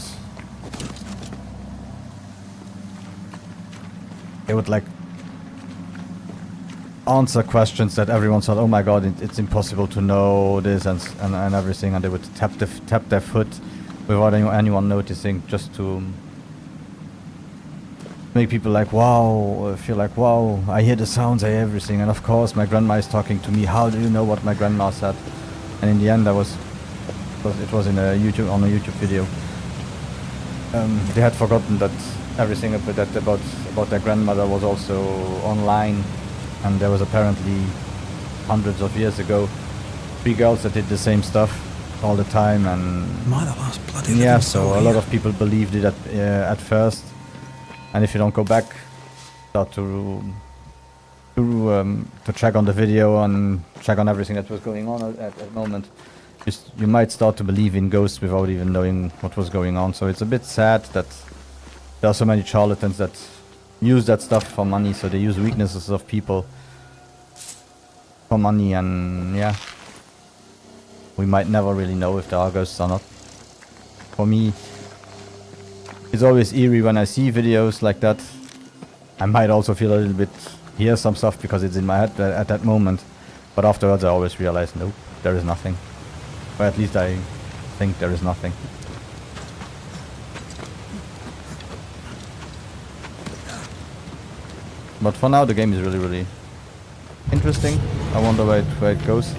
like answer questions that everyone thought, oh my god, it's impossible to know this and everything, and they would tap their foot without anyone noticing, just to make people like, wow, feel like, wow, I hear the sounds, I hear everything, and of course my grandma is talking to me. How do you know what my grandma said? And in the end, it was in on a YouTube video. They had forgotten that everything about their grandmother was also online, and there was apparently hundreds of years ago 3 girls that did the same stuff all the time, and yeah, so a lot of people believed it at first, and if you don't go back, start to check on the video and check on everything that was going on at the moment, you might start to believe in ghosts without even knowing what was going on. So it's a bit sad that there are so many charlatans that use that stuff for money. So they use weaknesses of people for money, and yeah, we might never really know if there are ghosts or not. For me, it's always eerie when I see videos like that. I might also feel a little bit, hear some stuff because it's in my head at that moment. But afterwards I always realize, nope, there is nothing. Or at least I think there is nothing. But for now the game is really, really interesting. I wonder where it goes.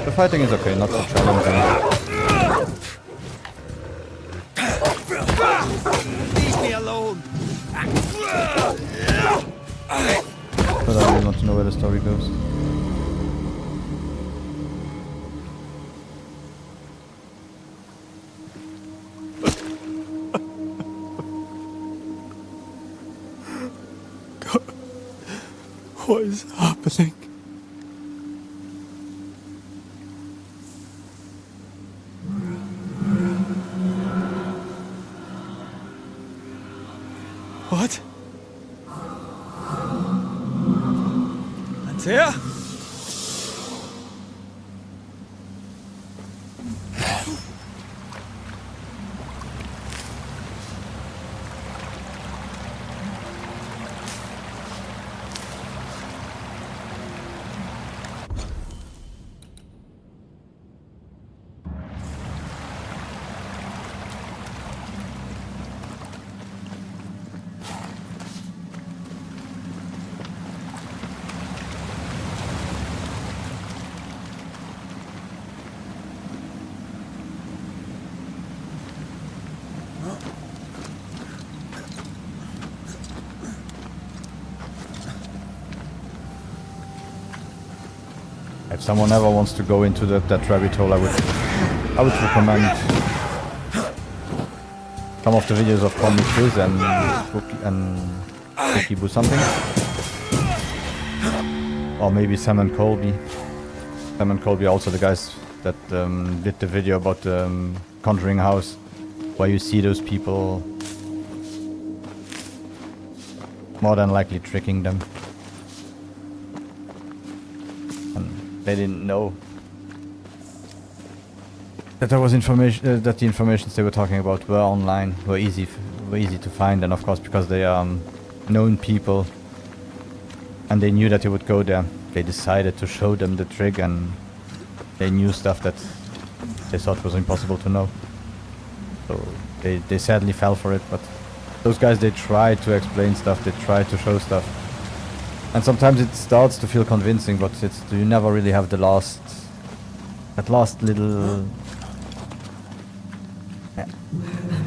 The fighting is okay, not so challenging. Leave me alone. But I really want to know where the story goes. What is happening? What? Antea? If someone ever wants to go into that rabbit hole, I would recommend some of the videos of Banishers and Wikibu something, or maybe Sam and Colby. Sam and Colby are also the guys that did the video about the Conjuring House, where you see those people more than likely tricking them. They didn't know that there was information, that the informations they were talking about were online, were easy to find, and of course because they are known people and they knew that they would go there, they decided to show them the trick, and they knew stuff that they thought was impossible to know. So they sadly fell for it, but those guys, they tried to explain stuff, they tried to show stuff. And sometimes it starts to feel convincing, but you never really have that last little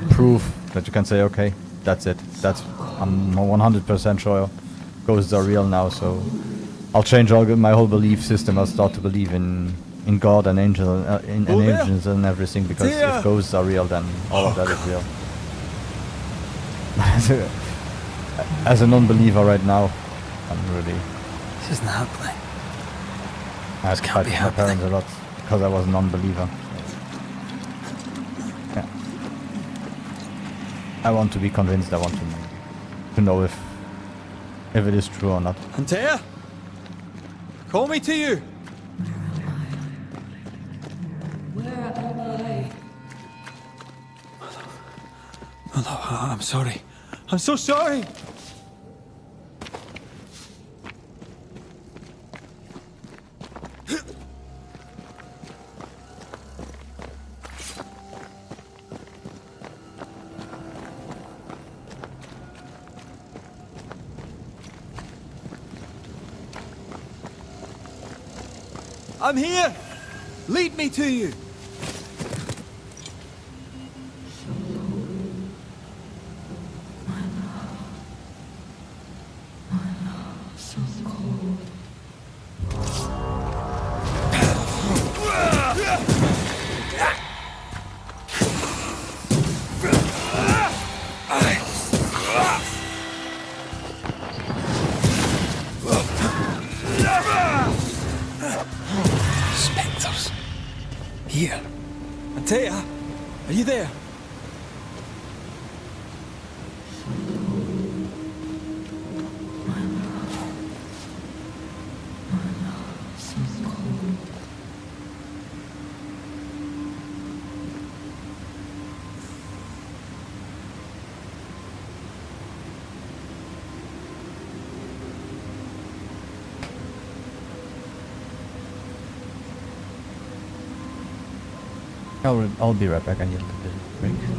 proof that you can say, okay, that's it. I'm 100% sure ghosts are real now, so I'll change my whole belief system. I'll start to believe in God and angels and everything, because if ghosts are real, then all of that is real. As a non-believer right now, I'm really... This isn't happening. I had to fight with my parents a lot because I was a non-believer. Yeah. I want to be convinced. I want to know if it is true or not. Antea? Call me to you. Where am I? Hello, I'm sorry. I'm so sorry. I'm here! Lead me to you! Taya, are you there? I'll be right back. I need a little bit of a break.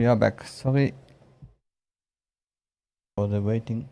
We are back. Sorry for the waiting.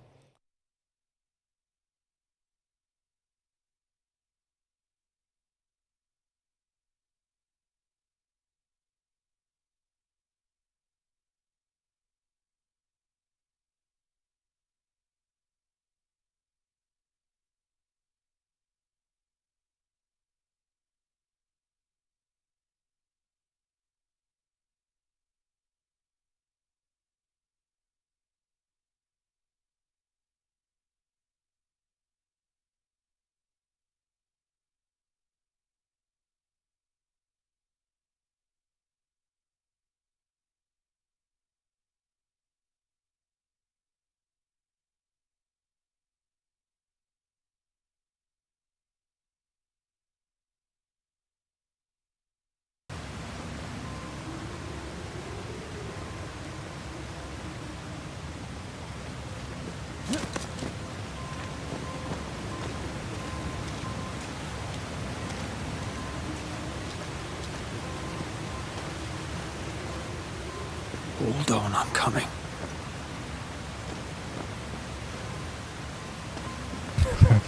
Hold on, I'm coming.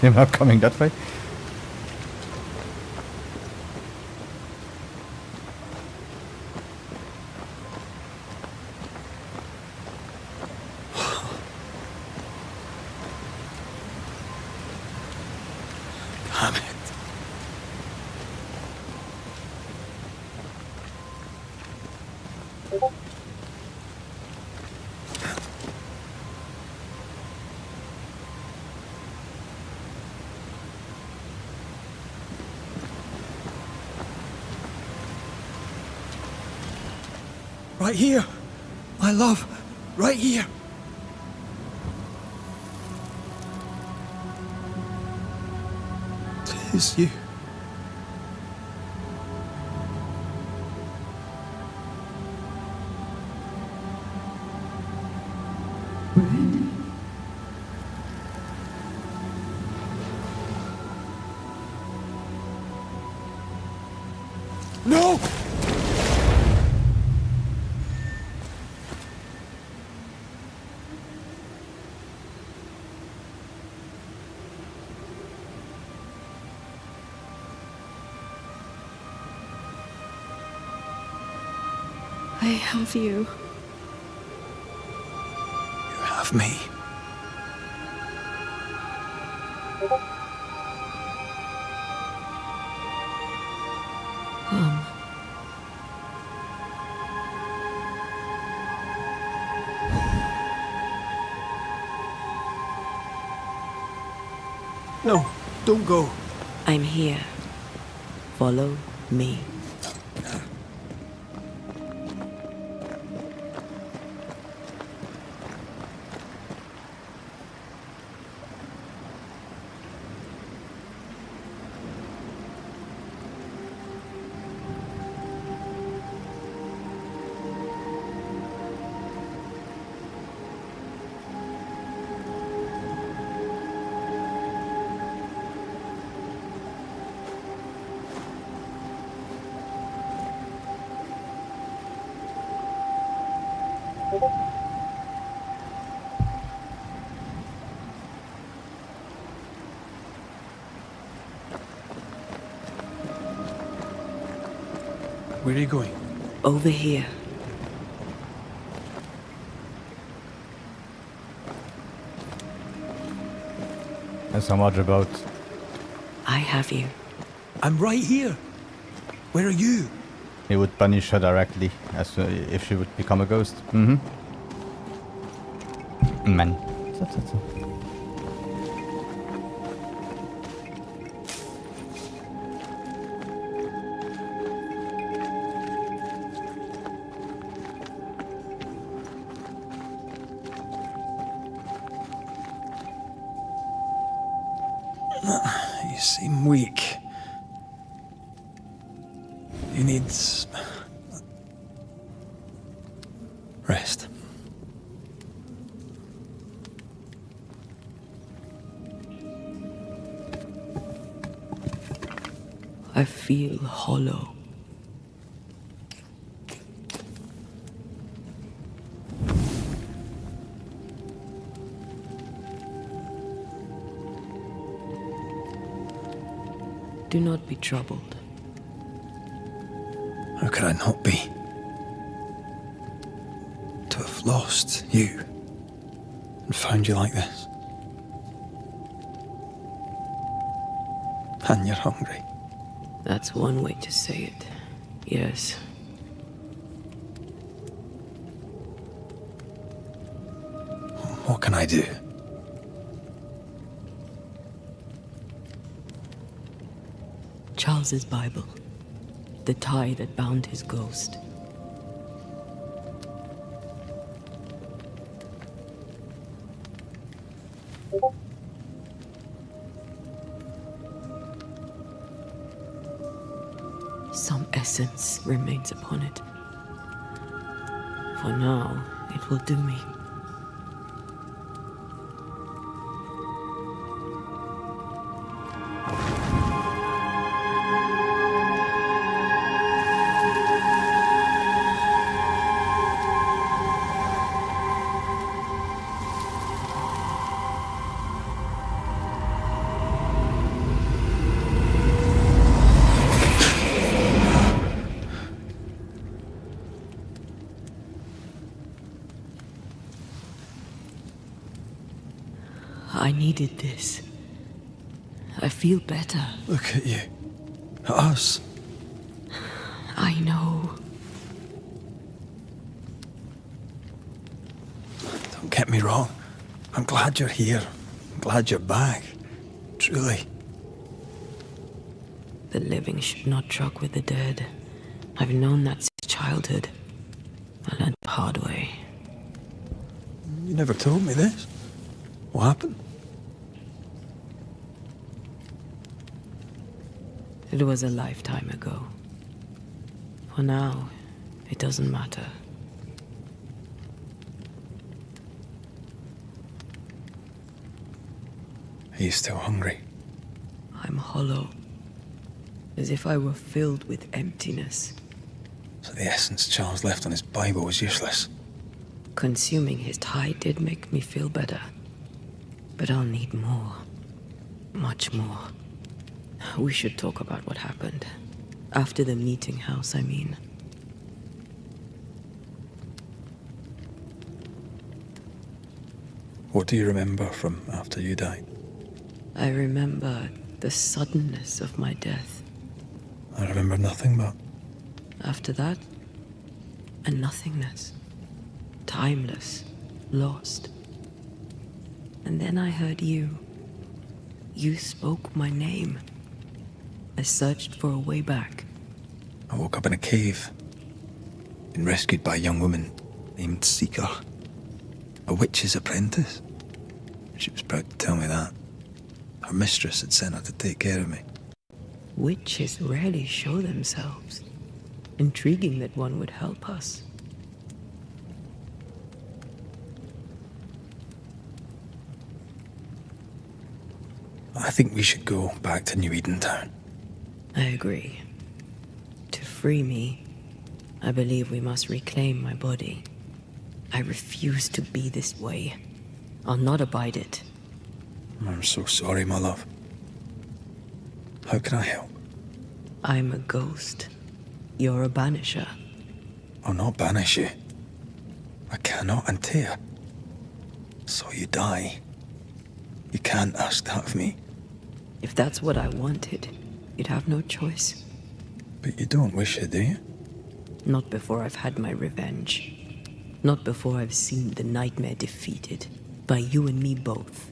They're not coming that way. Damn it. Right here, my love, right here. Tis you. No! I have you. You have me. Come. No, don't go. I'm here. Follow me. Where are you going? Over here. There's so much about. I have you. I'm right here. Where are you? He would banish her directly, as if she would become a ghost. Mm-hmm. Man. You seem weak. You need rest. I feel hollow. Do not be troubled. How could I not be? To have lost you and found you like this. And you're hungry. That's one way to say it. Yes. What can I do? Charles's Bible. The tie that bound his ghost. Some essence remains upon it. For now, it will do me. I needed this. I feel better. Look at you. At us. I know. Don't get me wrong. I'm glad you're here. I'm glad you're back. Truly. The living should not truck with the dead. I've known that since childhood. I learned the hard way. You never told me this. What happened? It was a lifetime ago. For now, it doesn't matter. Are you still hungry? I'm hollow. As if I were filled with emptiness. So the essence Charles left on his Bible was useless. Consuming his tie did make me feel better. But I'll need more. Much more. We should talk about what happened. After the meeting house, I mean. What do you remember from after you died? I remember the suddenness of my death. I remember nothing but... After that, a nothingness. Timeless. Lost. And then I heard you. You spoke my name. I searched for a way back. I woke up in a cave. Been rescued by a young woman named Seeker. A witch's apprentice. She was proud to tell me that. Her mistress had sent her to take care of me. Witches rarely show themselves. Intriguing that one would help us. I think we should go back to New Eden Town. I agree. To free me, I believe we must reclaim my body. I refuse to be this way. I'll not abide it. I'm so sorry, my love. How can I help? I'm a ghost. You're a banisher. I'll not banish you. I cannot, Antea. So you die. You can't ask that of me. If that's what I wanted, you'd have no choice. But you don't wish it, do you? Not before I've had my revenge. Not before I've seen the nightmare defeated. By you and me both.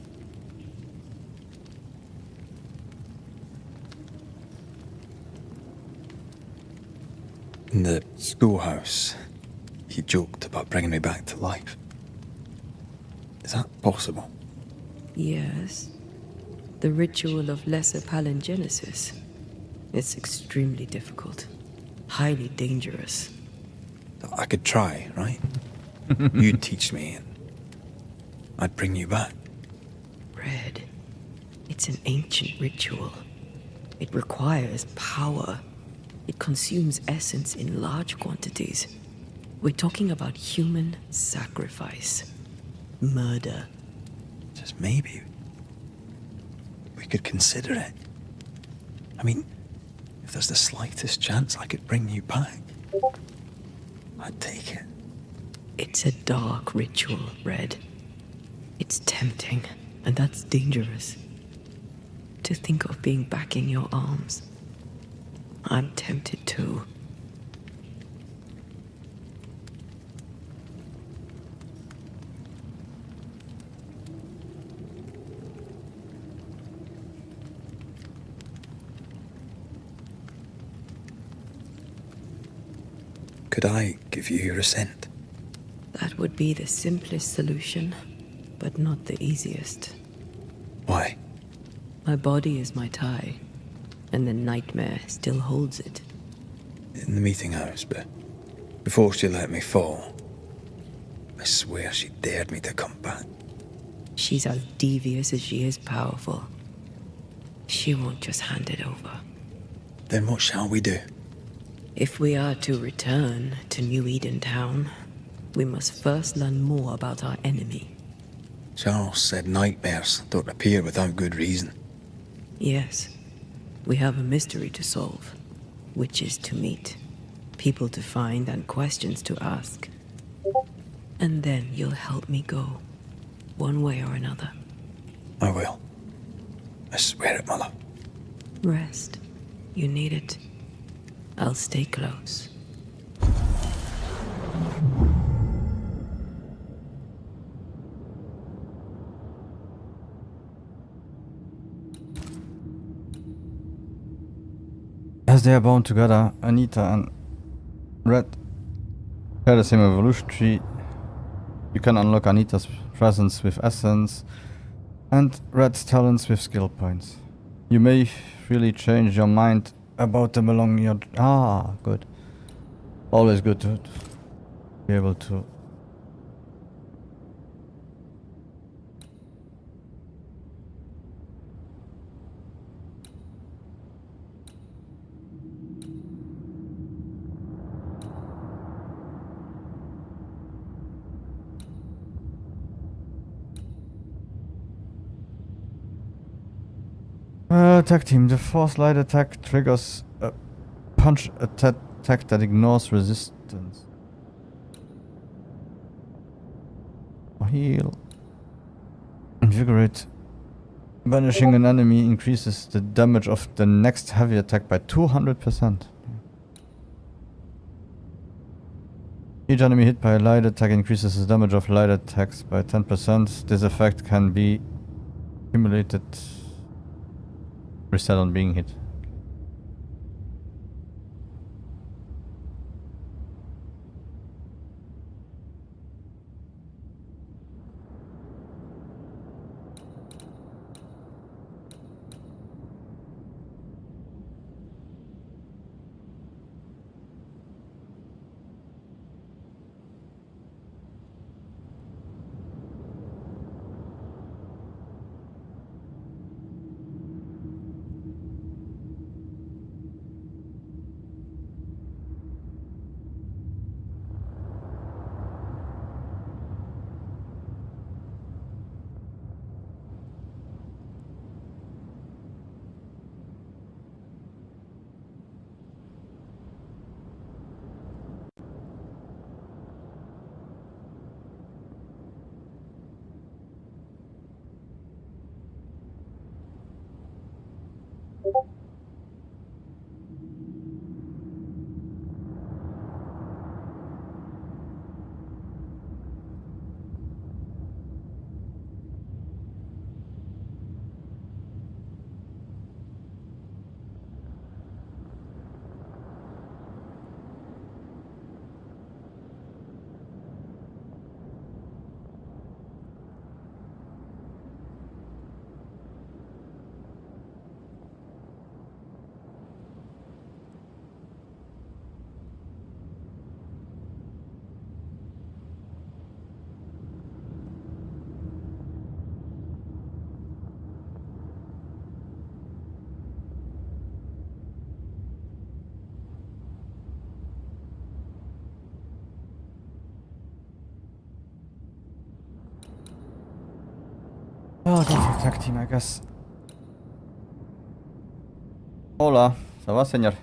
In the schoolhouse, he joked about bringing me back to life. Is that possible? Yes. The ritual of lesser palingenesis. It's extremely difficult. Highly dangerous. I could try, right? You'd teach me and I'd bring you back. Red. It's an ancient ritual. It requires power. It consumes essence in large quantities. We're talking about human sacrifice. Murder. Just maybe we could consider it. I mean, if there's the slightest chance I could bring you back, I'd take it. It's a dark ritual, Red. It's tempting, and that's dangerous. To think of being back in your arms. I'm tempted too. Could I give you your assent? That would be the simplest solution, but not the easiest. Why? My body is my tie, and the nightmare still holds it. In the meeting house, but before she let me fall, I swear she dared me to come back. She's as devious as she is powerful. She won't just hand it over. Then what shall we do? If we are to return to New Eden Town, we must first learn more about our enemy. Charles said nightmares don't appear without good reason. Yes, we have a mystery to solve, witches to meet, people to find, and questions to ask. And then you'll help me go, one way or another. I will. I swear it, my love. Rest. You need it. I'll stay close. As they are bound together, Anita and Red share the same evolution tree. You can unlock Anita's presence with essence and Red's talents with skill points. You may freely change your mind about them along your... good. Always good to be able to... Attack team. The force light attack triggers a punch attack that ignores resistance. Heal. Invigorate. Banishing an enemy increases the damage of the next heavy attack by 200%. Each enemy hit by a light attack increases the damage of light attacks by 10%. This effect can be accumulated reset on being hit. Oh, go for tag team, I guess. Hola, ça va, señor?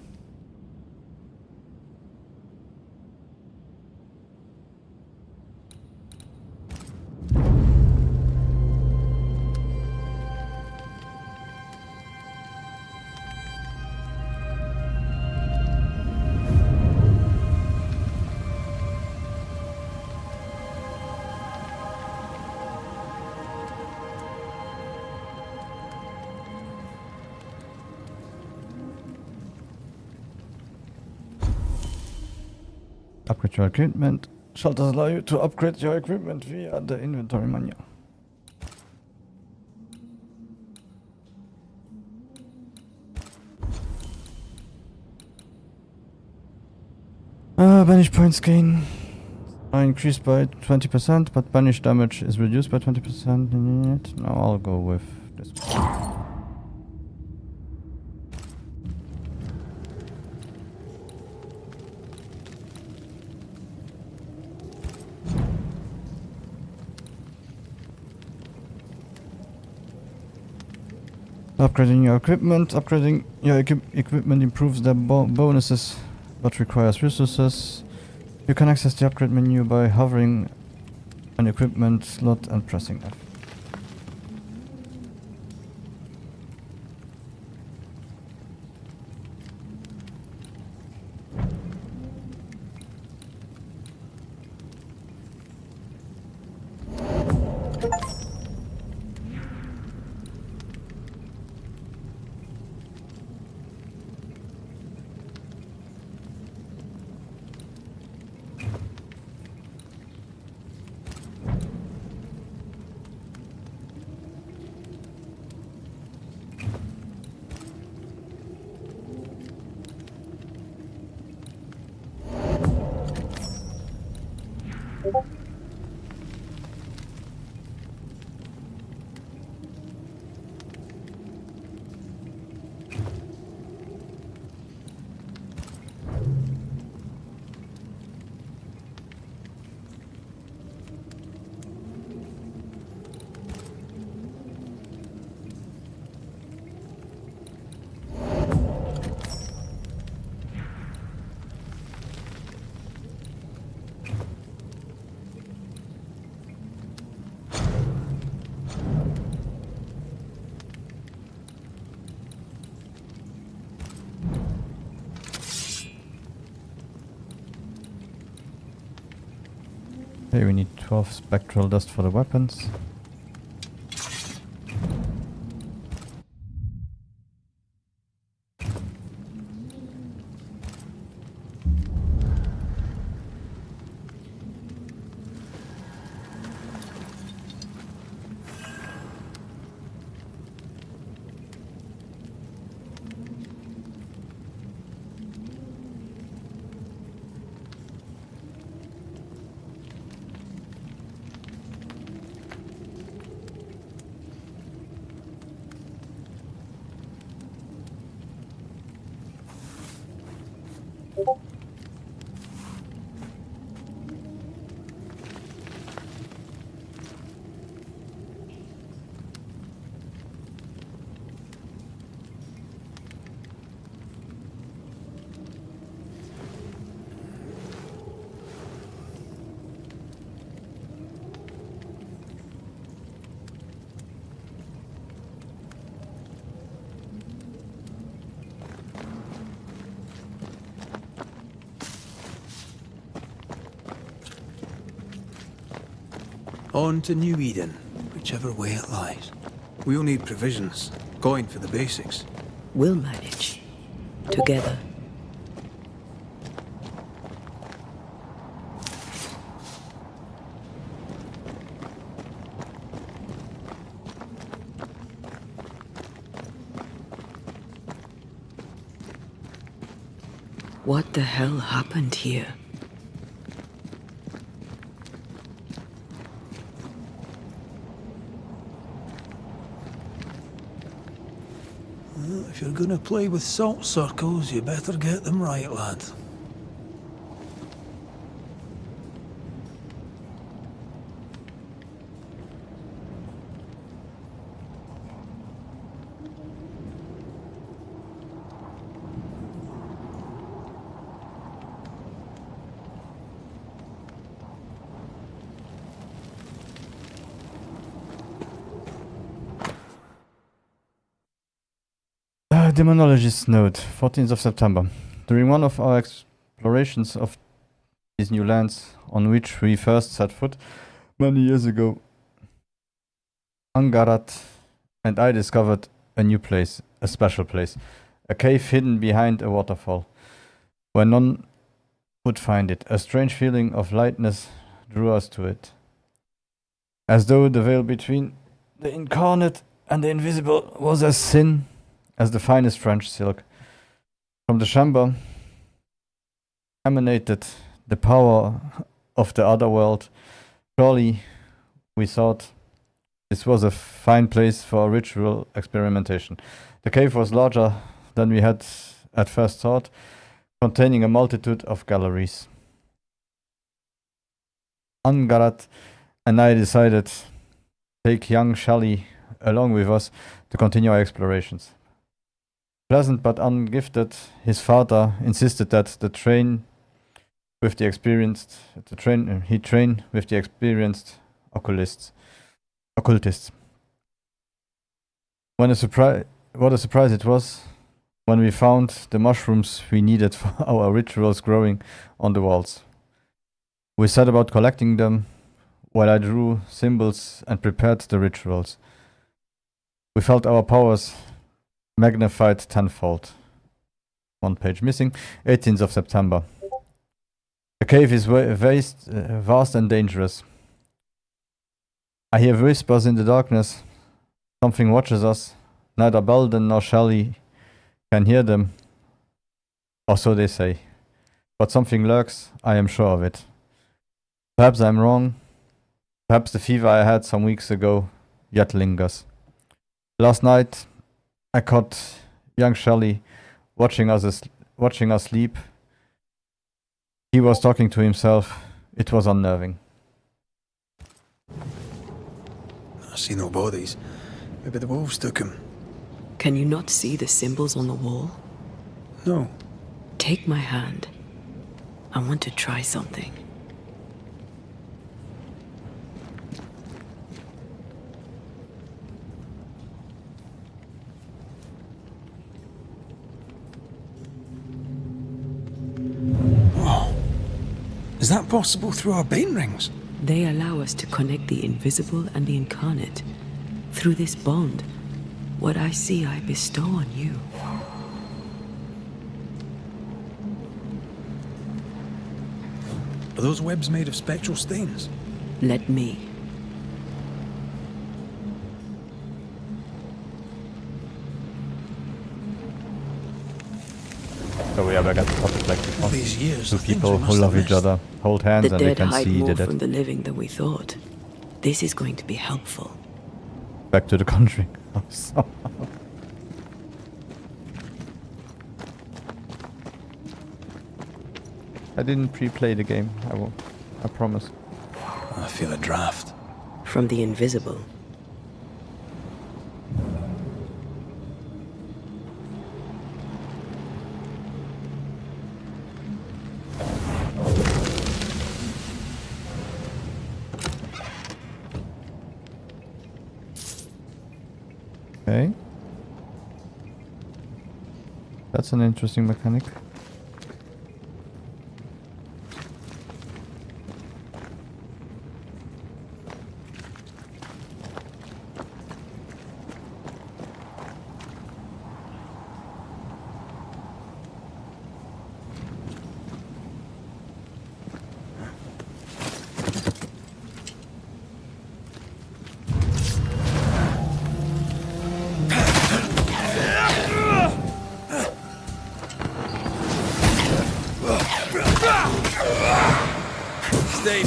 Upgrade your equipment. Shelters allow you to upgrade your equipment via the inventory menu. Banish points gain are increased by 20%, but banish damage is reduced by 20%. Now I'll go with this one. Upgrading your equipment. Upgrading your equipment improves the bonuses, but requires resources. You can access the upgrade menu by hovering an equipment slot and pressing F. Okay, we need 12 spectral dust for the weapons. On to New Eden, whichever way it lies. We'll need provisions, going for the basics. We'll manage. Together. What the hell happened here? Well, if you're gonna play with salt circles, you better get them right, lad. Demonologist note, 14th of September. During one of our explorations of these new lands on which we first set foot many years ago, Angarat and I discovered a new place, a special place, a cave hidden behind a waterfall, where none would find it. A strange feeling of lightness drew us to it, as though the veil between the incarnate and the invisible was as thin as the finest French silk. From the chamber emanated the power of the other world. Surely, we thought, this was a fine place for ritual experimentation. The cave was larger than we had at first thought, containing a multitude of galleries. Angarat and I decided to take young Shelley along with us to continue our explorations. Pleasant but ungifted, his father insisted that he train with the experienced occultists. What a surprise it was when we found the mushrooms we needed for our rituals growing on the walls. We set about collecting them while I drew symbols and prepared the rituals. We felt our powers magnified tenfold. One page missing. 18th of September. The cave is vast and dangerous. I hear whispers in the darkness. Something watches us. Neither Belden nor Shelley can hear them, or so they say. But something lurks, I am sure of it. Perhaps I'm wrong. Perhaps the fever I had some weeks ago yet lingers. Last night, I caught young Shelley watching us sleep. He was talking to himself. It was unnerving. I see no bodies. Maybe the wolves took him. Can you not see the symbols on the wall? No. Take my hand. I want to try something. Is that possible through our bane rings? They allow us to connect the invisible and the incarnate. Through this bond, what I see I bestow on you. Are those webs made of spectral stains? Let me. So we ever got to topic like before. These years, Two people who love each other, hold hands, The and they dead can hide see more the from dead. the living than we thought. This is going to be helpful. Back to the country. I didn't pre-play the game. I promise. I feel a draft. From the invisible. Okay. That's an interesting mechanic.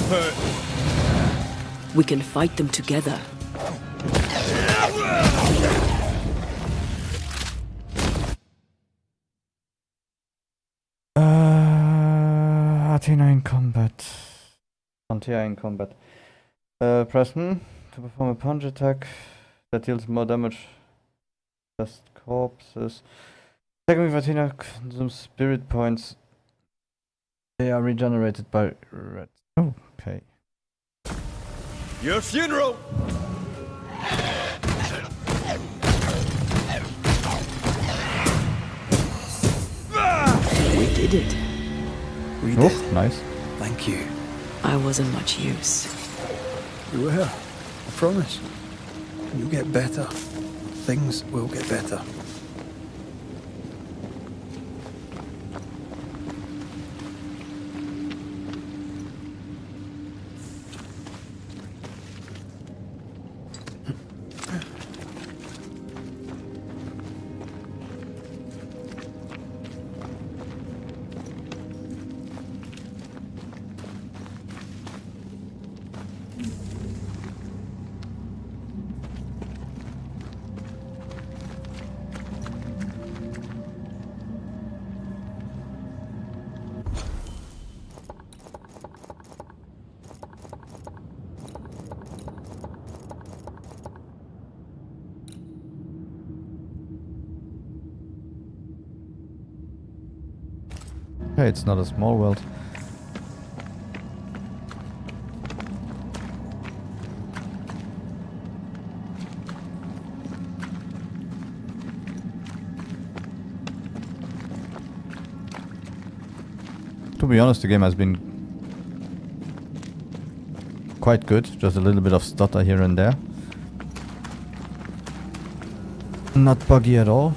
hurt. We can fight them together. Athena in combat. Antea in combat. Press to perform a punch attack that deals more damage. Just corpses. Attacking with Athena consumes spirit points. They are regenerated by red. Oh, okay. Your funeral! We did it. We Oh, did. nice. Thank you. I wasn't much use. You were. I promise. You'll get better. Things will get better. Okay, it's not a small world. To be honest, the game has been quite good, just a little bit of stutter here and there. Not buggy at all.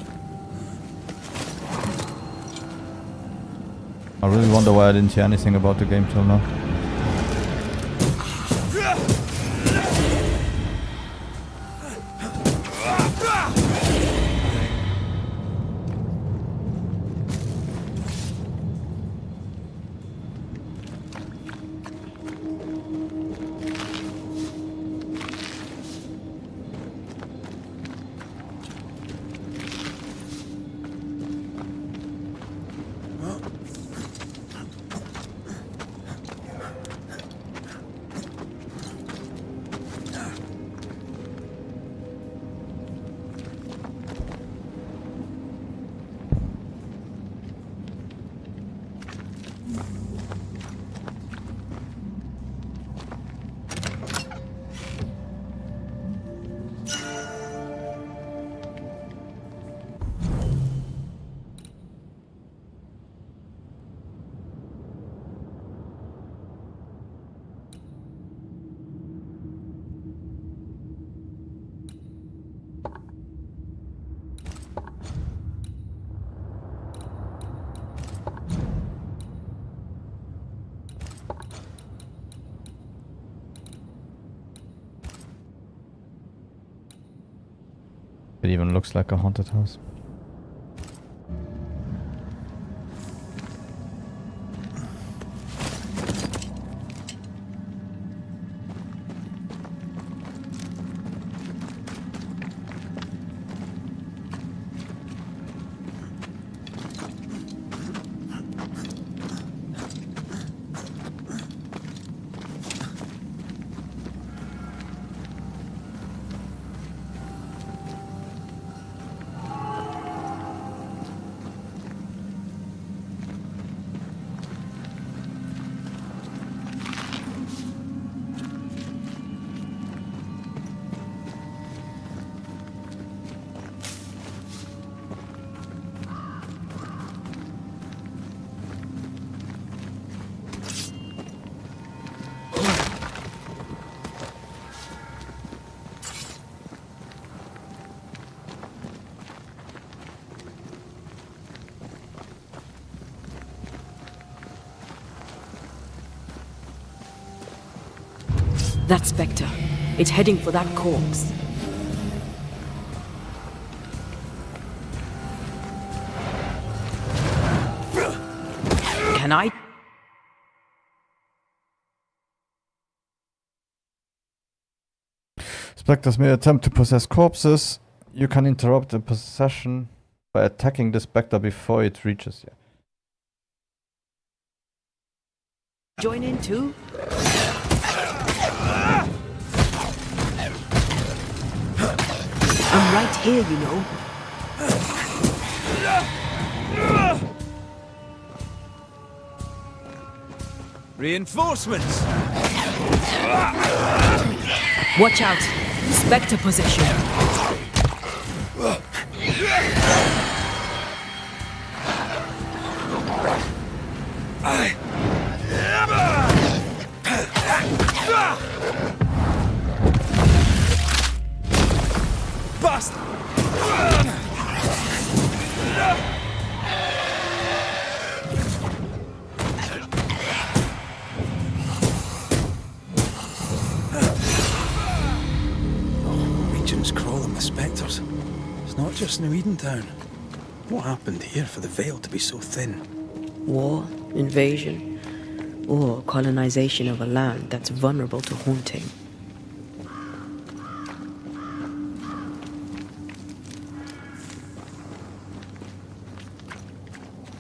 I really wonder why I didn't hear anything about the game till now. It even looks like a haunted house. That spectre. It's heading for that corpse. Can I? Spectres may attempt to possess corpses. You can interrupt the possession by attacking the spectre before it reaches you. Join in too? I'm right here, you know. Reinforcements! Watch out! Spectre possession. Bust! Regions crawling with spectres. It's not just New Edentown. What happened here for the veil to be so thin? War, invasion, or colonization of a land that's vulnerable to haunting.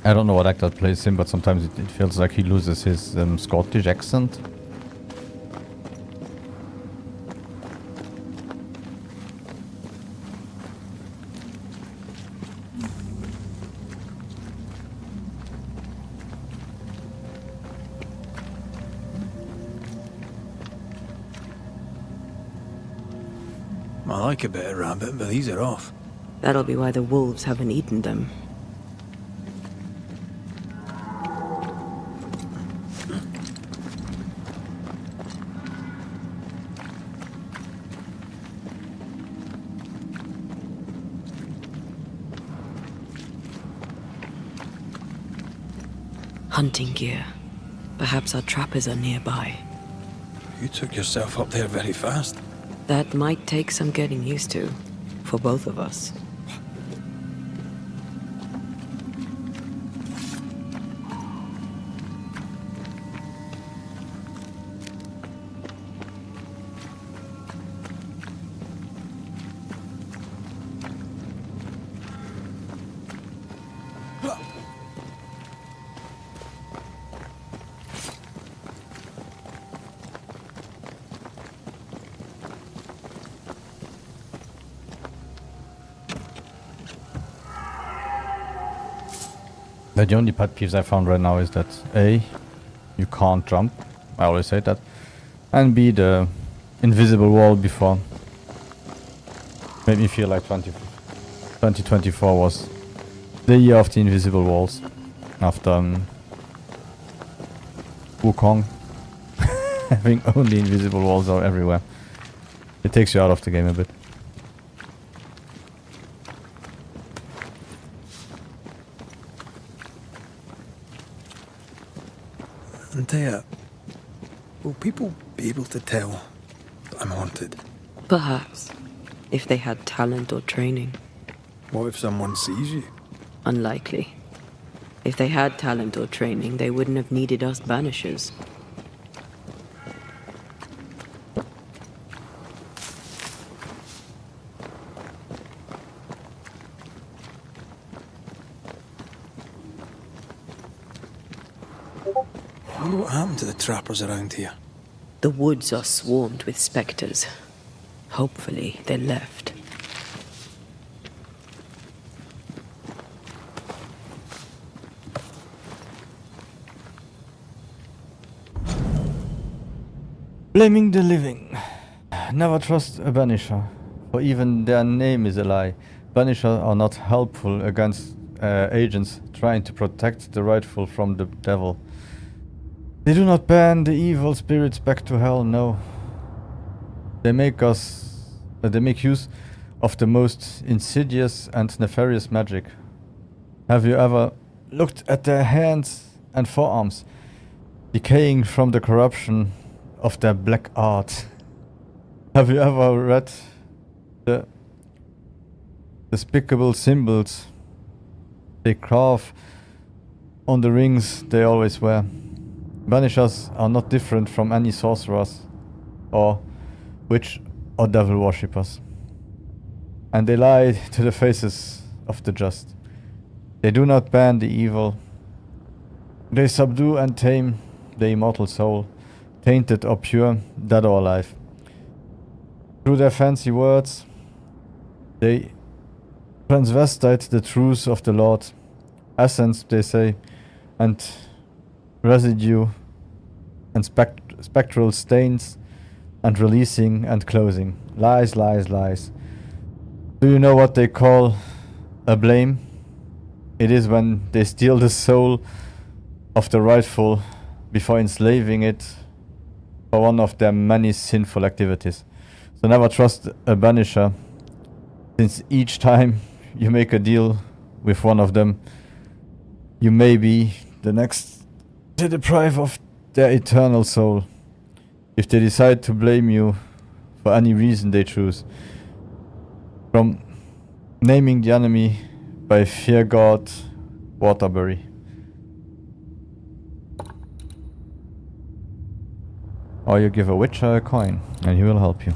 I don't know what actor plays him, but sometimes it feels like he loses his Scottish accent. I like a bit of rabbit, but these are off. That'll be why the wolves haven't eaten them. Hunting gear. Perhaps our trappers are nearby. You took yourself up there very fast. That might take some getting used to, for both of us. The only pet peeves I found right now is that A, you can't jump. I always say that. And B, the invisible wall before made me feel like 2024 was the year of the invisible walls. After Wukong having only invisible walls are everywhere. It takes you out of the game a bit. Antea, will people be able to tell that I'm haunted? Perhaps, if they had talent or training. What if someone sees you? Unlikely. If they had talent or training, they wouldn't have needed us Banishers. I wonder what happened to the trappers around here. The woods are swarmed with spectres. Hopefully, they left. Blaming the living. Never trust a Banisher, for even their name is a lie. Banishers are not helpful against agents trying to protect the rightful from the devil. They do not ban the evil spirits back to hell, no. They make use of the most insidious and nefarious magic. Have you ever looked at their hands and forearms, decaying from the corruption of their black art? Have you ever read the despicable symbols they carve on the rings they always wear? Banishers are not different from any sorcerers or witch or devil worshippers. And they lie to the faces of the just. They do not ban the evil. They subdue and tame the immortal soul, tainted or pure, dead or alive. Through their fancy words, they transvestite the truths of the Lord. Essence, they say, and residue, and spectral stains, and releasing and closing. Lies, lies, lies. Do you know what they call a blame? It is when they steal the soul of the rightful before enslaving it for one of their many sinful activities. So never trust a banisher, since each time you make a deal with one of them, you may be the next to deprive of their eternal soul. If they decide to blame you for any reason they choose, from naming the enemy by Fear God Waterbury. Or you give a witcher a coin and he will help you.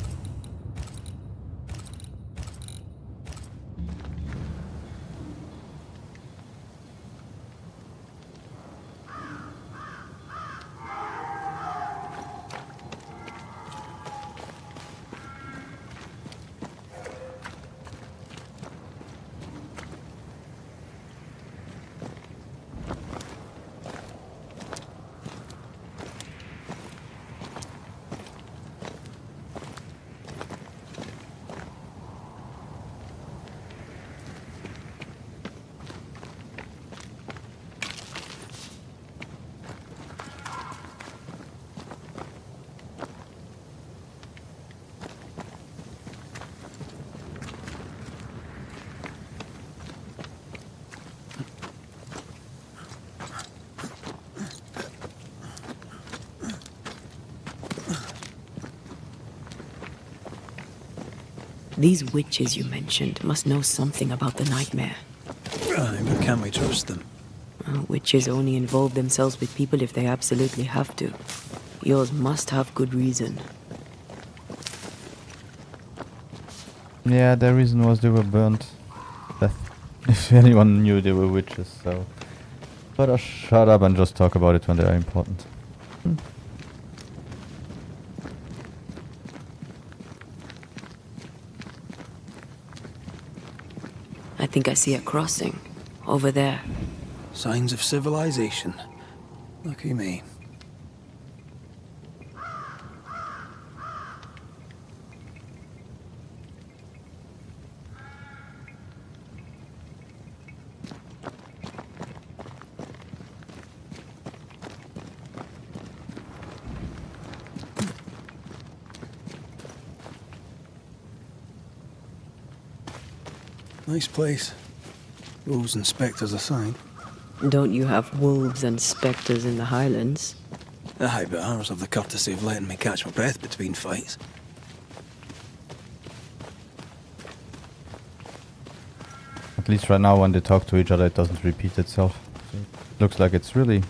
These witches you mentioned must know something about the nightmare. Aye, but can we trust them? Witches only involve themselves with people if they absolutely have to. Yours must have good reason. Yeah, their reason was they were burnt to death. If anyone knew they were witches, so... Better shut up and just talk about it when they are important. I think I see a crossing. Over there. Signs of civilization. Lucky me. Nice place. Wolves and spectres aside. Don't you have wolves and spectres in the Highlands? Aye, but ours have the courtesy of letting me catch my breath between fights. At least right now when they talk to each other it doesn't repeat itself. So it looks like it's really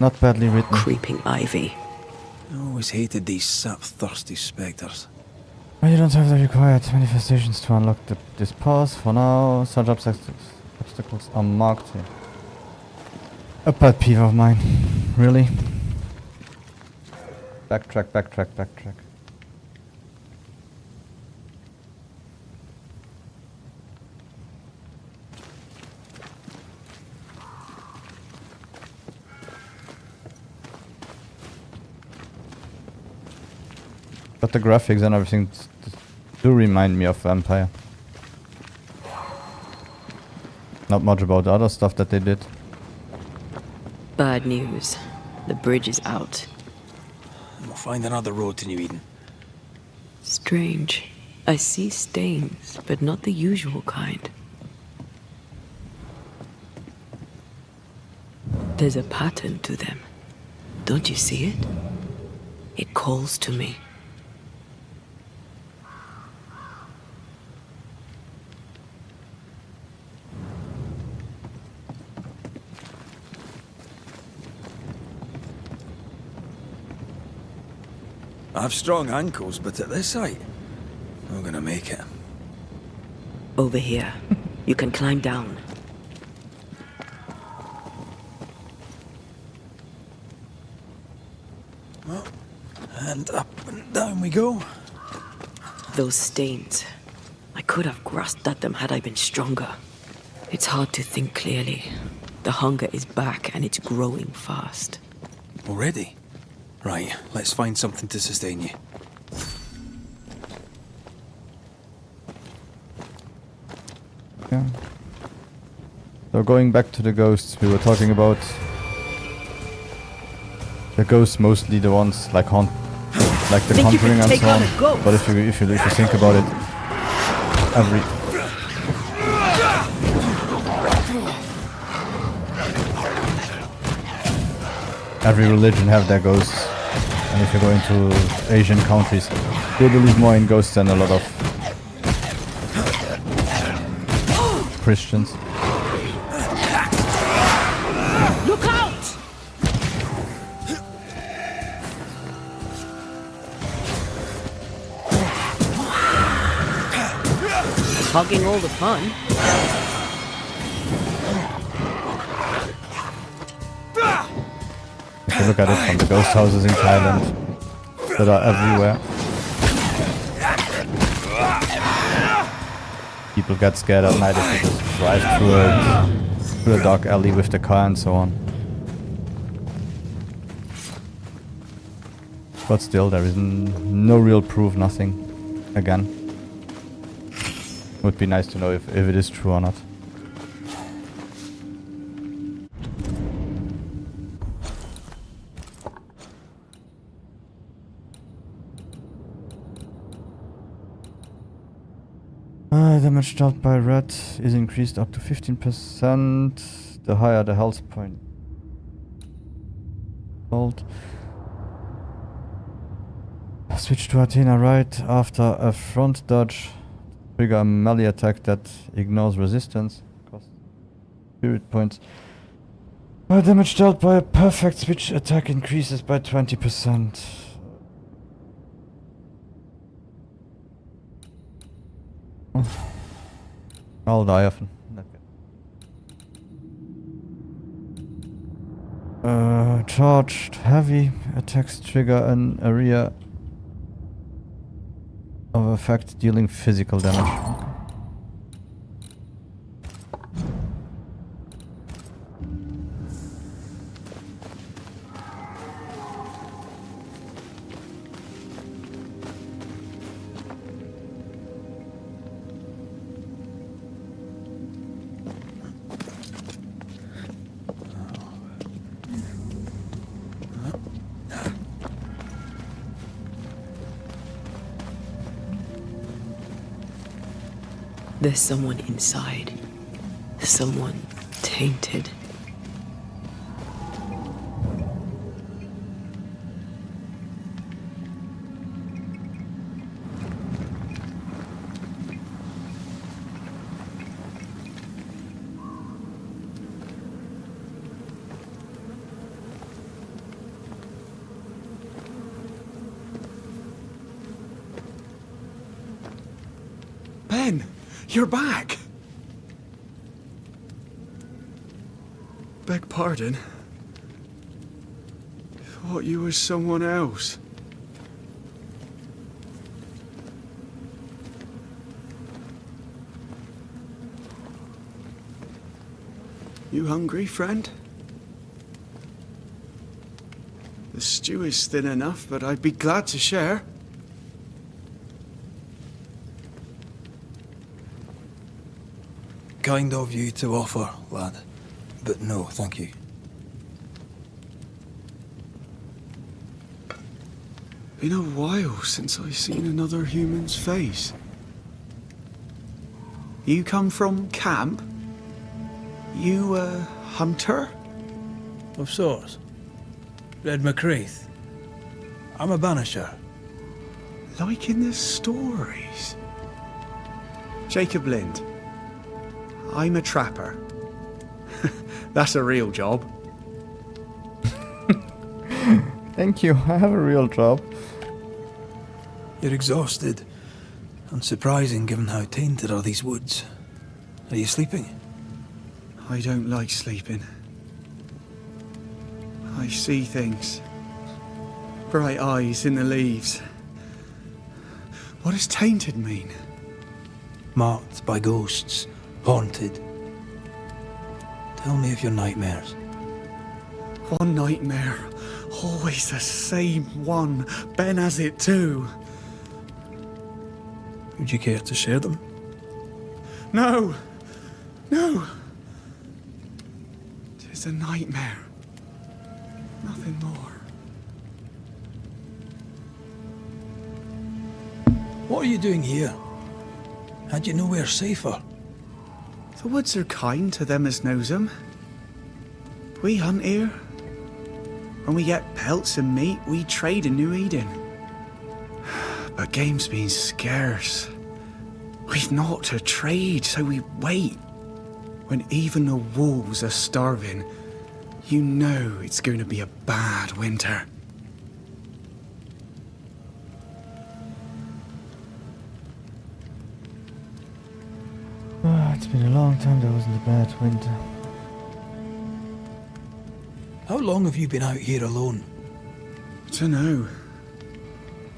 not badly written. Creeping ivy. I always hated these sap-thirsty spectres. Well, you don't have the required manifestations to unlock this pass. For now, such obstacles are marked here. A pet peeve of mine. Really? Backtrack, backtrack, backtrack. But the graphics and everything do remind me of Vampire. Not much about the other stuff that they did. Bad news. The bridge is out. We'll find another road to New Eden. Strange. I see stains, but not the usual kind. There's a pattern to them. Don't you see it? It calls to me. I have strong ankles, but at this height, We're gonna make it. Over here. You can climb down. Well, and up and down we go. Those stains. I could have grasped at them had I been stronger. It's hard to think clearly. The hunger is back and it's growing fast. Already? Right, let's find something to sustain you. Yeah. So going back to the ghosts, we were talking about the ghosts, mostly the ones like like the Conjuring and so on. But if you think about it, every religion have their ghosts, and if you go into Asian countries, they believe more in ghosts than a lot of Christians. Look out! Hogging all the fun. If you look at it from the ghost houses in Thailand that are everywhere, people get scared at night if you just drive through a dark alley with the car and so on. But still, there is no real proof, nothing. Again. Would be nice to know if it is true or not. Damage dealt by red is increased up to 15%. The higher the health point. Hold. Switch to Athena right after a front dodge. Trigger a melee attack that ignores resistance. Cost spirit points. Damage dealt by a perfect switch attack increases by 20%. I'll die often. Charged heavy attacks trigger an area of effect dealing physical damage. There's someone inside. Someone tainted. Ben! You're back! Beg pardon. Thought you was someone else. You hungry, friend? The stew is thin enough, but I'd be glad to share. Kind of you to offer, lad. But no, thank you. Been a while since I've seen another human's face. You come from camp? You a hunter? Of sorts. Red McCraith. I'm a banisher. Like in the stories. Jacob Lind. I'm a trapper. That's a real job. Thank you, I have a real job. You're exhausted. Unsurprising given how tainted are these woods. Are you sleeping? I don't like sleeping. I see things. Bright eyes in the leaves. What does tainted mean? Marked by ghosts, haunted. Tell me of your nightmares. One nightmare. Always the same one. Ben has it too. Would you care to share them? No! No! 'Tis a nightmare. Nothing more. What are you doing here? Had you nowhere safer? The woods are kind to them as knows 'em. We hunt here. When we get pelts and meat, we trade in New Eden. But game's been scarce. We've naught to trade, so we wait. When even the wolves are starving, you know it's going to be a bad winter. It's been a long time there wasn't a bad winter. How long have you been out here alone? Dunno.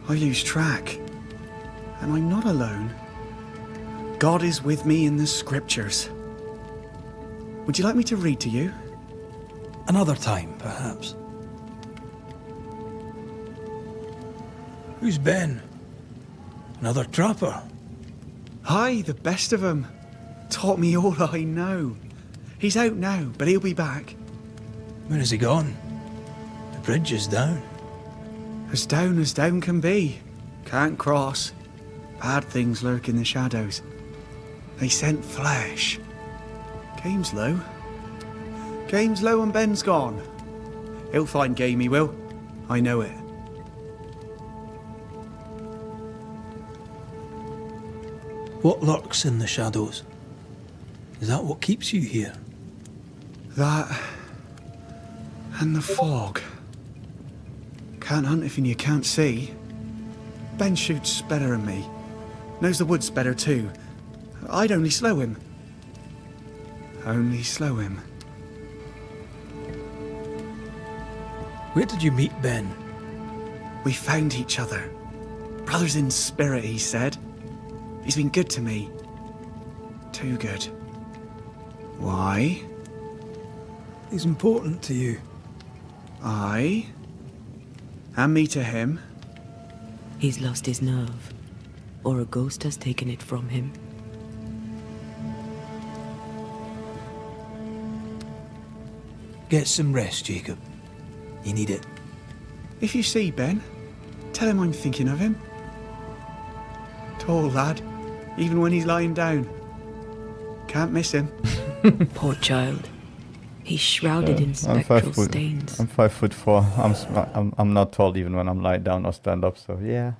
I lose track. And I'm not alone. God is with me in the scriptures. Would you like me to read to you? Another time, perhaps. Who's Ben? Another trapper? Aye, the best of 'em. Taught me all I know. He's out now, but he'll be back. Where has he gone? The bridge is down. As down can be. Can't cross. Bad things lurk in the shadows. They scent flesh. Game's low. Game's low and Ben's gone. He'll find game, he will. I know it. What lurks in the shadows? Is that what keeps you here? That and the fog. Can't hunt if you can't see. Ben shoots better than me. Knows the woods better too. I'd only slow him. Only slow him. Where did you meet Ben? We found each other. Brothers in spirit, he said. He's been good to me. Too good. Why? He's important to you. Aye. And me to him. He's lost his nerve, or a ghost has taken it from him. Get some rest, Jacob. You need it. If you see Ben, tell him I'm thinking of him. Tall lad, even when he's lying down. Can't miss him. Poor child. He's shrouded in spectral stains. I'm 5'4". I'm not tall even when I'm lying down or stand up. So yeah.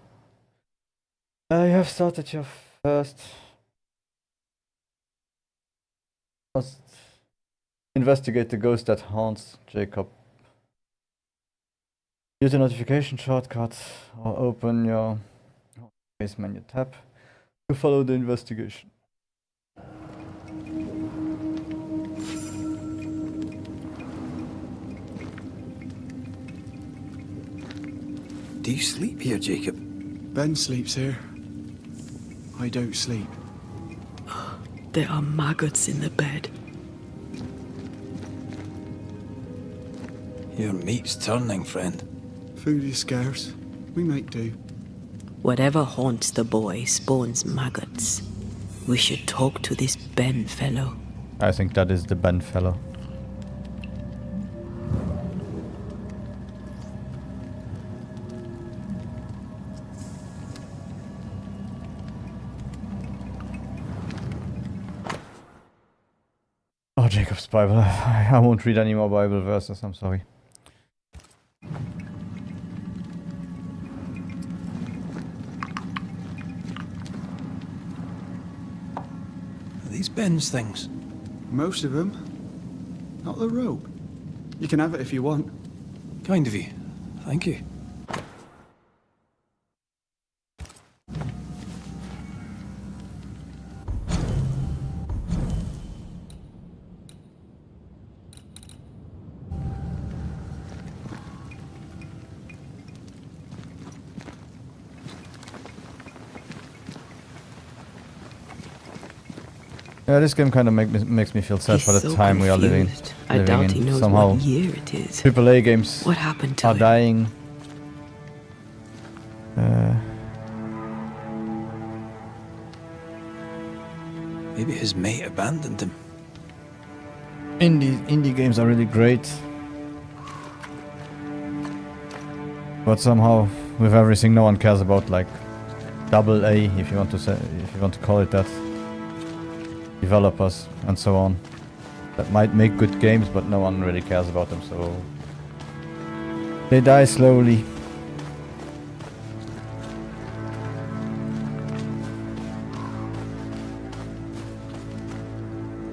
You have started your first investigate the ghost that haunts Jacob. Use the notification shortcut or open your base menu tab to follow the investigation. Do you sleep here, Jacob? Ben sleeps here. I don't sleep. There are maggots in the bed. Your meat's turning, friend. Food is scarce. We make do. Whatever haunts the boy spawns maggots. We should talk to this Ben fellow. I think that is the Ben fellow. Oh, Jacob's Bible. I won't read any more Bible verses, I'm sorry. Are these Ben's things? Most of them. Not the rope. You can have it if you want. Kind of you. Thank you. Yeah, this game kind of makes me feel sad He's for the so time we are living, confused. I doubt he in. knows Somehow, what year it is. AAA games What happened to are him? dying. Maybe his mate abandoned him. Indie games are really great, but somehow with everything no one cares about, like AA, if you want to call it that, developers and so on, that might make good games, but no one really cares about them, so they die slowly.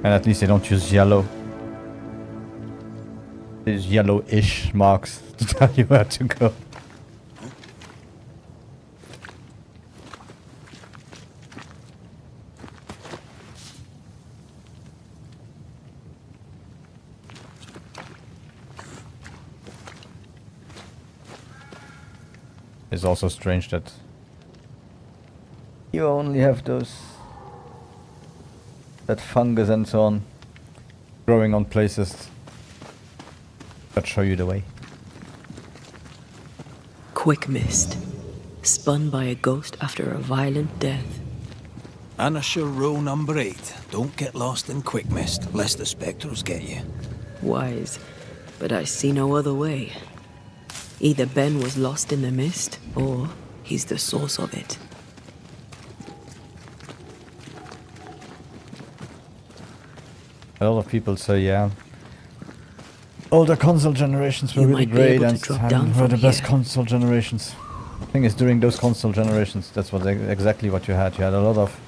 And at least they don't use yellow. They use yellowish marks to tell you where to go. It's also strange that you only have that fungus and so on growing on places that show you the way. Quick mist. Spun by a ghost after a violent death. Banisher rule number 8. Don't get lost in quick mist, lest the spectres get you. Wise, but I see no other way. Either Ben was lost in the mist, or he's the source of it. A lot of people say, yeah, older console generations were really great and were the best console generations. The thing is, during those console generations, that's exactly what you had. You had a lot of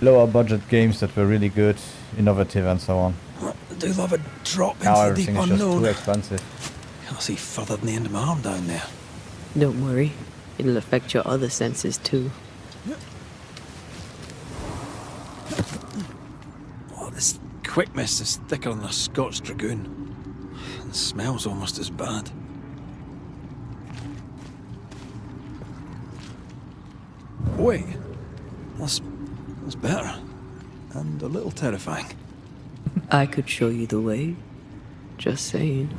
lower budget games that were really good, innovative and so on. I do love a drop into Now the deep everything is just unknown. too expensive. Can't see further than the end of my arm down there. Don't worry, it'll affect your other senses too. Oh, this quick mist is thicker than a Scotch dragoon. And smells almost as bad. Wait, that's better. And a little terrifying. I could show you the way. Just saying.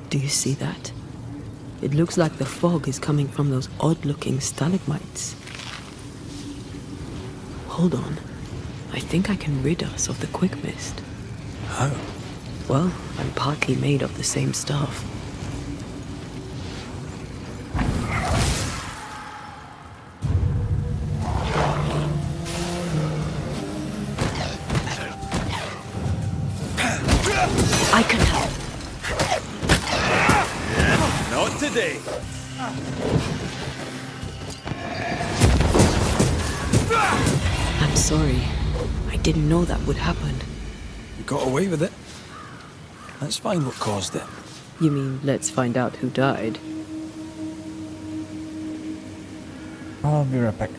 Do you see that? It looks like the fog is coming from those odd-looking stalagmites. Hold on. I think I can rid us of the quick mist. How? Well, I'm partly made of the same stuff. I can help. Not today. I'm sorry. I didn't know that would happen. You got away with it. Let's find what caused it. You mean, let's find out who died? I'll be right back.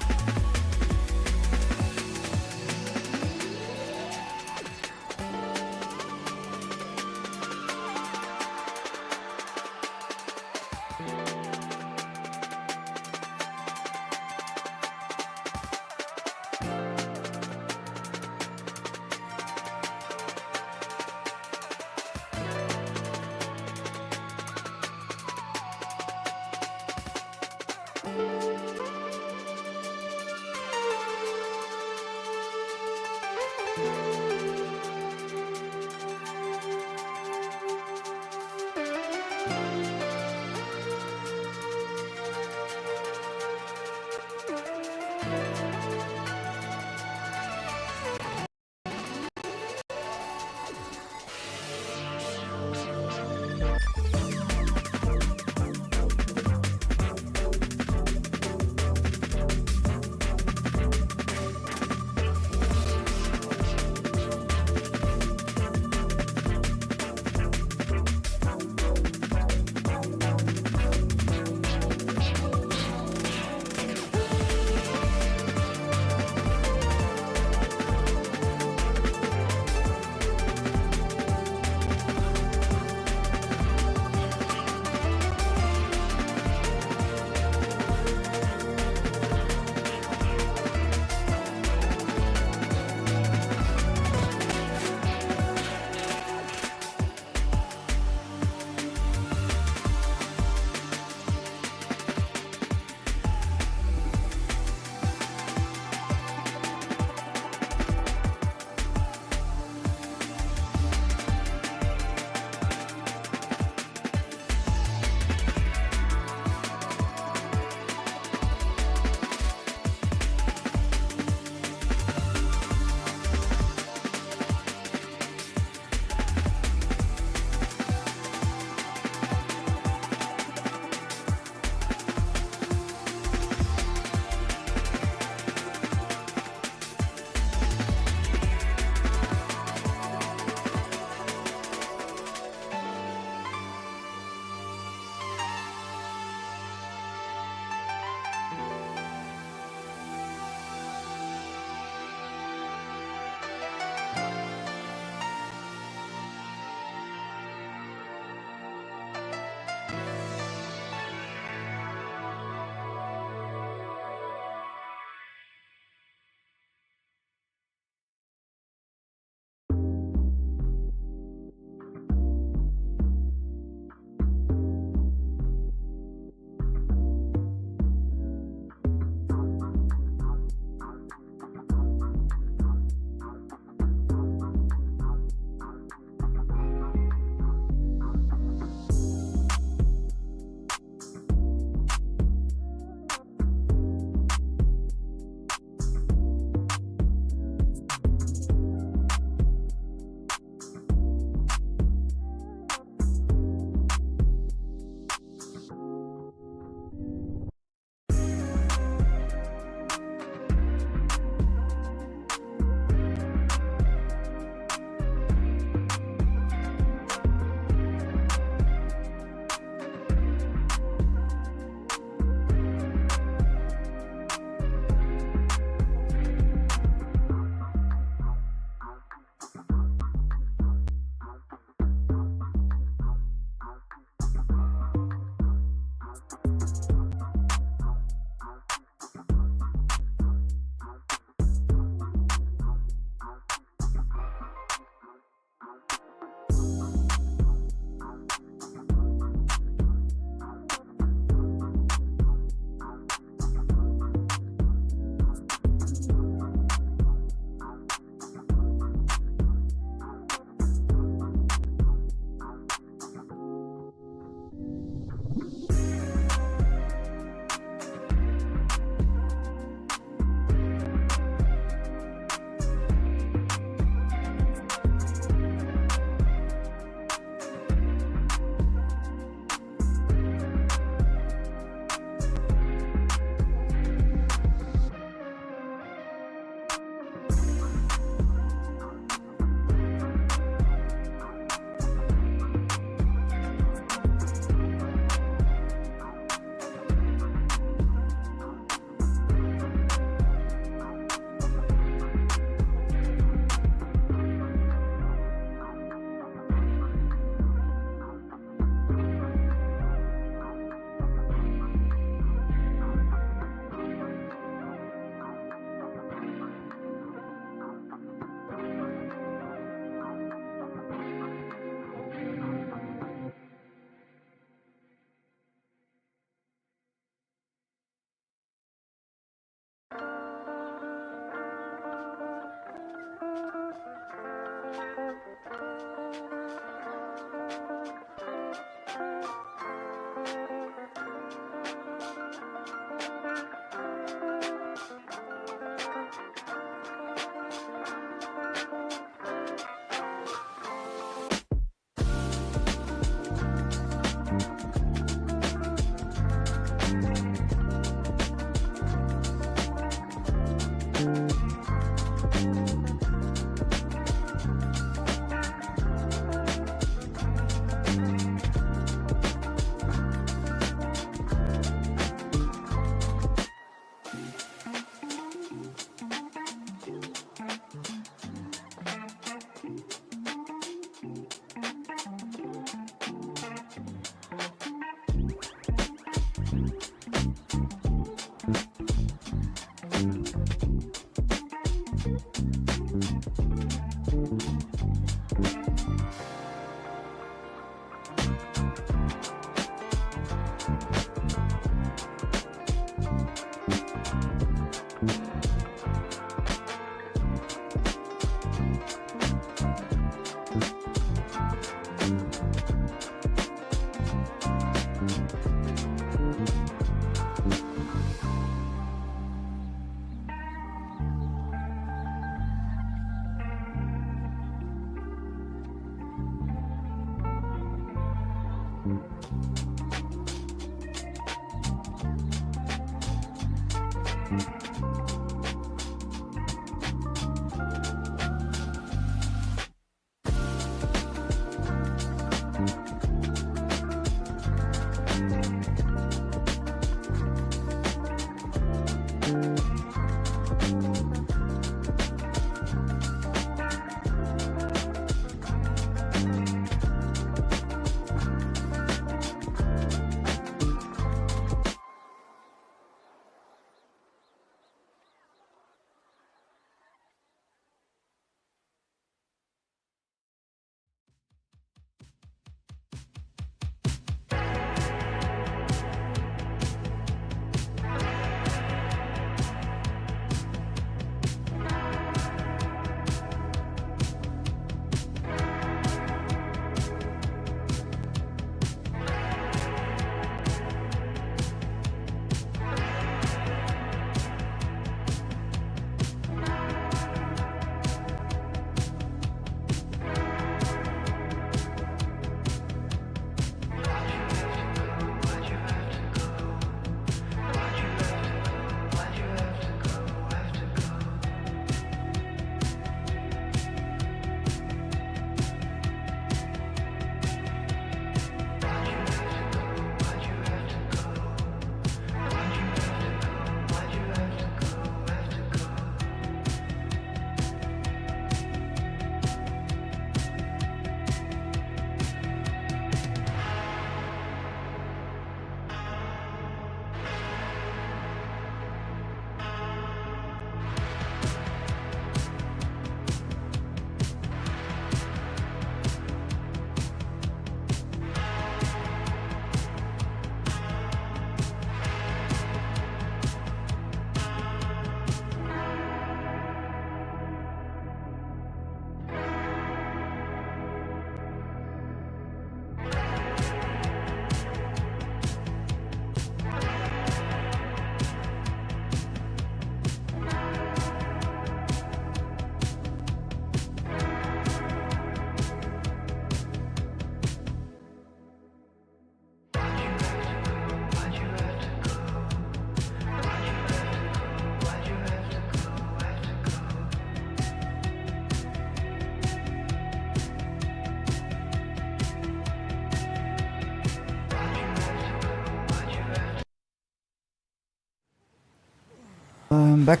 I'm back.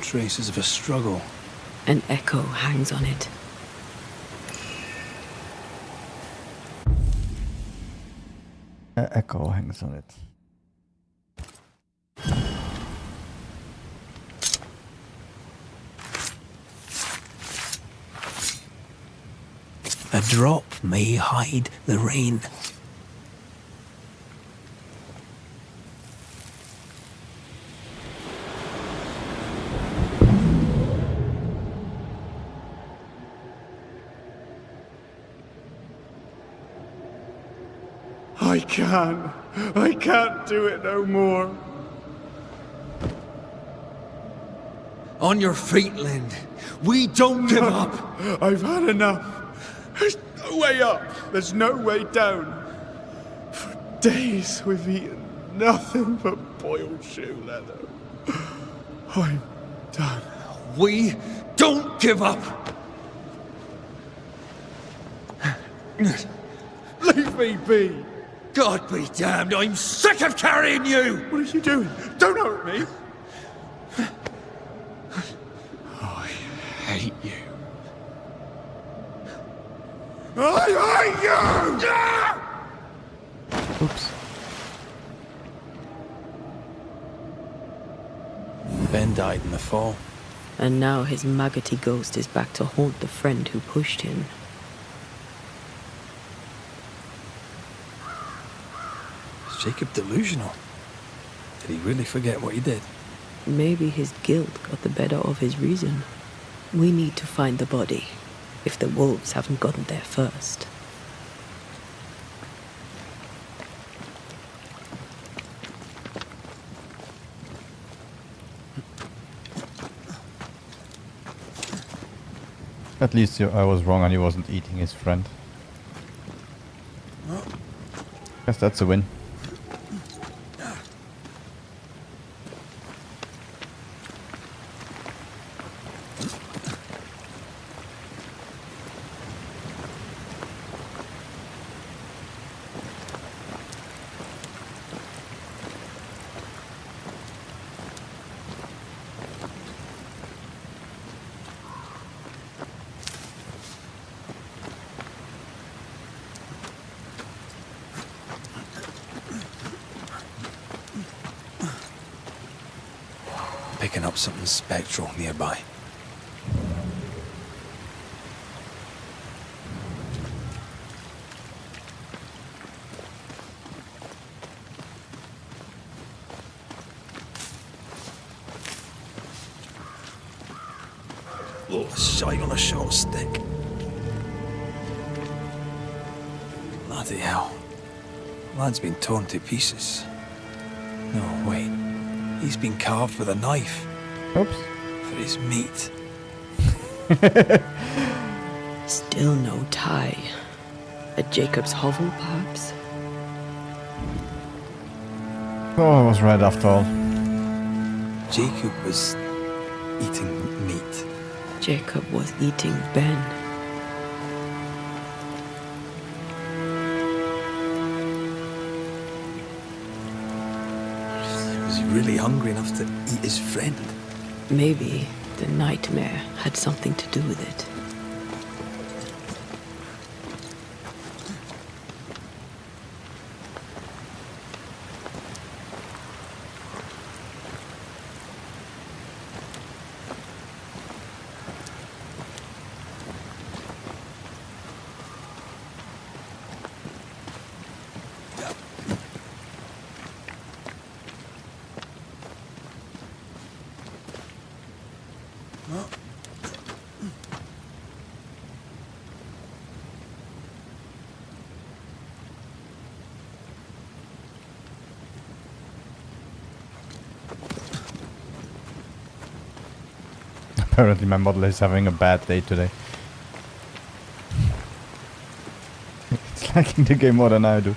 Traces of a struggle. An echo hangs on it. An echo hangs on it. A drop may hide the rain. I can't do it no more. On your feet, Lind. We don't give up. I've had enough. There's no way up. There's no way down. For days we've eaten nothing but boiled shoe leather. I'm done. We don't give up. Leave me be! God be damned, I'm sick of carrying you! What are you doing? Don't hurt me! I hate you. I hate you! Oops. Ben died in the fall. And now his maggoty ghost is back to haunt the friend who pushed him. Is Jacob delusional? Did he really forget what he did? Maybe his guilt got the better of his reason. We need to find the body, if the wolves haven't gotten there first. At least I was wrong and he wasn't eating his friend. Guess that's a win. Picking up something spectral nearby. Oh, a shite on a short stick. Bloody hell. Lad's been torn to pieces. No, wait. He's been carved with a knife. Oops. For his meat. Still no tie. At Jacob's hovel, perhaps? Oh, I was right after all. Jacob was eating meat. Jacob was eating Ben. Was he really hungry enough to eat his friend? Maybe the nightmare had something to do with it. Apparently my model is having a bad day today. It's liking the game more than I do.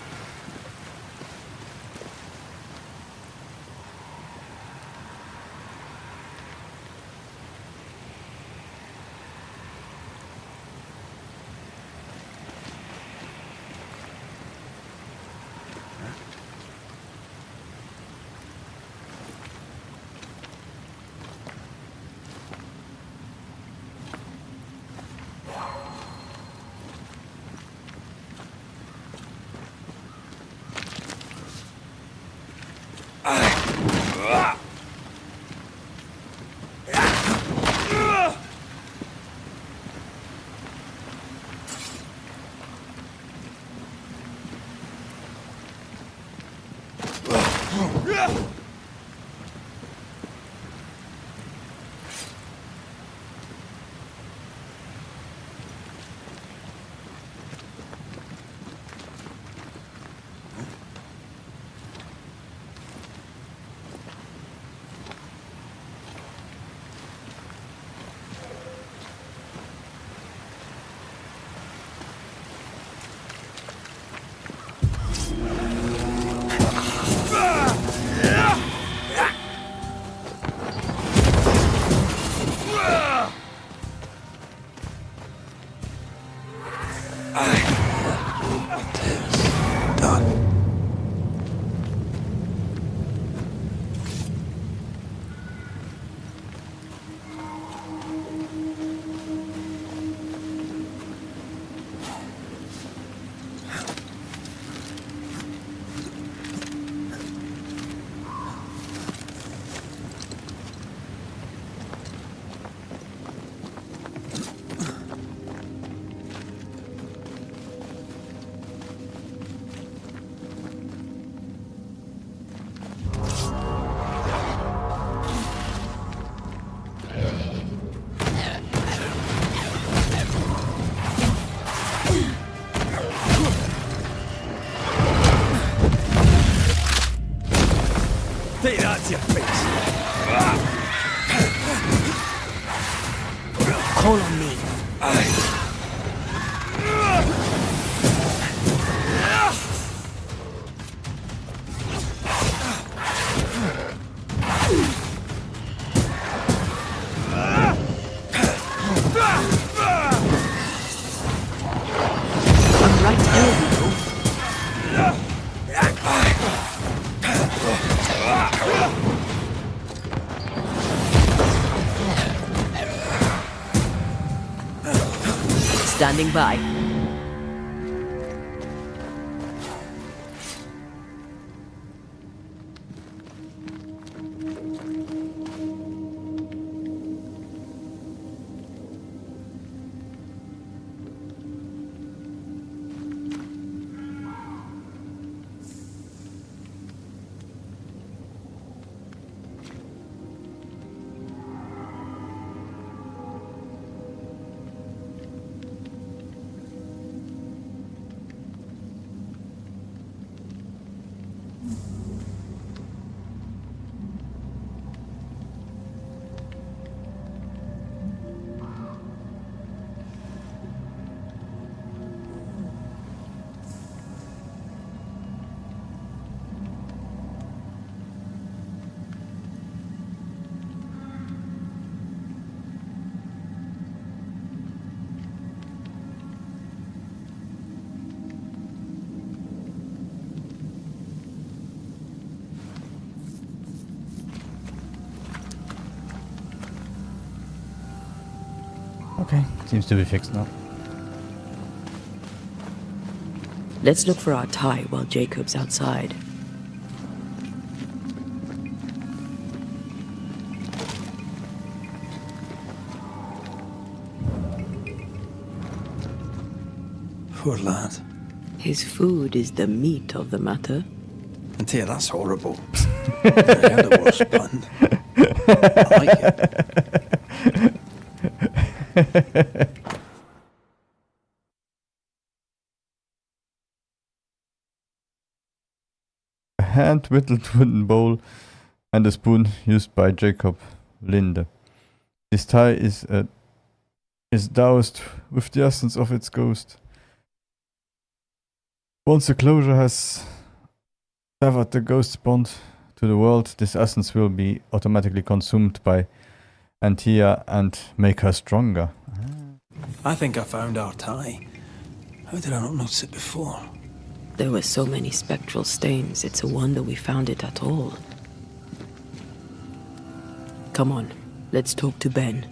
Standing by. Okay, seems to be fixed now. Let's look for our tie while Jacob's outside. Poor lad. His food is the meat of the matter. I tell you, that's horrible. I had a worse planned. I like it. A hand-whittled wooden bowl and a spoon used by Jacob Linde. This tie is doused with the essence of its ghost. Once the closure has severed the ghost's bond to the world, this essence will be automatically consumed by Antia and make her stronger. I think I found our tie. How did I not notice it before? There were so many spectral stains, it's a wonder we found it at all. Come on, let's talk to Ben.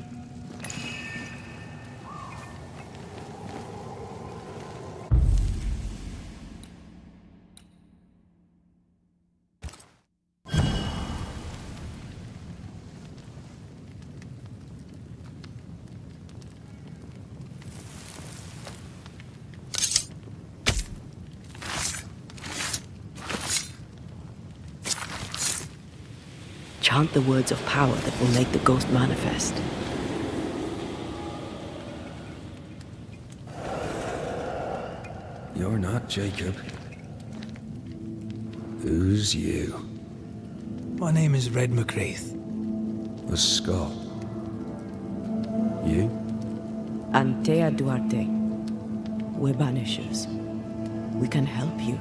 Chant the words of power that will make the ghost manifest. You're not Jacob. Who's you? My name is Red McGrath. A Scot. You? Antea Duarte. We're Banishers. We can help you.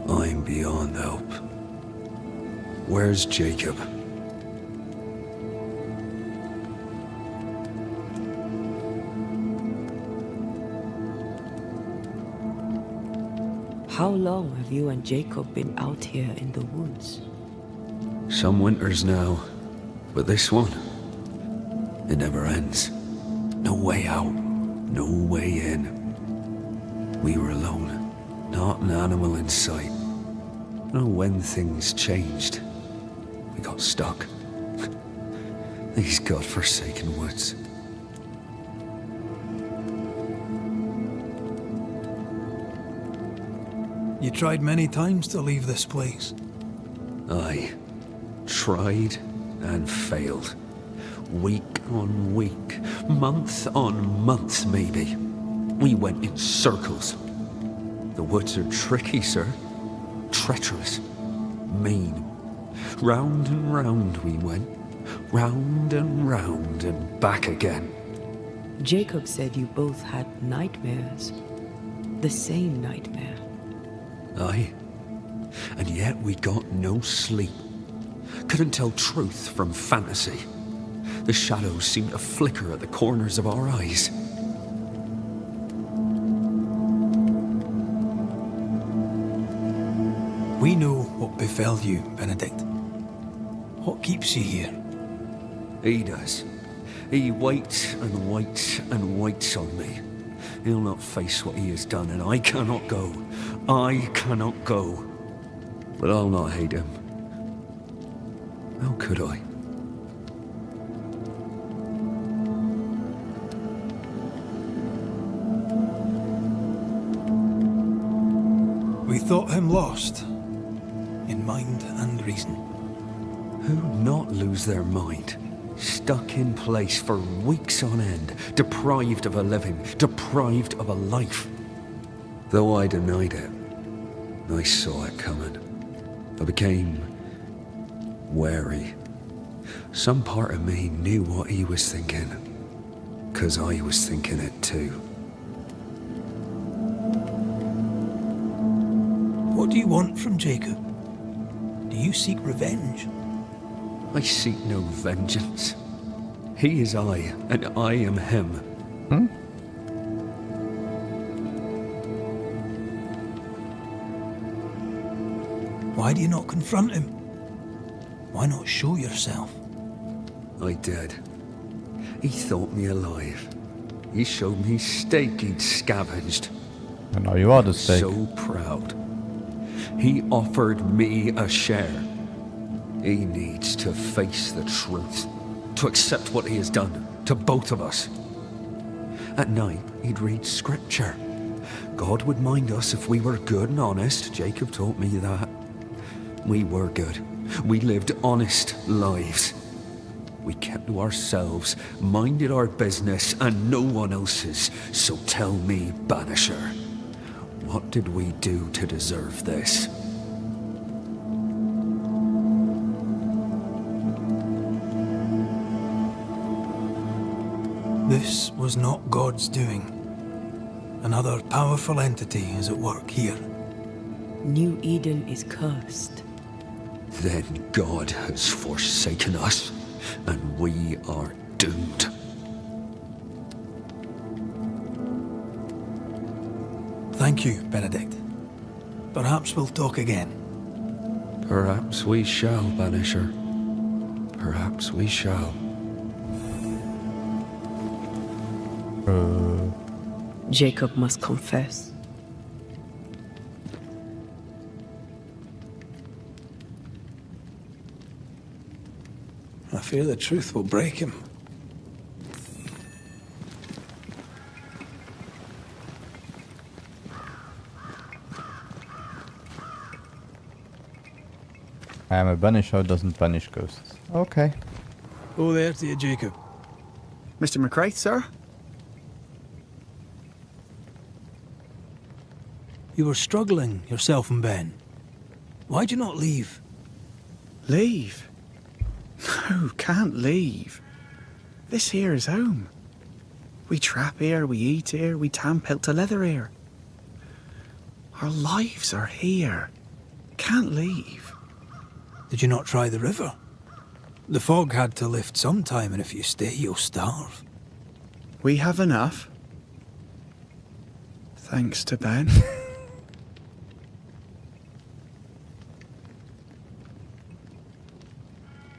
I'm beyond help. Where's Jacob? How long have you and Jacob been out here in the woods? Some winters now, but this one, it never ends. No way out, no way in. We were alone, not an animal in sight. I don't know when things changed. We got stuck. These godforsaken woods. You tried many times to leave this place. I tried and failed. Week on week, month on month maybe. We went in circles. The woods are tricky, sir. Treacherous. Mean. Round and round we went. Round and back again. Jacob said you both had nightmares. The same nightmare. Aye. And yet we got no sleep. Couldn't tell truth from fantasy. The shadows seemed to flicker at the corners of our eyes. We know what befell you, Benedict. What keeps you here? He does. He waits and waits and waits on me. He'll not face what he has done, and I cannot go. I cannot go. But I'll not hate him. How could I? We thought him lost, in mind and reason. Who not lose their mind? Stuck in place for weeks on end, deprived of a living, deprived of a life. Though I denied it, I saw it coming. I became wary. Some part of me knew what he was thinking, 'cause I was thinking it too. What do you want from Jacob? Do you seek revenge? I seek no vengeance. He is I, and I am him. Why do you not confront him? Why not show yourself? I did. He thought me alive. He showed me steak he'd scavenged. And now you are the steak. So proud. He offered me a share. He needs to face the truth, to accept what he has done to both of us. At night, he'd read scripture. God would mind us if we were good and honest. Jacob taught me that. We were good. We lived honest lives. We kept to ourselves, minded our business and no one else's. So tell me, Banisher, what did we do to deserve this? This was not God's doing. Another powerful entity is at work here. New Eden is cursed. Then God has forsaken us, and we are doomed. Thank you, Benedict. Perhaps we'll talk again. Perhaps we shall, Banisher. Perhaps we shall. Jacob must confess. I fear the truth will break him. I am a banisher who doesn't banish ghosts. Okay. Oh, there to you, Jacob. Mr. McCraith, sir? You were struggling, yourself and Ben. Why'd you not leave? Leave? No, can't leave. This here is home. We trap here, we eat here, we tan pelt to leather here. Our lives are here. Can't leave. Did you not try the river? The fog had to lift sometime, and if you stay, you'll starve. We have enough. Thanks to Ben.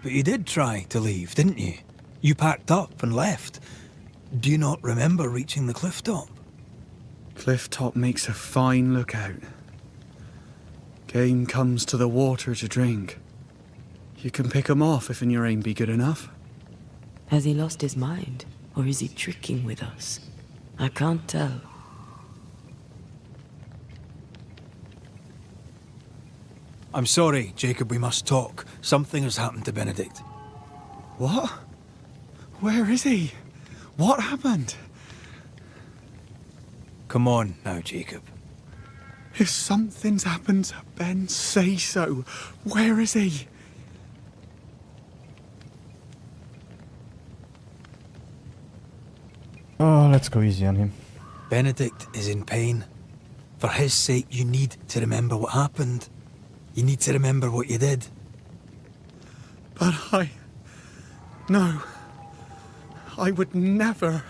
But you did try to leave, didn't you? You packed up and left. Do you not remember reaching the cliff top? Cliff top makes a fine lookout. Game comes to the water to drink. You can pick 'em off if your aim be good enough. Has he lost his mind? Or is he tricking with us? I can't tell. I'm sorry, Jacob, we must talk. Something has happened to Benedict. What? Where is he? What happened? Come on now, Jacob. If something's happened to Ben, say so. Where is he? Oh, let's go easy on him. Benedict is in pain. For his sake, you need to remember what happened. You need to remember what you did. But No. I would never.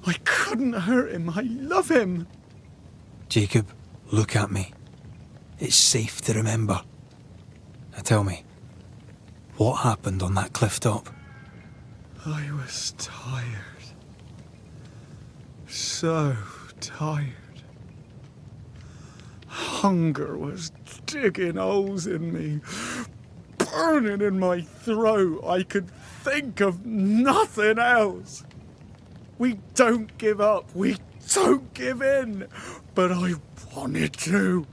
I couldn't hurt him. I love him. Jacob, look at me. It's safe to remember. Now tell me, what happened on that cliff top? I was tired. So tired. Hunger was digging holes in me, burning in my throat. I could think of nothing else. We don't give up. We don't give in. But I wanted to.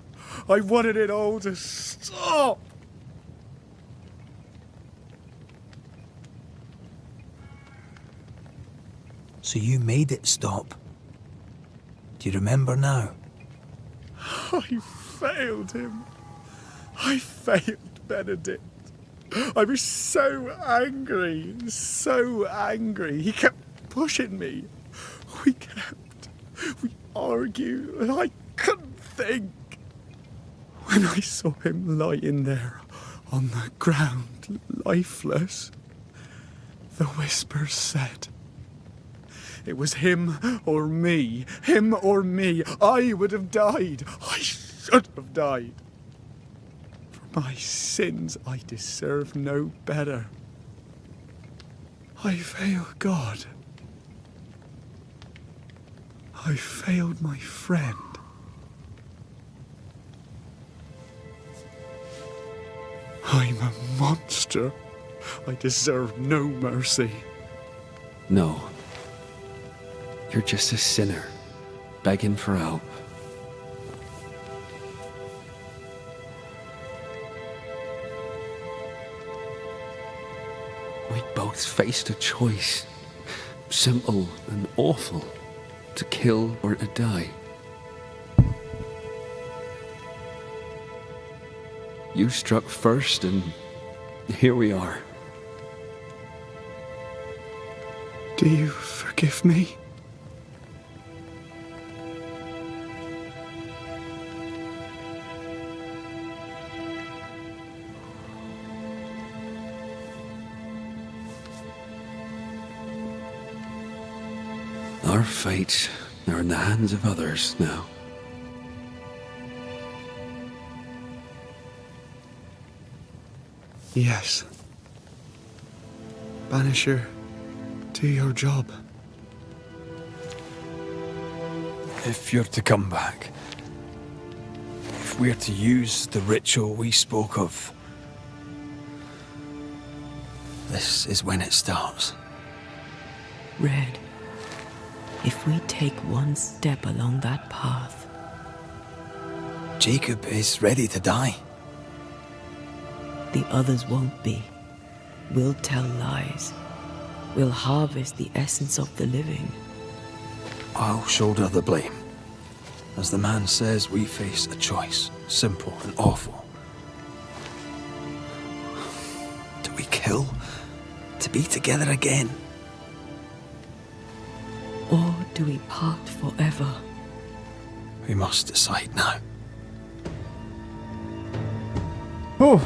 I wanted it all to stop. So you made it stop. Do you remember now? I failed him. I failed Benedict. I was so angry, so angry. He kept pushing me. We argued, and I couldn't think. When I saw him lying there on the ground, lifeless, the whispers said, it was him or me. Him or me. I would have died. I should have died. For my sins, I deserve no better. I failed God. I failed my friend. I'm a monster. I deserve no mercy. No. You're just a sinner, begging for help. We both faced a choice, simple and awful, to kill or to die. You struck first, and here we are. Do you forgive me? Our fates are in the hands of others now. Yes. Banisher, do your job. If you're to come back, if we're to use the ritual we spoke of, this is when it starts. Red, if we take one step along that path... Jacob is ready to die. The others won't be. We'll tell lies. We'll harvest the essence of the living. I'll shoulder the blame. As the man says, we face a choice, simple and awful. Do we kill to be together again? Or do we part forever? We must decide now. Whew.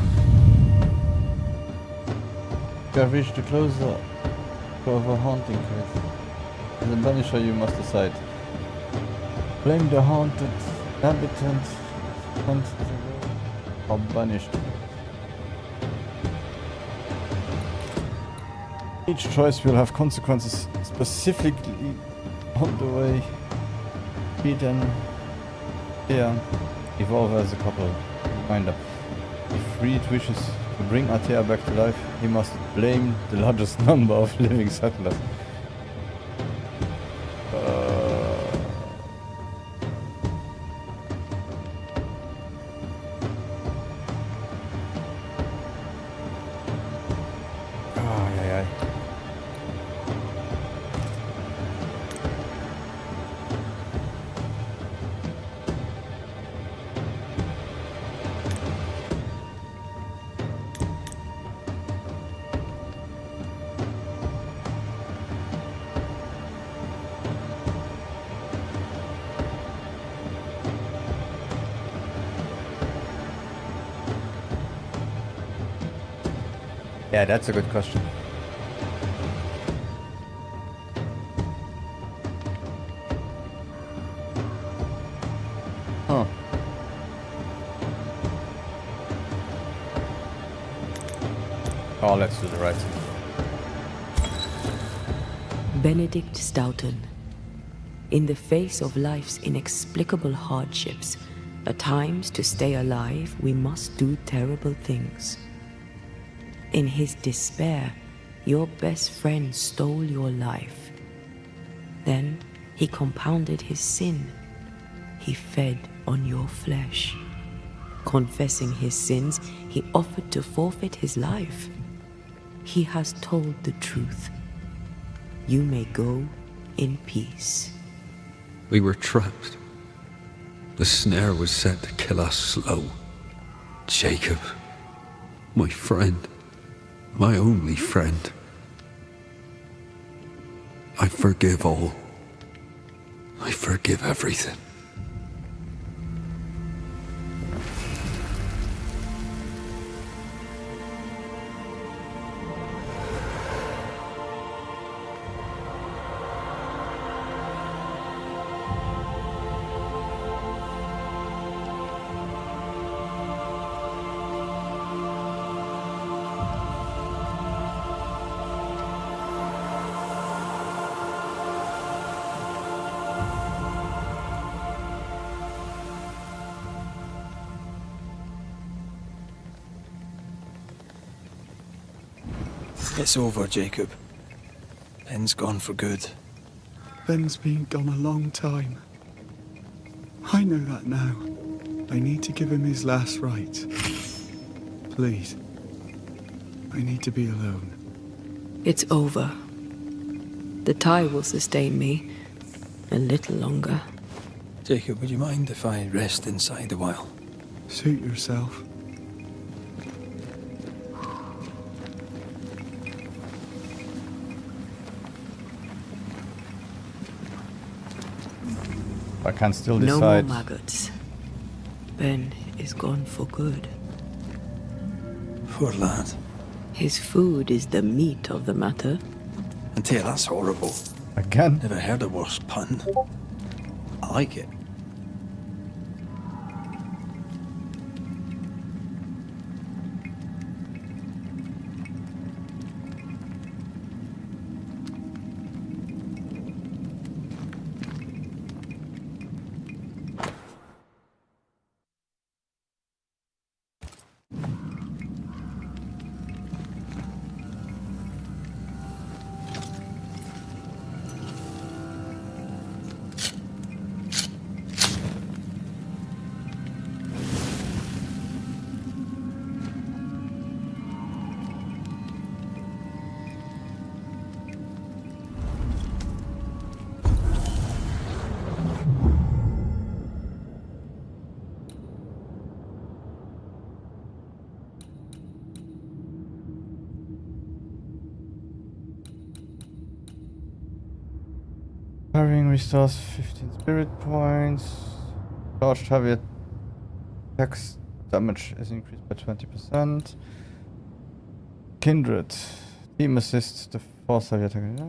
We have reached the closer of a haunting case. As a Banisher, you must decide. Blame the haunted inhabitants, hunt or banished. Each choice will have consequences specifically on the way. Be then here, evolve as a couple. Reminder. If Reed wishes to bring Atea back to life, he must blame the largest number of living settlers. Yeah, that's a good question. Huh. Oh, let's do the right thing. Benedict Stoughton. In the face of life's inexplicable hardships, at times to stay alive, we must do terrible things. In his despair, your best friend stole your life. Then he compounded his sin. He fed on your flesh. Confessing his sins, he offered to forfeit his life. He has told the truth. You may go in peace. We were trapped. The snare was set to kill us slow. Jacob, my friend, my only friend. I forgive all. I forgive everything. It's over, Jacob. Ben's gone for good. Ben's been gone a long time. I know that now. I need to give him his last rites. Please. I need to be alone. It's over. The tie will sustain me a little longer. Jacob, would you mind if I rest inside a while? Suit yourself. I can still No decide. more maggots. Ben is gone for good. Poor lad. His food is the meat of the matter. And tell that's horrible. Again? Never heard a worse pun. I like it. Parrying restores 15 spirit points. Charged heavy attacks damage is increased by 20%. Kindred. Team assists the force heavy attack. Yeah.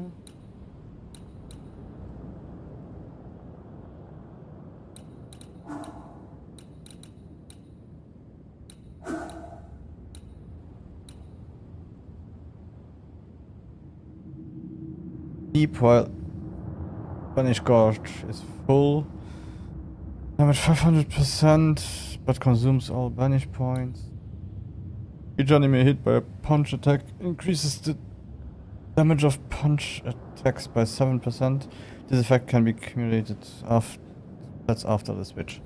Deep while Banish Gorge is full. Damage 500%, but consumes all banish points. Each enemy hit by a punch attack increases the damage of punch attacks by 7%. This effect can be accumulated after the switch.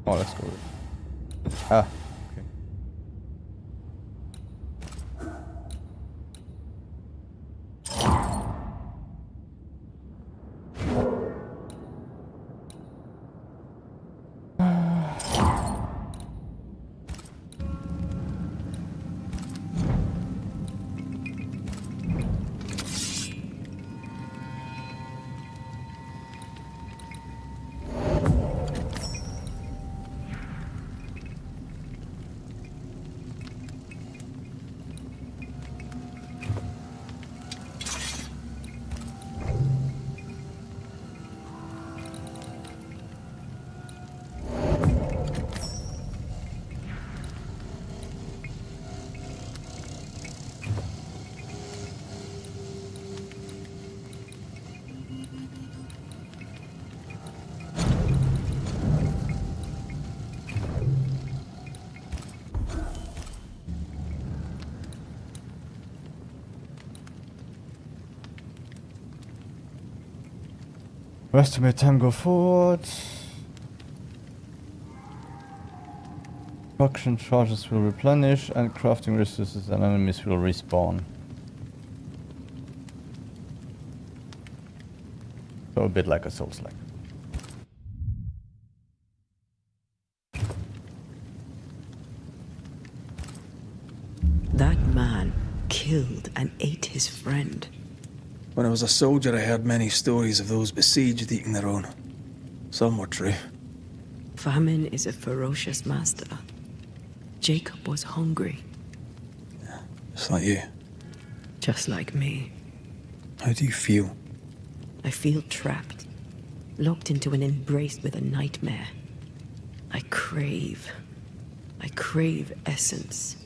Oh, let's go with it. Ah, okay. Rest to make time go forward. Production charges will replenish and crafting resources and enemies will respawn. So a bit like a Souls-like. That man killed and ate his friend. When I was a soldier, I heard many stories of those besieged eating their own. Some were true. Famine is a ferocious master. Jacob was hungry. Just like you. Just like me. How do you feel? I feel trapped, locked into an embrace with a nightmare. I crave essence.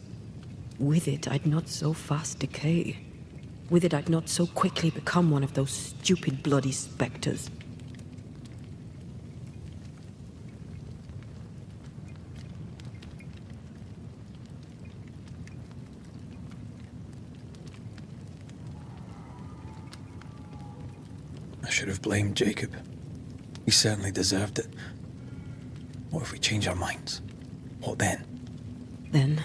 With it, I'd not so fast decay. With it, I'd not so quickly become one of those stupid bloody specters. I should have blamed Jacob. He certainly deserved it. What if we change our minds? What then? Then,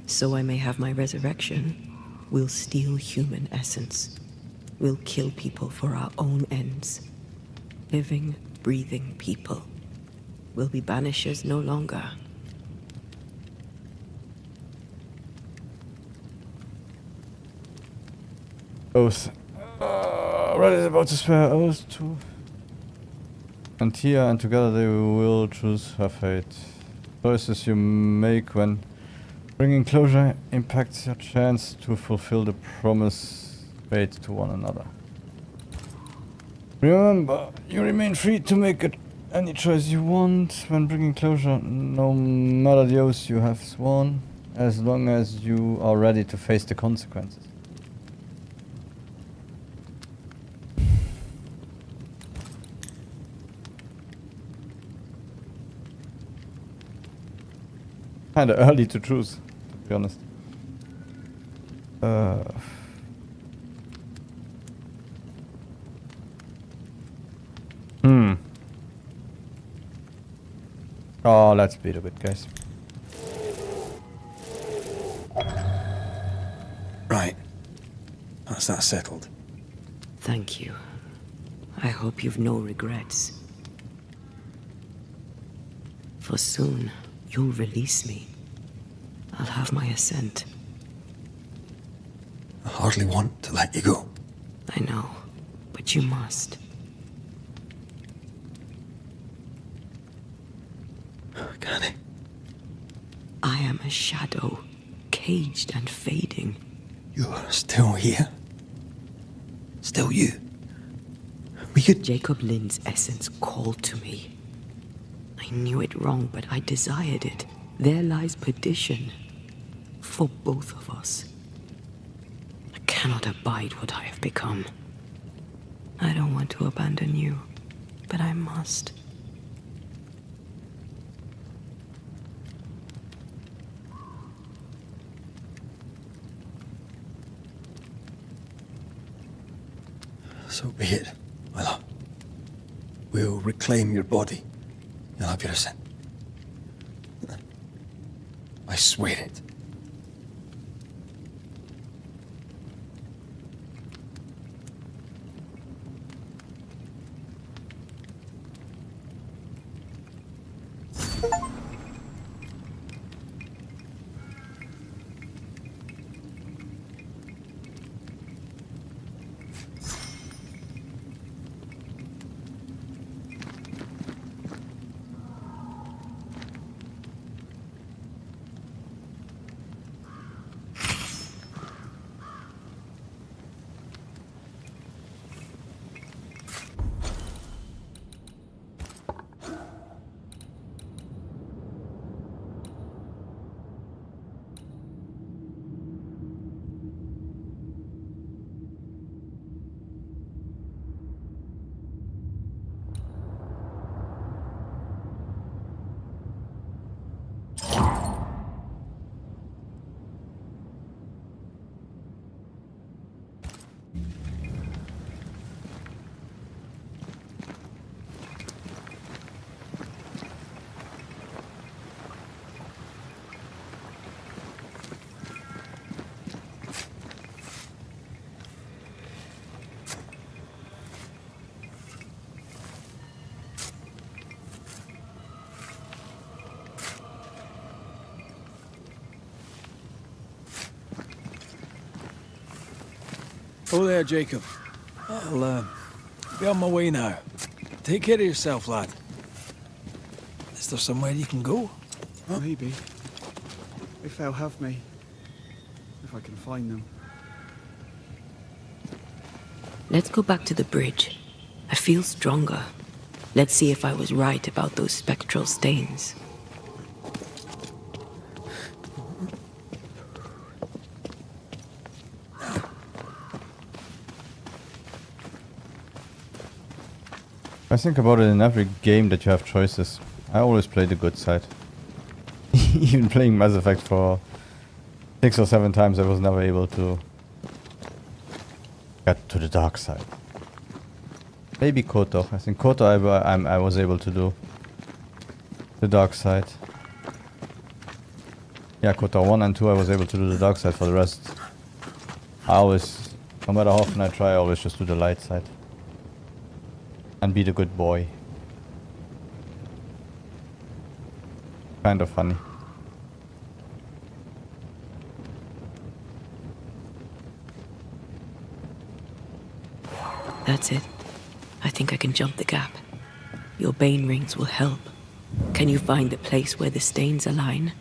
so I may have my resurrection, we'll steal human essence. We'll kill people for our own ends. Living, breathing people. We'll be banishers no longer. Oath. Red is about to swear oath to Antia, and together they will choose her fate. Choices you make when bringing closure impacts your chance to fulfill the promise made to one another. Remember, you remain free to make any choice you want when bringing closure, no matter the oath you have sworn, as long as you are ready to face the consequences. Kinda early to choose, to be honest. Oh, let's beat a bit, guys. Right. That's that settled. Thank you. I hope you've no regrets. For soon, you'll release me. I'll have my assent. I hardly want to let you go. I know, but you must. Can I? I am a shadow, caged and fading. You're still here? Still you? We could... Jacob Lynn's essence called to me. I knew it wrong, but I desired it. There lies perdition. For both of us. I cannot abide what I have become. I don't want to abandon you, but I must. So be it, my love. We'll reclaim your body. You'll have your assent. I swear it. Oh there, Jacob. I'll be on my way now. Take care of yourself, lad. Is there somewhere you can go? Huh? Maybe. If they'll have me. If I can find them. Let's go back to the bridge. I feel stronger. Let's see if I was right about those spectral stains. I think about it in every game that you have choices. I always play the good side. Even playing Mass Effect for 6 or 7 times, I was never able to get to the dark side. Maybe Kotor. I think Kotor I was able to do the dark side. Yeah, Kotor 1 and 2 I was able to do the dark side. For the rest, I always, no matter how often I try, I always just do the light side. And be the good boy. Kind of funny. That's it. I think I can jump the gap. Your bane rings will help. Can you find the place where the stains align?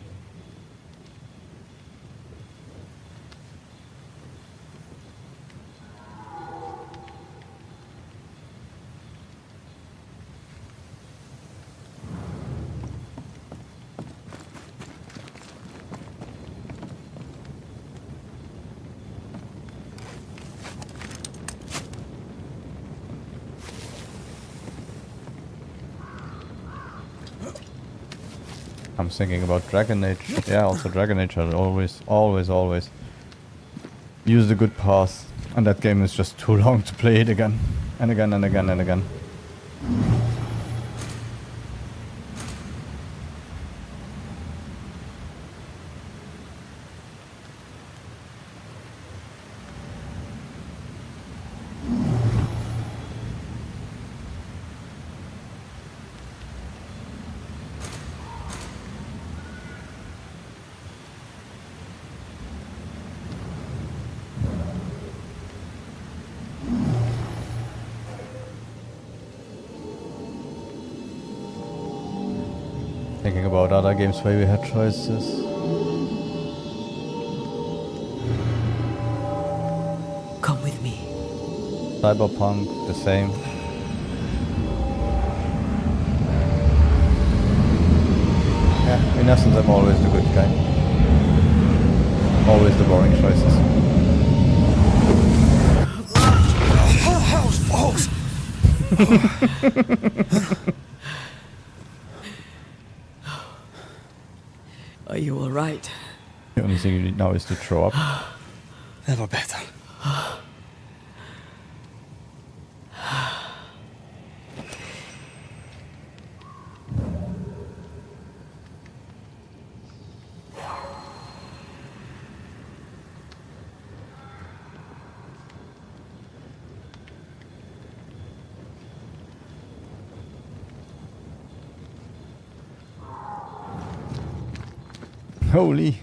I'm thinking about Dragon Age. Yeah, also Dragon Age. I'll always use the good path. And that game is just too long to play it again. And again and again and again. Thinking about other games where we had choices. Come with me. Cyberpunk, the same. Yeah, in essence I'm always the good guy. Always the boring choices. Are you all right? The only thing you need now is to throw up. Never better. Holy.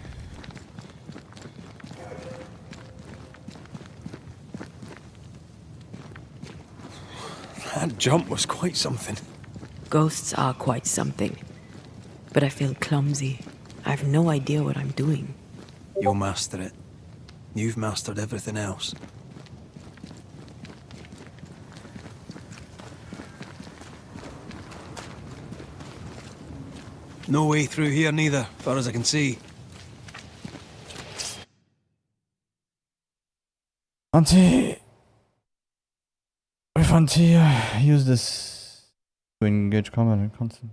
That jump was quite something. Ghosts are quite something. But I feel clumsy. I have no idea what I'm doing. You'll master it. You've mastered everything else. No way through here neither, far as I can see. With use this to engage combat and constant.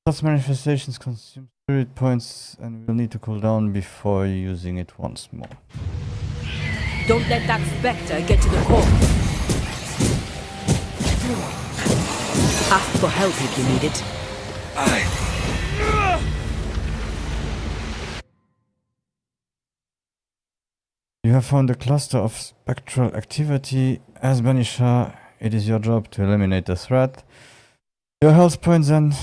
Such manifestations consume spirit points and will need to cool down before using it once more. Don't let that spectre get to the core. Ask for help if you need it. You have found a cluster of spectral activity. As Banisher, it is your job to eliminate the threat. Your health points and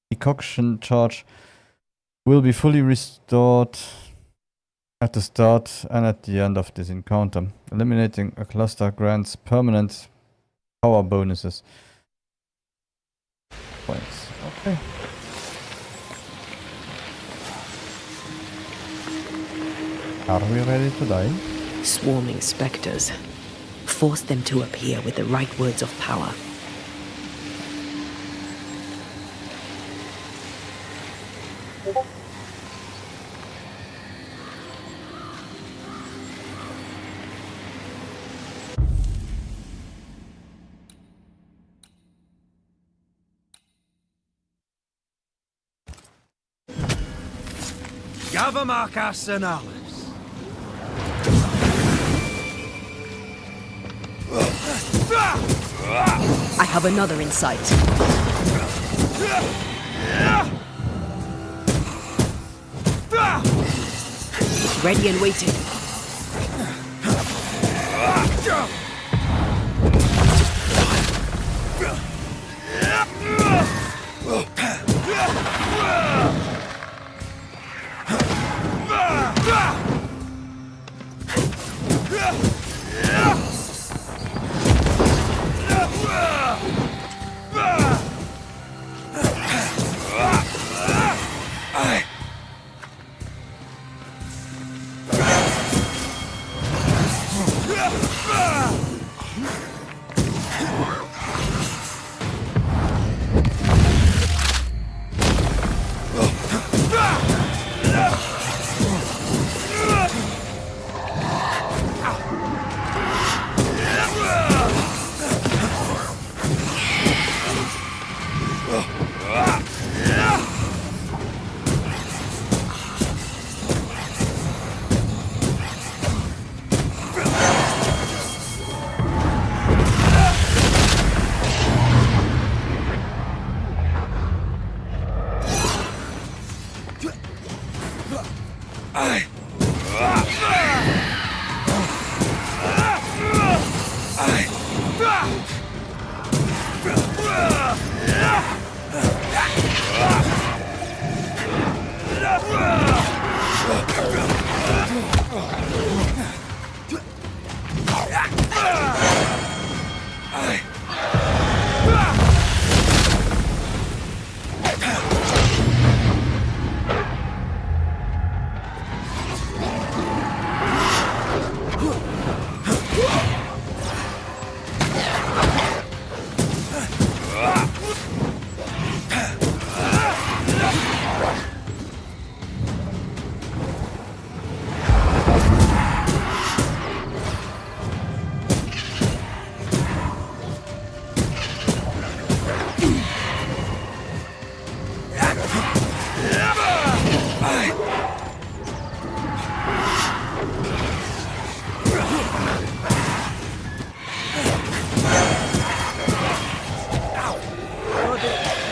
decoction charge will be fully restored At the start and at the end of this encounter, eliminating a cluster grants permanent power bonuses. Points. Okay. Are we ready to die? Swarming spectres. Force them to appear with the right words of power. Gavamak Arsenalis. I have another in sight. Ready and waiting.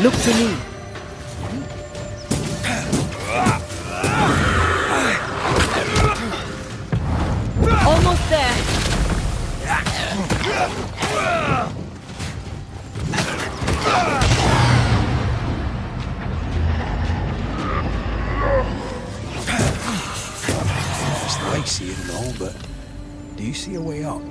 Look to me. Almost there. It's the way I see it and all, but do you see a way up?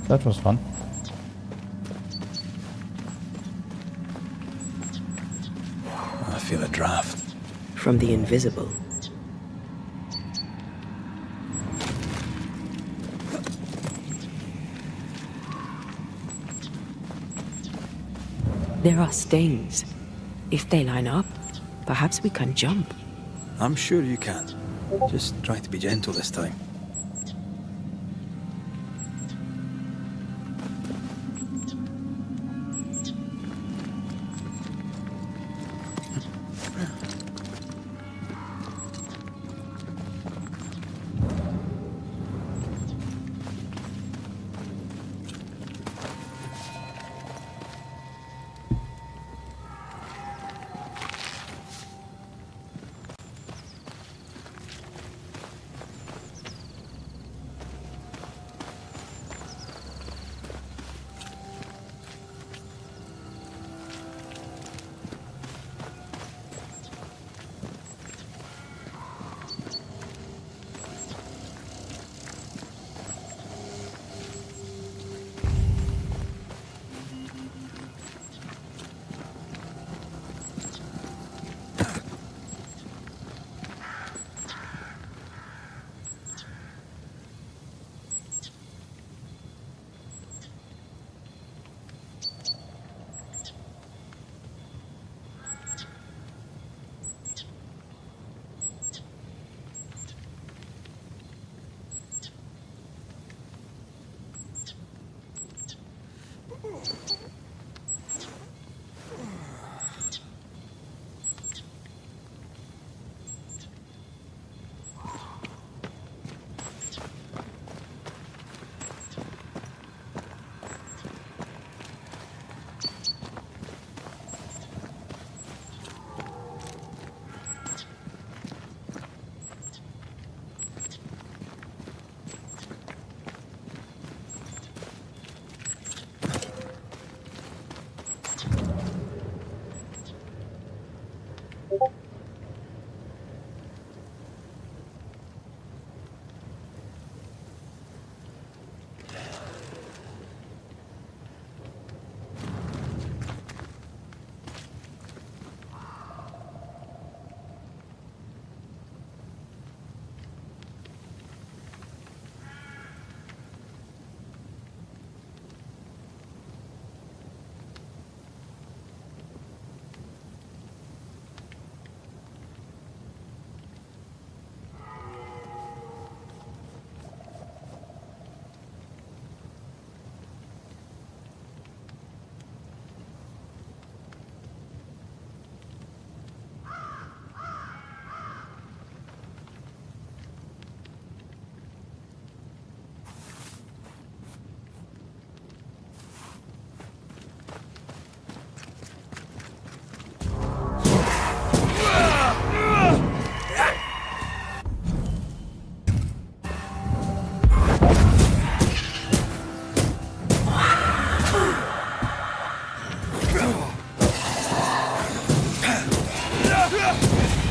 That was fun. I feel a draft. From the invisible. There are stings. If they line up, perhaps we can jump. I'm sure you can. Just try to be gentle this time.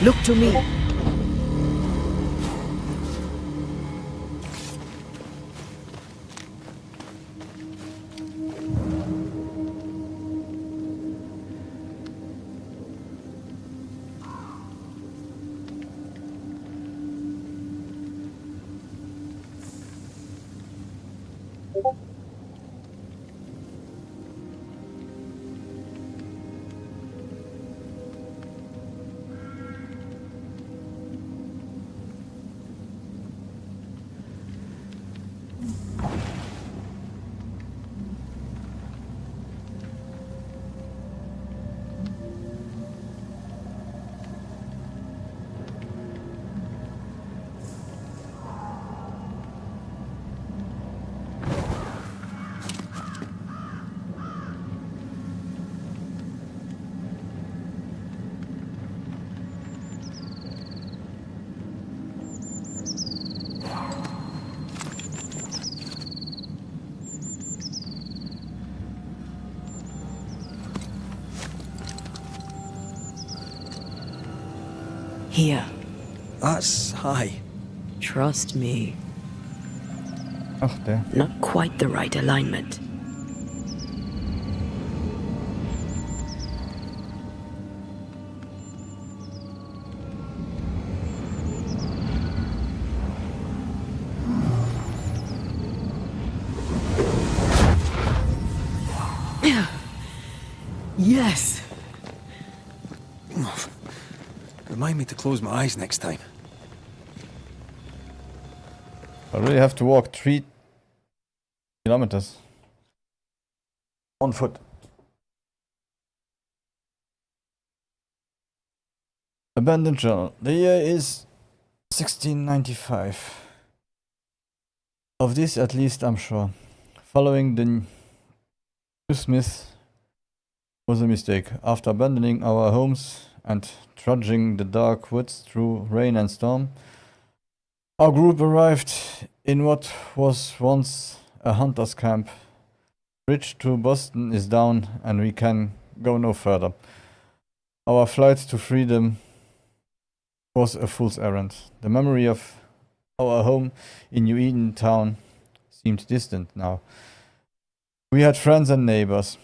Look to me. Here. That's high. Trust me. Oh, there. Not quite the right alignment. Yes! Remind me to close my eyes next time. I really have to walk 3 kilometers on foot. Abandoned journal. The year is 1695. Of this, at least, I'm sure. Following the new smith was a mistake. After abandoning our homes and trudging the dark woods through rain and storm, our group arrived in what was once a hunter's camp. Bridge to Boston is down and we can go no further. Our flight to freedom was a fool's errand. The memory of our home in New Eden town seemed distant now. We had friends and neighbors.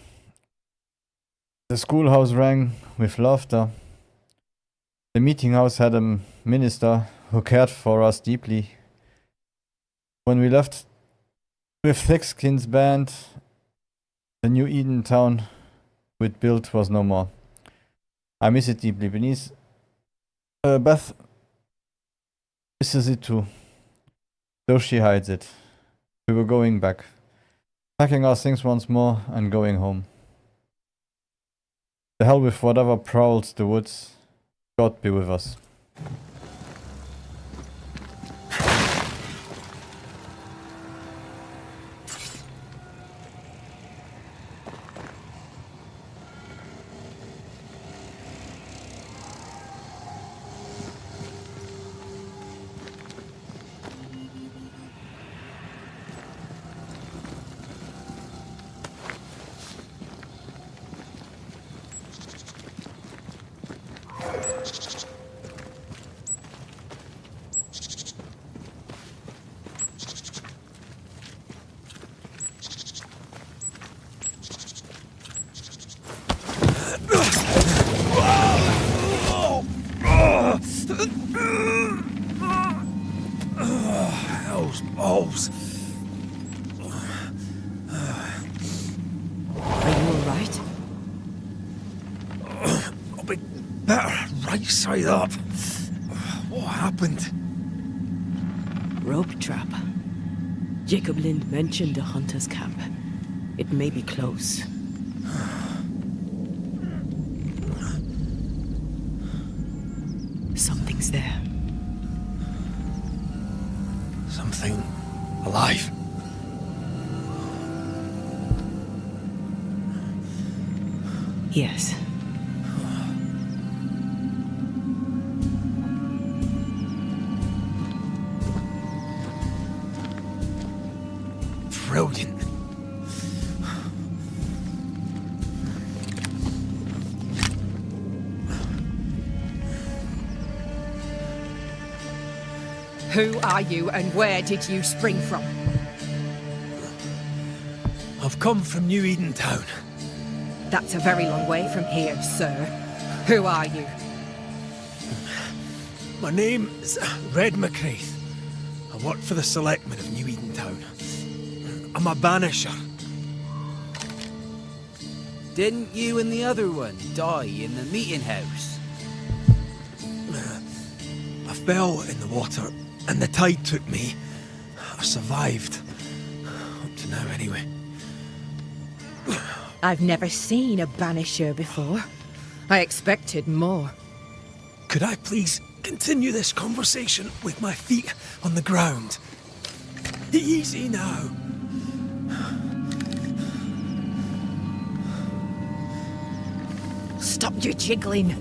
The schoolhouse rang with laughter. The meeting house had a minister who cared for us deeply. When we left with Thickskin's band, the New Eden town we'd built was no more. I miss it deeply. Beth misses it too, though she hides it. We were going back, packing our things once more and going home. The hell with whatever prowls the woods. God be with us. Hell's balls. Are you alright? I'll be better right side up. What happened? Rope trap. Jacob Lind mentioned a hunter's camp. It may be close. Something's there. Something alive. Yes. Brilliant. Who are you and where did you spring from? I've come from New Eden town. That's a very long way from here, sir. Who are you? My name is Red McCraith. I work for the selectmen of New Eden town. I'm a banisher. Didn't you and the other one die in the meeting house? I fell in the water and the tide took me. I survived. Up to now, anyway. I've never seen a banisher before. I expected more. Could I please continue this conversation with my feet on the ground? Easy now. Stop your jiggling.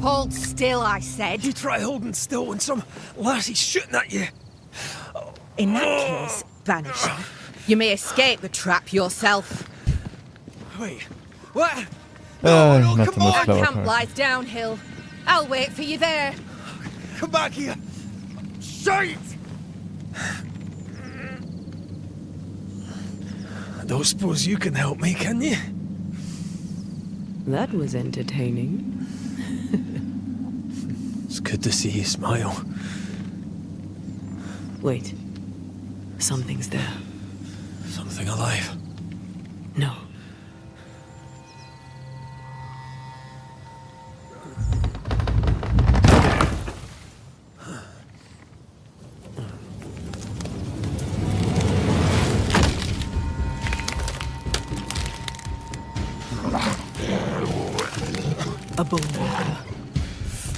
Hold still, I said. You try holding still when some lassie's shooting at you. In that case, Banisher, you may escape the trap yourself. Wait, what? Not the Come most on, clever camp part. lies downhill. I'll wait for you there. Come back here. Shite! I don't suppose you can help me, can you? That was entertaining. It's good to see you smile. Wait. Something's there. Something alive. No. A bone walker.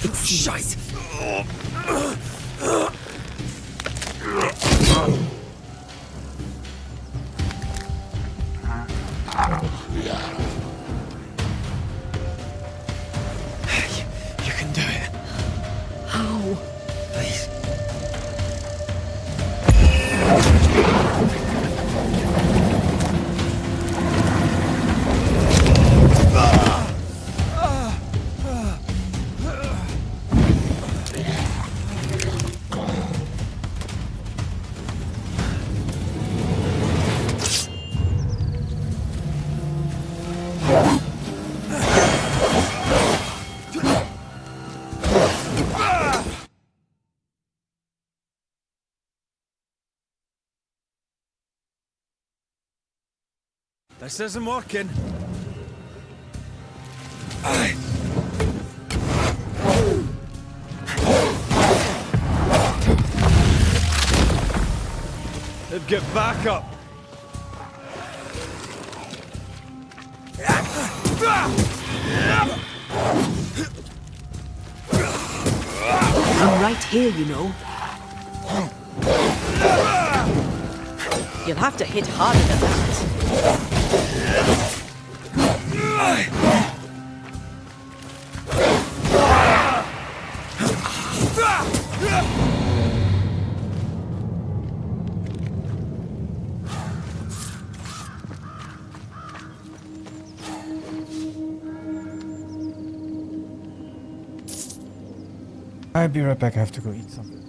It's shite. You can do it. How? Please. This isn't working. They'd get back up. I'm right here, you know. You'll have to hit harder than that. I'll be right back. I have to go eat something.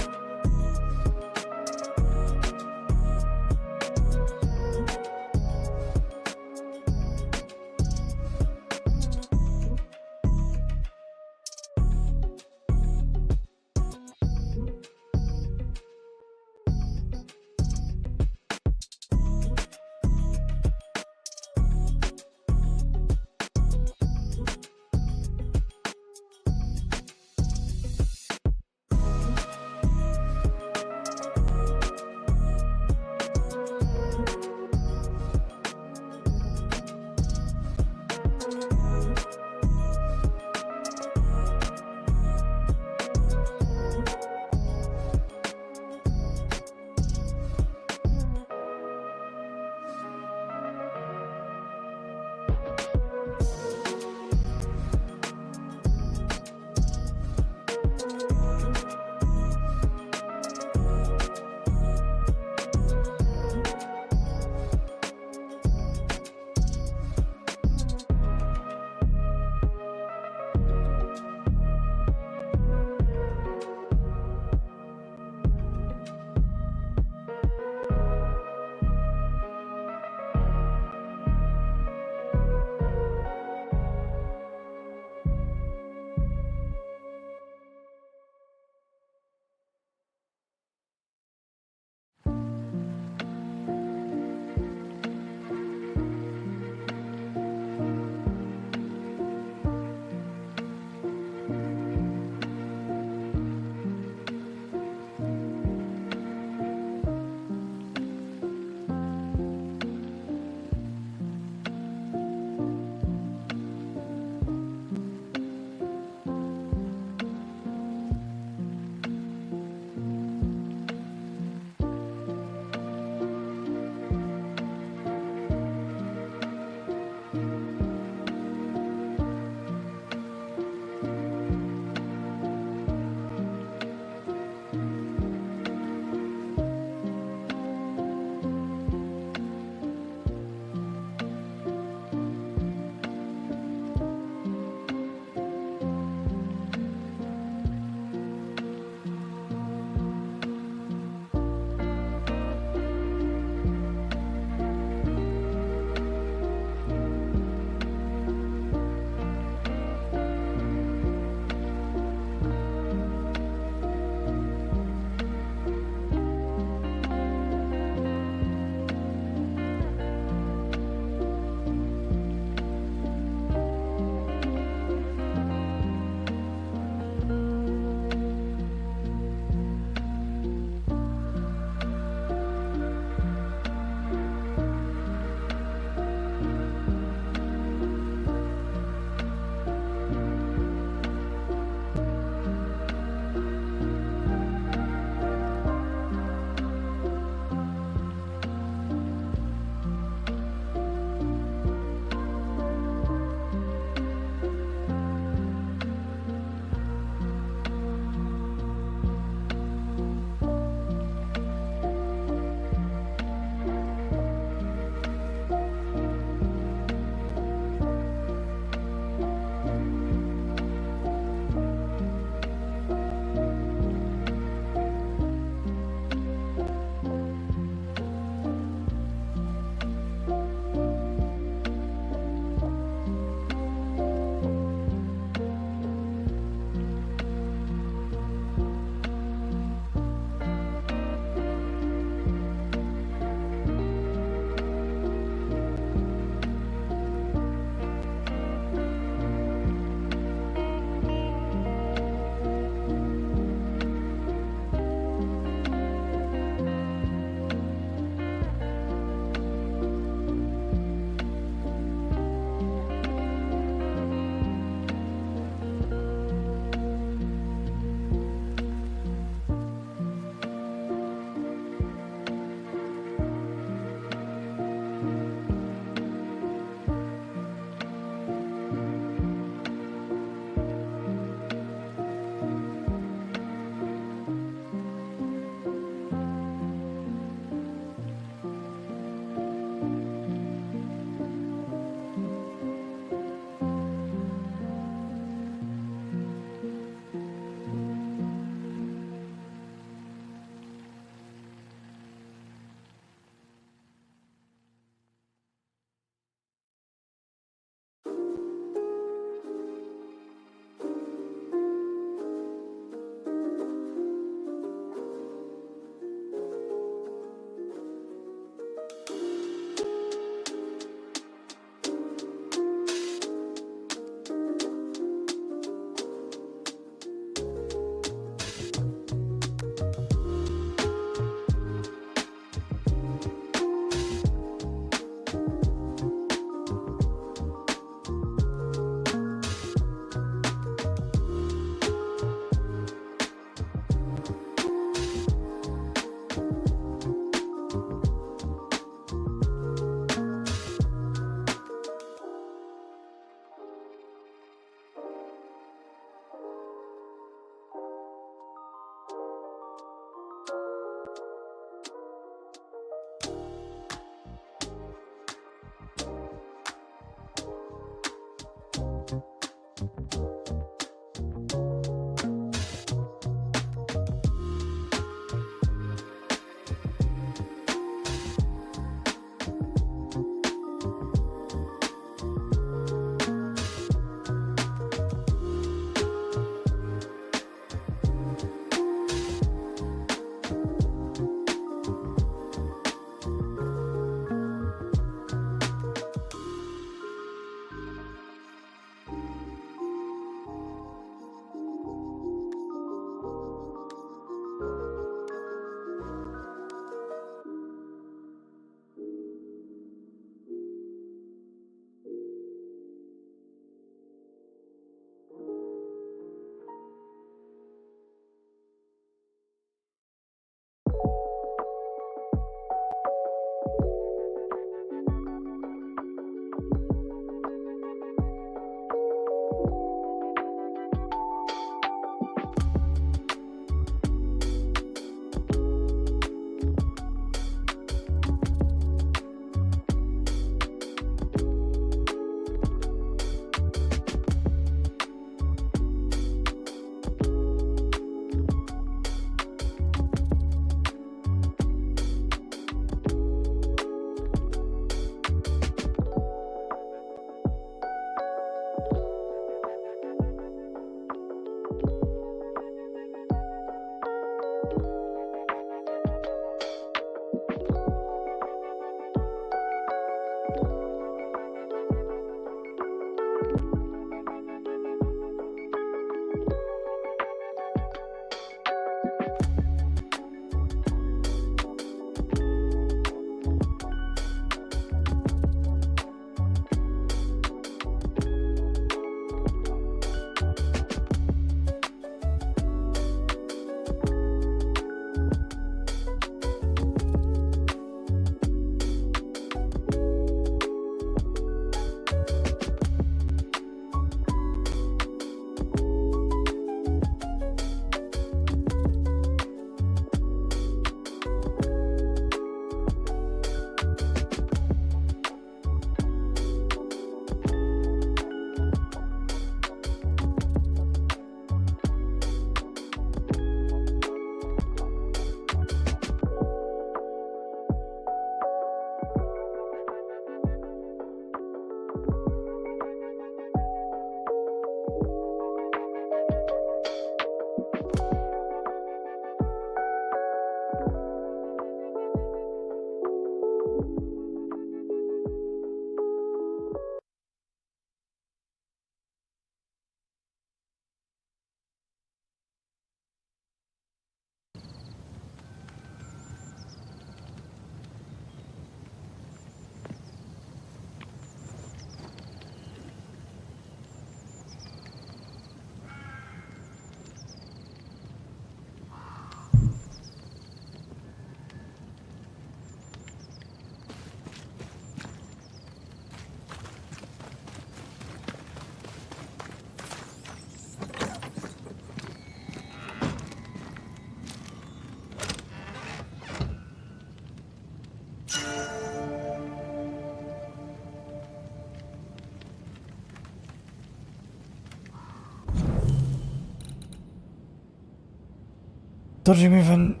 Dodging even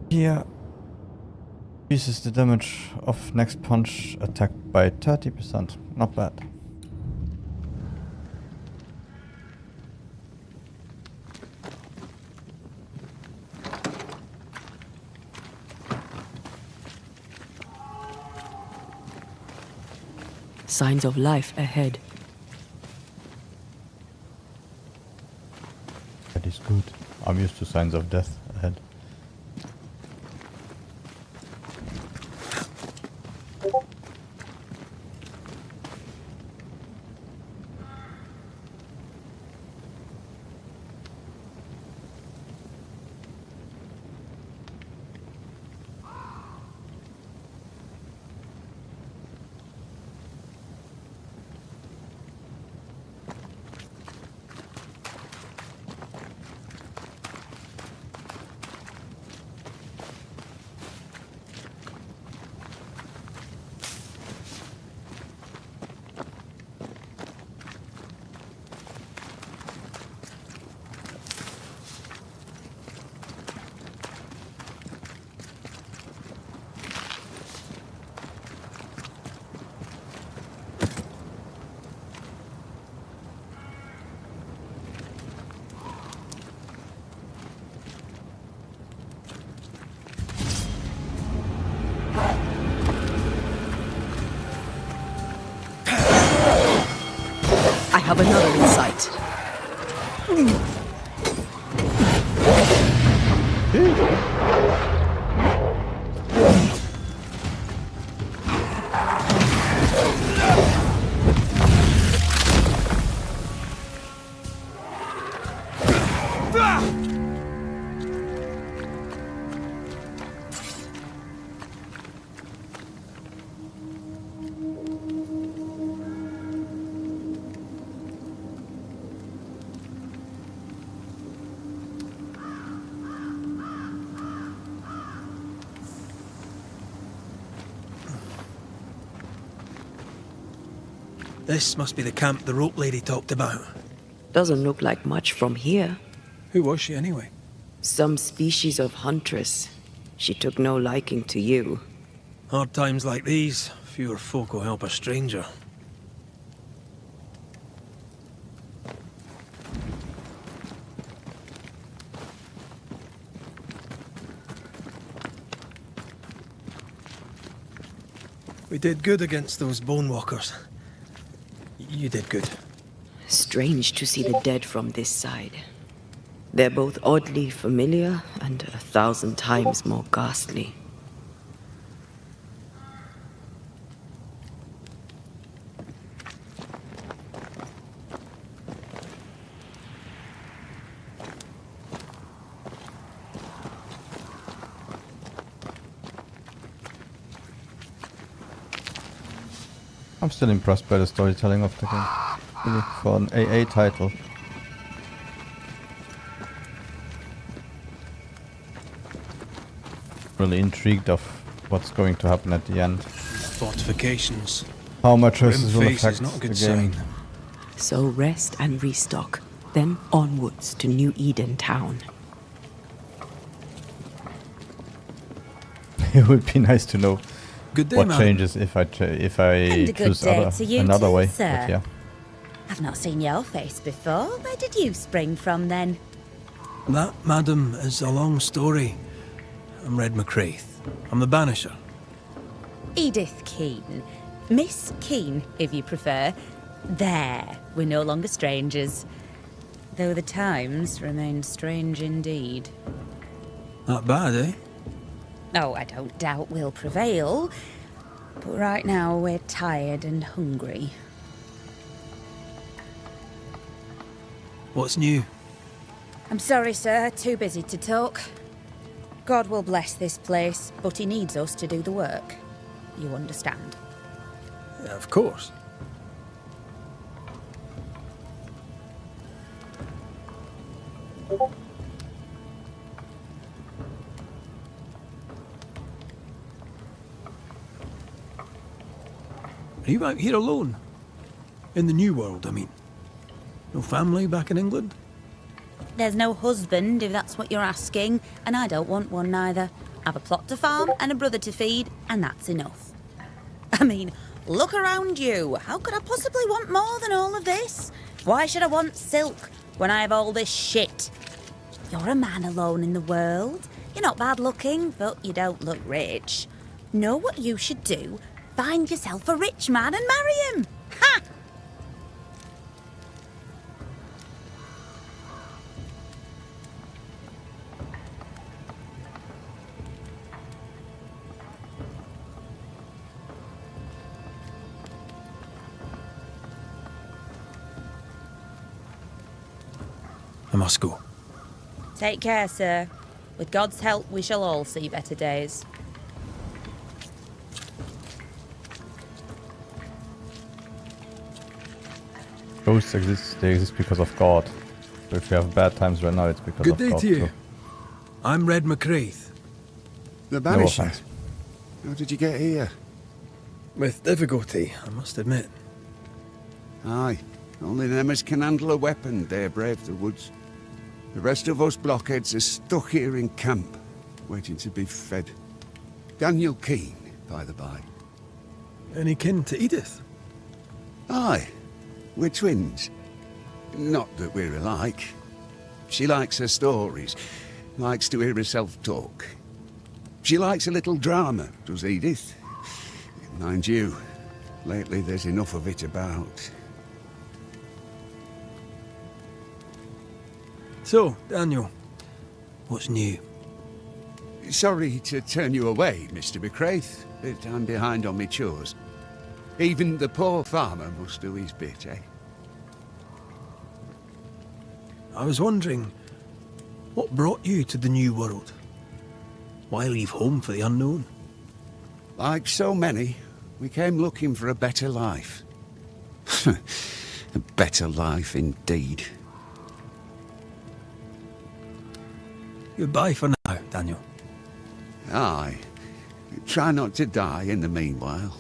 here increases the damage of next punch attack by 30%. Not bad. Signs of life ahead. That is good. I'm used to signs of death ahead. have another in sight. This must be the camp the rope lady talked about. Doesn't look like much from here. Who was she anyway? Some species of huntress. She took no liking to you. Hard times like these, fewer folk will help a stranger. We did good against those bone walkers. You did good. Strange to see the dead from this side. They're both oddly familiar and 1,000 times more ghastly. I'm still impressed by the storytelling of the game. Really, for an AA title. Really intrigued of what's going to happen at the end. Fortifications. How much Grim this will face affect is not a good the game. sign. So rest and restock, then onwards to New Eden town. It would be nice to know Good day, what madam. changes if I And a good choose day to you another too, way. sir. But yeah. I've not seen your face before. Where did you spring from then? That, madam, is a long story. I'm Red McCraith. I'm the Banisher. Edith Keane. Miss Keane, if you prefer. There, we're no longer strangers. Though the times remain strange indeed. Not bad, eh? Oh, I don't doubt we'll prevail. But right now we're tired and hungry. What's new? I'm sorry, sir. Too busy to talk. God will bless this place, but he needs us to do the work. You understand? Yeah, of course. Are you out here alone? In the New World, I mean. No family back in England? There's no husband, if that's what you're asking, and I don't want one neither. I've a plot to farm and a brother to feed, and that's enough. I mean, look around you. How could I possibly want more than all of this? Why should I want silk when I have all this shit? You're a man alone in the world. You're not bad looking, but you don't look rich. Know what you should do? Find yourself a rich man and marry him. Ha! I must go. Take care, sir. With God's help, we shall all see better days. Ghosts exist, they exist because of God. So if you have bad times right now, it's because Good of day God to you. too. I'm Red McCraith. The No Banisher? offense. How did you get here? With difficulty, I must admit. Aye, only them as can handle a weapon dare brave the woods. The rest of us blockheads are stuck here in camp, waiting to be fed. Daniel Keane, by the by. Any kin to Edith? Aye, we're twins. Not that we're alike. She likes her stories, likes to hear herself talk. She likes a little drama, does Edith. Mind you, lately there's enough of it about. So, Daniel, what's new? Sorry to turn you away, Mr. McCraith, but I'm behind on my chores. Even the poor farmer must do his bit, eh? I was wondering, what brought you to the New World? Why leave home for the unknown? Like so many, we came looking for a better life. A better life indeed. Goodbye for now, Daniel. Aye. Try not to die in the meanwhile.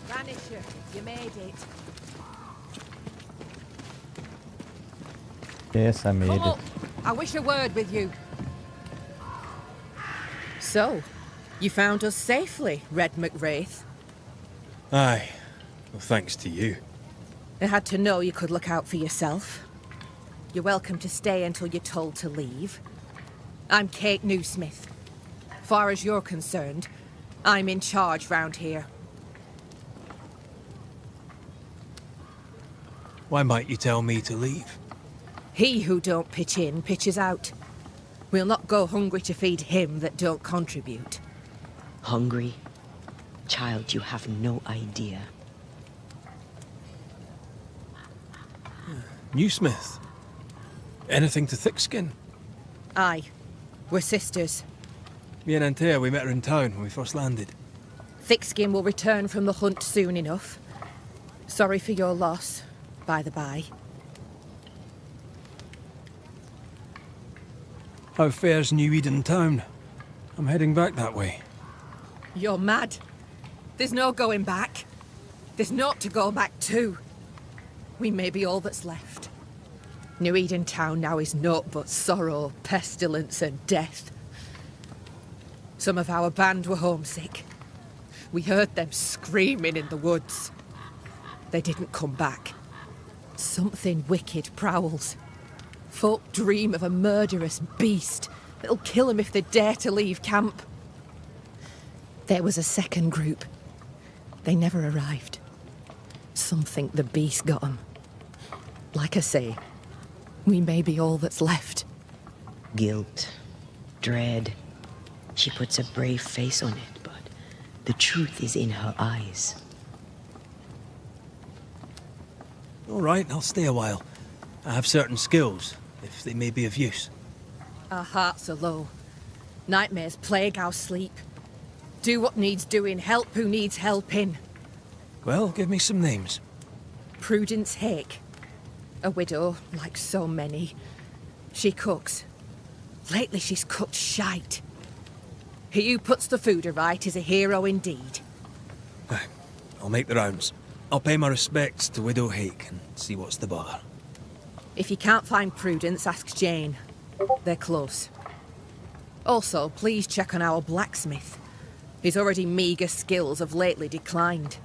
Banisher, you made it. Yes, I made Come it. up. I wish a word with you. So, you found us safely, Red McWraith. Aye. Well, thanks to you. I had to know you could look out for yourself. You're welcome to stay until you're told to leave. I'm Kate Newsmith. Far as you're concerned, I'm in charge round here. Why might you tell me to leave? He who don't pitch in, pitches out. We'll not go hungry to feed him that don't contribute. Hungry? Child, you have no idea. Newsmith. Anything to Thickskin? Aye. We're sisters. Me and Antea, we met her in town when we first landed. Thickskin will return from the hunt soon enough. Sorry for your loss, by the by. How fares New Eden town? I'm heading back that way. You're mad. There's no going back. There's naught to go back to. We may be all that's left. New Eden town now is naught but sorrow, pestilence and death. Some of our band were homesick. We heard them screaming in the woods. They didn't come back. Something wicked prowls. Folk dream of a murderous beast that'll kill them if they dare to leave camp. There was a second group. They never arrived. Some think the beast got them. Like I say, we may be all that's left. Guilt, dread. She puts a brave face on it, but the truth is in her eyes. All right, I'll stay a while. I have certain skills, if they may be of use. Our hearts are low. Nightmares plague our sleep. Do what needs doing, help who needs helping. Well, give me some names. Prudence Hake. A widow, like so many. She cooks. Lately she's cooked shite. He who puts the food aright is a hero indeed. I'll make the rounds. I'll pay my respects to Widow Hake and see what's the bother. If you can't find Prudence, ask Jane. They're close. Also, please check on our blacksmith. His already meagre skills have lately declined.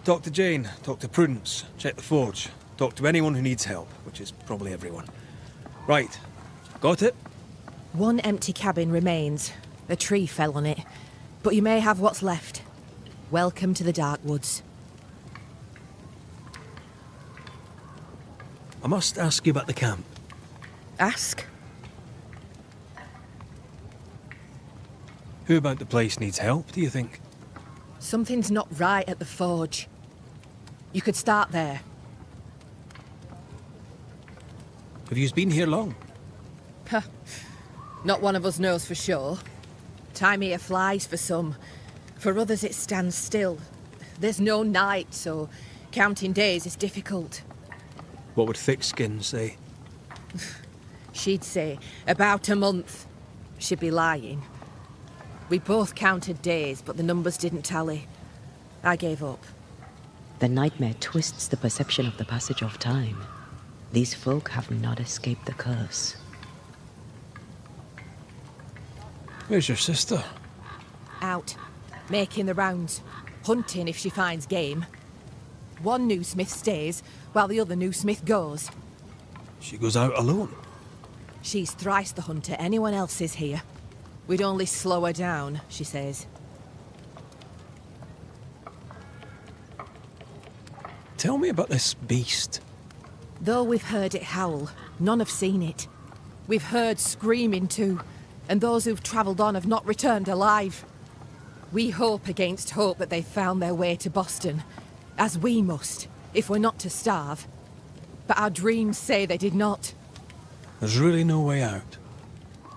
Talk to Jane, talk to Prudence, check the forge, talk to anyone who needs help, which is probably everyone. Right, got it? One empty cabin remains. A tree fell on it, but you may have what's left. Welcome to the Dark Woods. I must ask you about the camp. Ask? Who about the place needs help, do you think? Something's not right at the forge. You could start there. Have you been here long? Huh. Not one of us knows for sure. Time here flies for some. For others it stands still. There's no night, so counting days is difficult. What would Thickskin say? She'd say about a month. She'd be lying. We both counted days, but the numbers didn't tally. I gave up. The nightmare twists the perception of the passage of time. These folk have not escaped the curse. Where's your sister? Out, making the rounds, hunting if she finds game. One new smith stays, while the other new smith goes. She goes out alone? She's thrice the hunter anyone else is here. We'd only slow her down, she says. Tell me about this beast. Though we've heard it howl, none have seen it. We've heard screaming too, and those who've travelled on have not returned alive. We hope against hope that they've found their way to Boston, as we must, if we're not to starve. But our dreams say they did not. There's really no way out.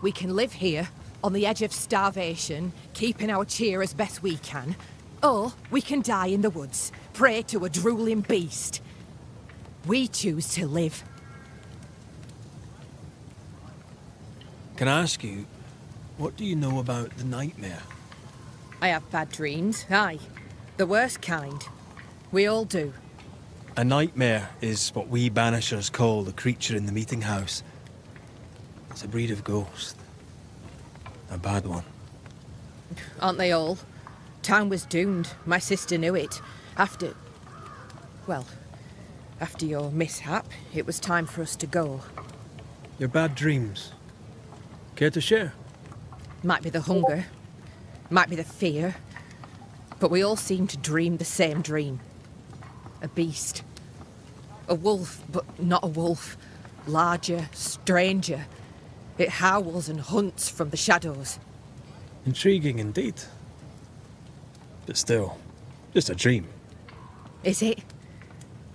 We can live here, on the edge of starvation, keeping our cheer as best we can. Or we can die in the woods, prey to a drooling beast. We choose to live. Can I ask you, what do you know about the nightmare? I have bad dreams, aye. The worst kind. We all do. A nightmare is what we Banishers call the creature in the meeting house. It's a breed of ghost. A bad one. Aren't they all? Town was doomed. My sister knew it. After your mishap, it was time for us to go. Your bad dreams. Care to share? Might be the hunger. Might be the fear. But we all seem to dream the same dream. A beast. A wolf, but not a wolf. Larger, stranger. It howls and hunts from the shadows. Intriguing indeed. But still, just a dream. Is it?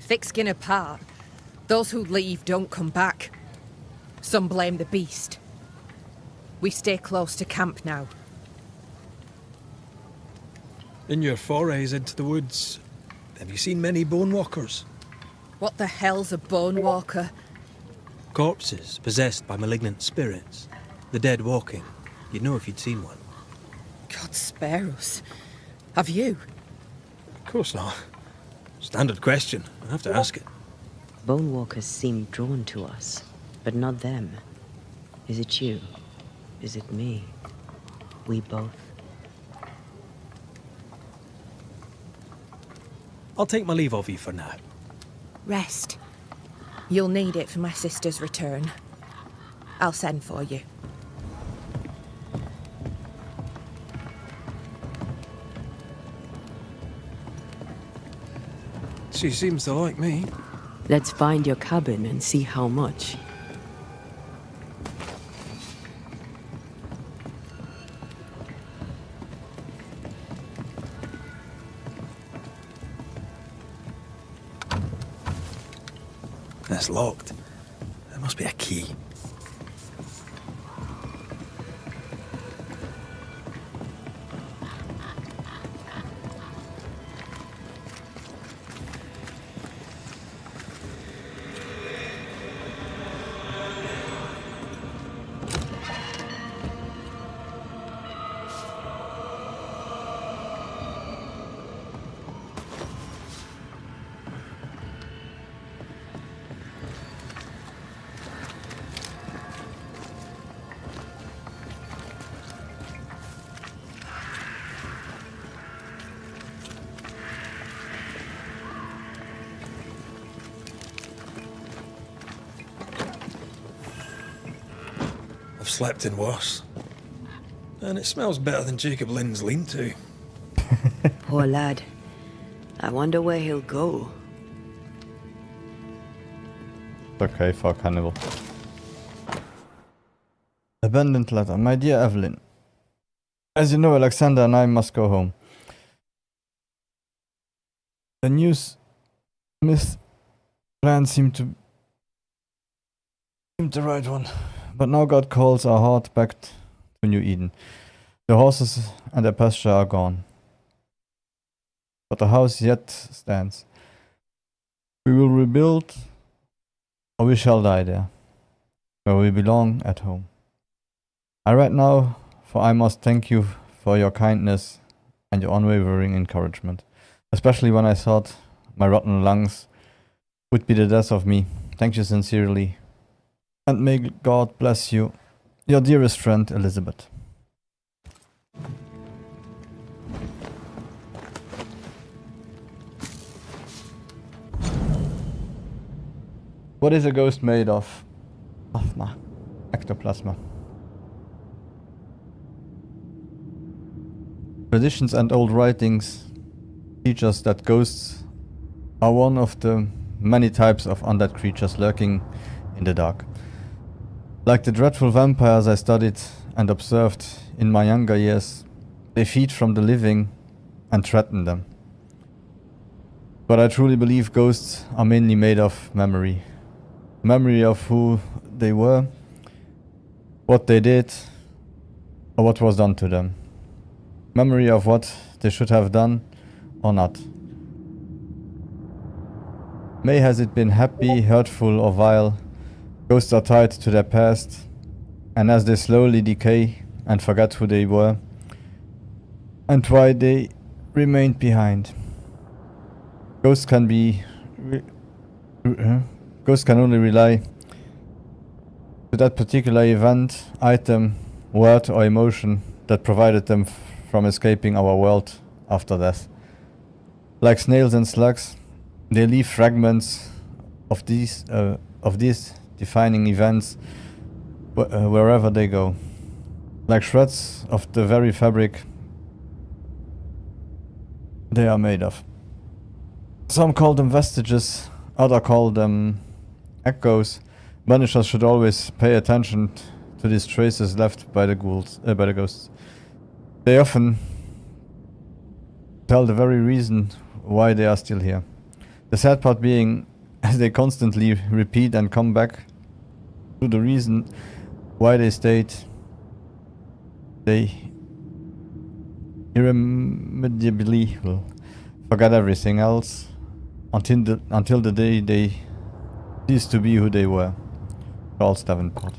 Thick skin apart, those who leave don't come back. Some blame the beast. We stay close to camp now. In your forays into the woods, have you seen many bone walkers? What the hell's a bone walker? Corpses possessed by malignant spirits. The dead walking. You'd know if you'd seen one. God spare us. Have you? Of course not. Standard question. I have to ask it. Bone walkers seem drawn to us, but not them. Is it you? Is it me? We both. I'll take my leave of you for now. Rest. You'll need it for my sister's return. I'll send for you. She seems to like me. Let's find your cabin and see how much. it's locked. There must be a key. I've slept in worse. And it smells better than Jacob Lynn's lean-to. Poor lad. I wonder where he'll go. Okay, fuck Hannibal. Abandoned letter. My dear Evelyn. As you know, Alexander and I must go home. The news Smith plan seemed the right one. But now God calls our heart back to New Eden. The horses and the pasture are gone. But the house yet stands. We will rebuild, or we shall die there, where we belong at home. I write now, for I must thank you for your kindness and your unwavering encouragement, especially when I thought my rotten lungs would be the death of me. Thank you sincerely. And may God bless you, your dearest friend, Elizabeth. What is a ghost made of? Plasma. Ectoplasma. Traditions and old writings teach us that ghosts are one of the many types of undead creatures lurking in the dark. Like the dreadful vampires I studied and observed in my younger years, they feed from the living and threaten them. But I truly believe ghosts are mainly made of memory. Memory of who they were, what they did, or what was done to them. Memory of what they should have done or not. May has it been happy, hurtful, or vile, ghosts are tied to their past, and as they slowly decay and forget who they were and why they remained behind, ghosts can only rely to that particular event, item, word, or emotion that provided them from escaping our world after death. Like snails and slugs, they leave fragments of these defining events wherever they go, like shreds of the very fabric they are made of. Some call them vestiges, others call them echoes. Banishers should always pay attention to these traces left by the ghosts. They often tell the very reason why they are still here. The sad part being, as they constantly repeat and come back to the reason why they stayed, they irremediably will forget everything else until the day they cease to be who they were. Charles Davenport.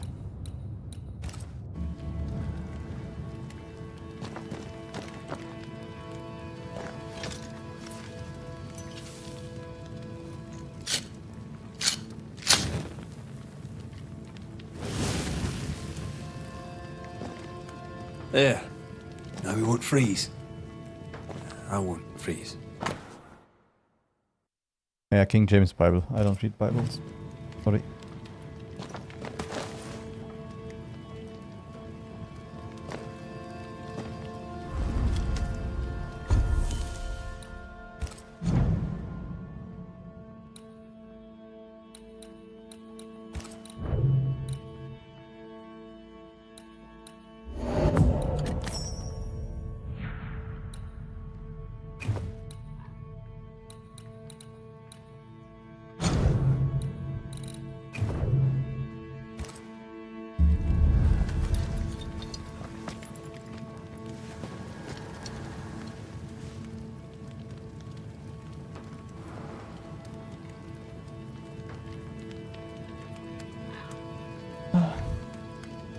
There. Now we won't freeze. I won't freeze. Yeah, King James Bible. I don't read Bibles. Sorry.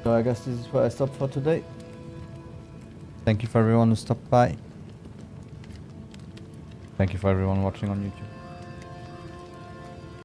So I guess this is where I stop for today. Thank you for everyone who stopped by. Thank you for everyone watching on YouTube.